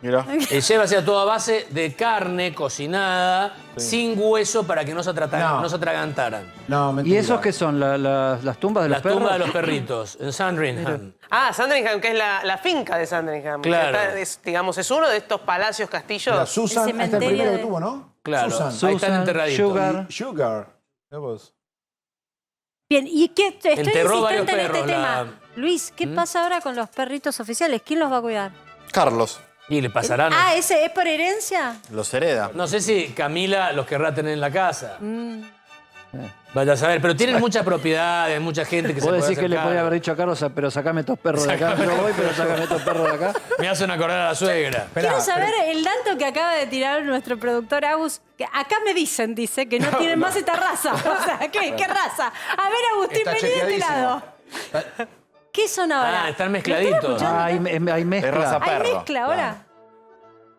Mirá. El chef hacía todo a base de carne cocinada, sin hueso para que no se atragantaran. No, mentira. ¿Y esos qué son? ¿Las tumbas de los Las perros? tumbas de los perritos, en Sandringham. Ah, Sandringham, que es la finca de Sandringham. Claro. Digamos, es uno de estos palacios castillos. La Susan, El este es el cementerio primero de- que tuvo, ¿no? Claro, Susan. ahí están Susan, enterraditos. Sugar. Sugar. Mirá vos. Bien, ¿y qué? Estoy Enterró varios insistente en este perros, la- tema. Luis, ¿qué pasa ahora con los perritos oficiales? ¿Quién los va a cuidar? Carlos Y le pasarán. Ah, ¿ese es por herencia? los hereda. No sé si Camila los querrá tener en la casa. Mm. Vaya a saber, pero tienen muchas propiedades, mucha gente que se Vos puede decís que le acercar. podía haber dicho a Carlos, pero sacame estos perros de acá. Yo voy, pero sacame estos perros de acá. Me hacen acordar a la suegra. Quiero saber el dato que acaba de tirar nuestro productor Agus. Que acá me dicen, dice, que no tienen más esta raza. O sea, ¿qué raza? A ver, Agustín, Está vení de este chequeadísimo. lado. ¿Qué son ahora? Ah, están ¿Lo mezcladitos. escuchando? Hay Es mezcla. raza ¿Hay perro. mezcla ahora?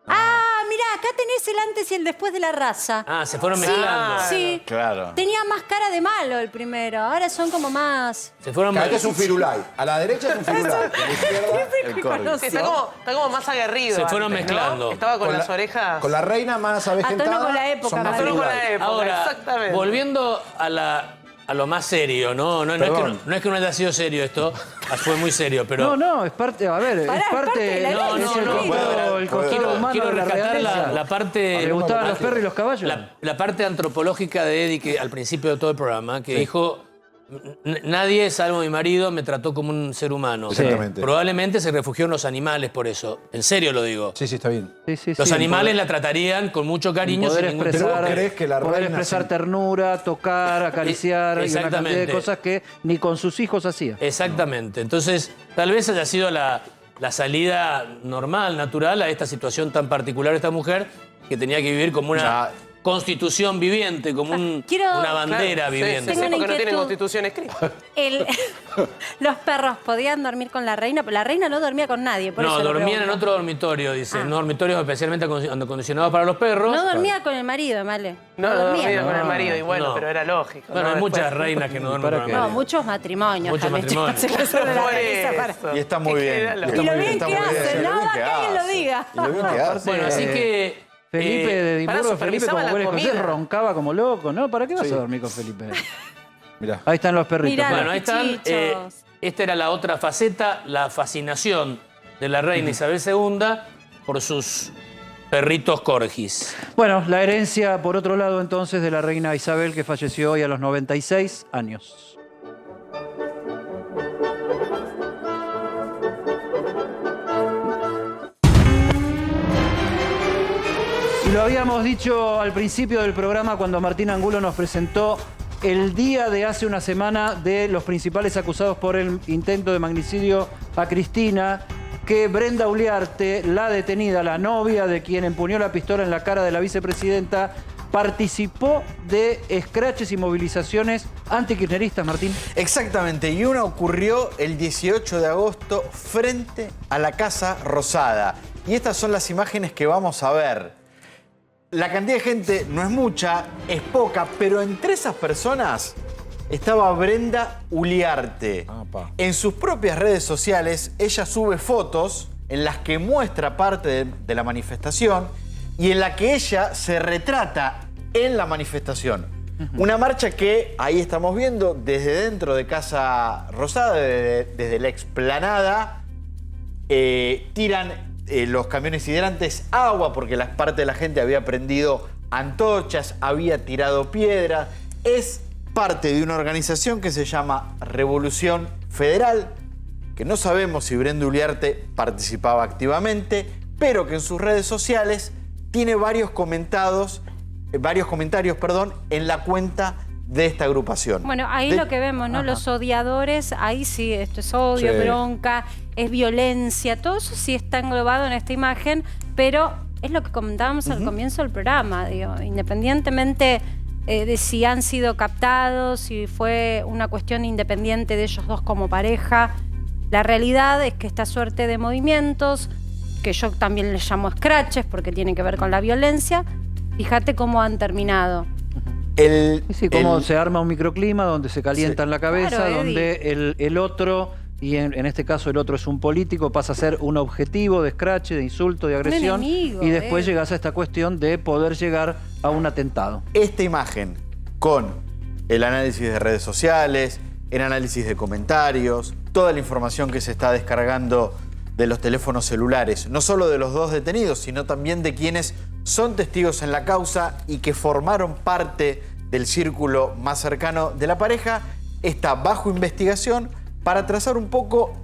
Ah, mirá, acá tenés el antes y el después de la raza. Ah, se fueron Sí, mezclando. sí. Claro. Tenía más cara de malo el primero. Ahora son como más... Se fueron Acá es un firulai. A la derecha es un firulai. A la izquierda, El corgi. Sí, está como más aguerrido. Se fueron antes, ¿no? mezclando. Estaba con las orejas. con la reina más A avejentada. tono con la época, son más Mario. A tono con la firulai. época, Ahora, exactamente. volviendo a lo más serio, ¿no? No es que no haya sido serio esto, fue muy serio, pero... No, es parte, a ver, Pará, es es parte parte de la No, ley, no, es el no. ritmo. el costado humano Quiero de la rescatar realeza. la parte... ¿Le gustaban los perros y los caballos? La parte antropológica de Eddie, que al principio de todo el programa, que dijo, nadie, salvo mi marido, me trató como un ser humano. Exactamente. Probablemente se refugió en los animales por eso. En serio lo digo. Sí, está bien. Sí, Los sí, animales poder- la tratarían con mucho cariño. poder sin ningún Pero expresar, vos creés que la poder reina expresar se- ternura, tocar, acariciar y una cantidad de Exactamente. cosas que ni con sus hijos hacía. Exactamente. Entonces, tal vez haya sido la salida normal, natural a esta situación tan particular de esta mujer que tenía que vivir como una constitución viviente, como Quiero- una bandera Claro, sí, viviente. sí, Tengo una porque no tienen inquietud. constitución escrita. Los perros podían dormir con la reina, pero la reina no dormía con nadie. Por No, eso lo dormían en pregunto. otro dormitorio, dice. Ah. Un dormitorio especialmente acondicionado para los perros. No dormía con el marido, Male. No dormía con el No, marido, y bueno, no. pero era lógico. Bueno, ¿no? hay muchas Después- reinas que no duermen ¿Para con qué? el No, marido. muchos matrimonios. Muchos también, matrimonios. chicos, se les sobre la Por cabeza para- eso. Y está muy bien. Era Está lo- Y lo muy bien está que muy bien. hace, Y lo nada bien que alguien lo hace. diga. Y lo bien que hace. Bueno, así que... Felipe de para Edimburgo, Felipe supervisaba como la buen escocés comida. roncaba como loco, ¿no? ¿Para qué vas a dormir con Felipe? Mirá. Ahí están los perritos. Mirá. Bueno, ahí están. Pichichos. Esta era la otra faceta, la fascinación de la reina Isabel II por sus perritos corgis. Bueno, la herencia, por otro lado, entonces, de la reina Isabel, que falleció hoy a los 96 años. Y lo habíamos dicho al principio del programa cuando Martín Angulo nos presentó el día de hace una semana de los principales acusados por el intento de magnicidio a Cristina, que Brenda Uliarte, la detenida, la novia de quien empuñó la pistola en la cara de la vicepresidenta, participó de escraches y movilizaciones antikirchneristas, Martín. Exactamente, y una ocurrió el 18 de agosto frente a la Casa Rosada. Y estas son las imágenes que vamos a ver. La cantidad de gente no es mucha, es poca, pero entre esas personas estaba Brenda Uliarte. En sus propias redes sociales, ella sube fotos en las que muestra parte de la manifestación y en la que ella se retrata en la manifestación. Una marcha que ahí estamos viendo desde dentro de Casa Rosada, desde la explanada, tiran los camiones hidrantes agua porque parte de la gente había prendido antorchas, había tirado piedras. Es parte de una organización que se llama Revolución Federal, que no sabemos si Brenda Uliarte participaba activamente, pero que en sus redes sociales tiene varios comentarios en la cuenta de esta agrupación. Bueno, ahí lo que vemos, ¿no? Los odiadores, ahí sí, esto es odio, bronca, es violencia, todo eso sí está englobado en esta imagen, pero es lo que comentábamos al comienzo del programa, digo, independientemente de si han sido captados, si fue una cuestión independiente de ellos dos como pareja, la realidad es que esta suerte de movimientos, que yo también les llamo scratches porque tienen que ver con la violencia, fíjate cómo han terminado. Cómo se arma un microclima donde se calienta en la cabeza, claro, donde el otro, y en este caso el otro es un político, pasa a ser un objetivo de scratch, de insulto, de agresión, enemigo, y después llegas a esta cuestión de poder llegar a un atentado. Esta imagen, con el análisis de redes sociales, el análisis de comentarios, toda la información que se está descargando de los teléfonos celulares, no solo de los dos detenidos, sino también de quienes son testigos en la causa y que formaron parte del círculo más cercano de la pareja, está bajo investigación para trazar un poco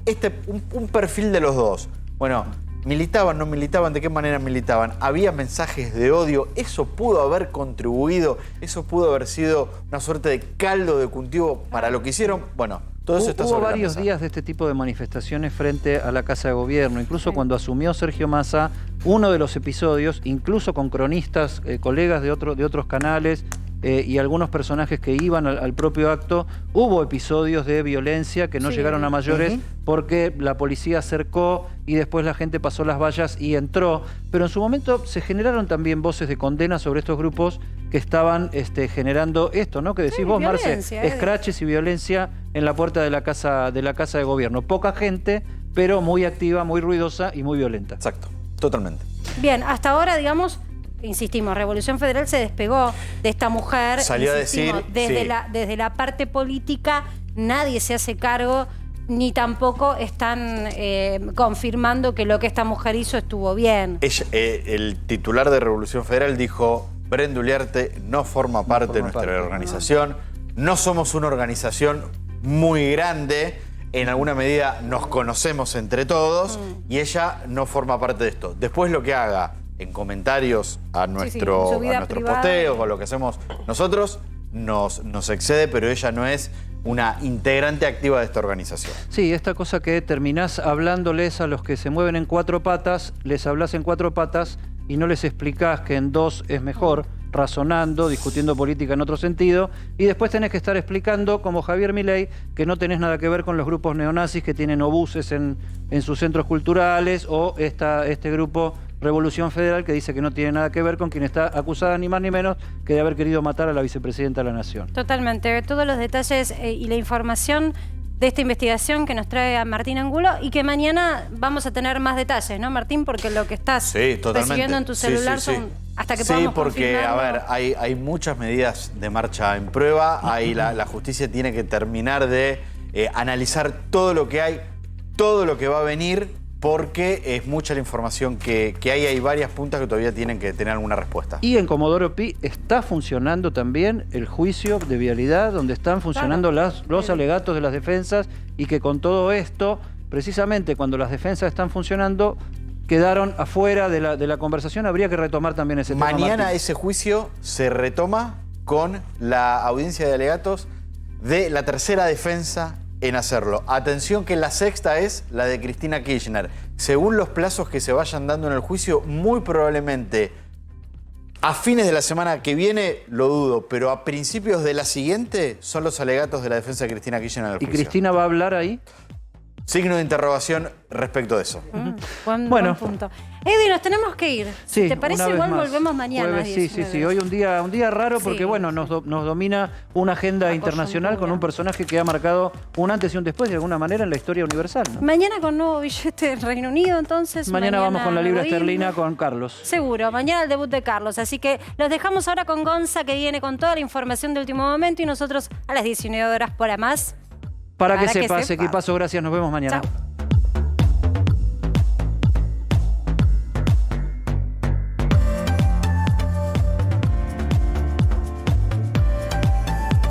un perfil de los dos. Bueno, militaban, no militaban, ¿de qué manera militaban? Había mensajes de odio, eso pudo haber contribuido, eso pudo haber sido una suerte de caldo de cultivo para lo que hicieron. Bueno, todo eso está sobre la mesa. Hubo varios días de este tipo de manifestaciones frente a la Casa de Gobierno. Incluso cuando asumió Sergio Massa, uno de los episodios, incluso con cronistas, colegas de otros canales y algunos personajes que iban al propio acto, hubo episodios de violencia que no llegaron a mayores porque la policía acercó y después la gente pasó las vallas y entró. Pero en su momento se generaron también voces de condena sobre estos grupos que estaban generando esto, ¿no? Que decís vos, Marce, scratches y violencia en la puerta de la casa de Gobierno. Poca gente, pero muy activa, muy ruidosa y muy violenta. Exacto, totalmente. Bien, hasta ahora, digamos, insistimos, Revolución Federal se despegó de esta mujer. Salió a decir, desde la parte política nadie se hace cargo, ni tampoco están confirmando que lo que esta mujer hizo estuvo bien. El titular de Revolución Federal dijo: Brenda Uliarte no forma parte de nuestra organización, no somos una organización muy grande, en alguna medida nos conocemos entre todos y ella no forma parte de esto. Después lo que haga en comentarios a nuestros posteos o lo que hacemos nosotros nos excede, pero ella no es una integrante activa de esta organización. Sí, esta cosa que terminás hablándoles a los que se mueven en cuatro patas, les hablas en cuatro patas y no les explicás que en dos es mejor, razonando, discutiendo política en otro sentido, y después tenés que estar explicando, como Javier Milei, que no tenés nada que ver con los grupos neonazis que tienen obuses en sus centros culturales, o este grupo Revolución Federal que dice que no tiene nada que ver con quien está acusada ni más ni menos que de haber querido matar a la vicepresidenta de la Nación. Totalmente, todos los detalles y la información de esta investigación que nos trae a Martín Angulo y que mañana vamos a tener más detalles, ¿no, Martín? Porque lo que estás recibiendo en tu celular son hasta que podamos porque, confirmarlo. a ver, hay muchas medidas de marcha en prueba, la justicia tiene que terminar de analizar todo lo que hay, todo lo que va a venir, porque es mucha la información que hay varias puntas que todavía tienen que tener alguna respuesta. Y en Comodoro Pi está funcionando también el juicio de vialidad, donde están funcionando los alegatos de las defensas, y que con todo esto, precisamente cuando las defensas están funcionando, quedaron afuera de la conversación. Habría que retomar también ese tema. Mañana ese juicio se retoma con la audiencia de alegatos de la tercera defensa en hacerlo. Atención que la sexta es la de Cristina Kirchner. Según los plazos que se vayan dando en el juicio, muy probablemente a fines de la semana que viene, lo dudo, pero a principios de la siguiente son los alegatos de la defensa de Cristina Kirchner en el juicio. ¿Y Cristina va a hablar ahí? Signo de interrogación respecto de eso. Buen punto. Eddie, nos tenemos que ir. Sí, ¿Te parece? Igual volvemos mañana. Jueves, sí. Hoy un día raro porque, bueno, nos domina una agenda internacional con un personaje que ha marcado un antes y un después, de alguna manera, en la historia universal, ¿no? Mañana con nuevo billete del Reino Unido, entonces. Mañana vamos con la libra esterlina con Carlos. Seguro, mañana el debut de Carlos. Así que los dejamos ahora con Gonza, que viene con toda la información de último momento, y nosotros a las 19 horas por más. Para que sepas, equipazo, gracias, nos vemos mañana. Chao.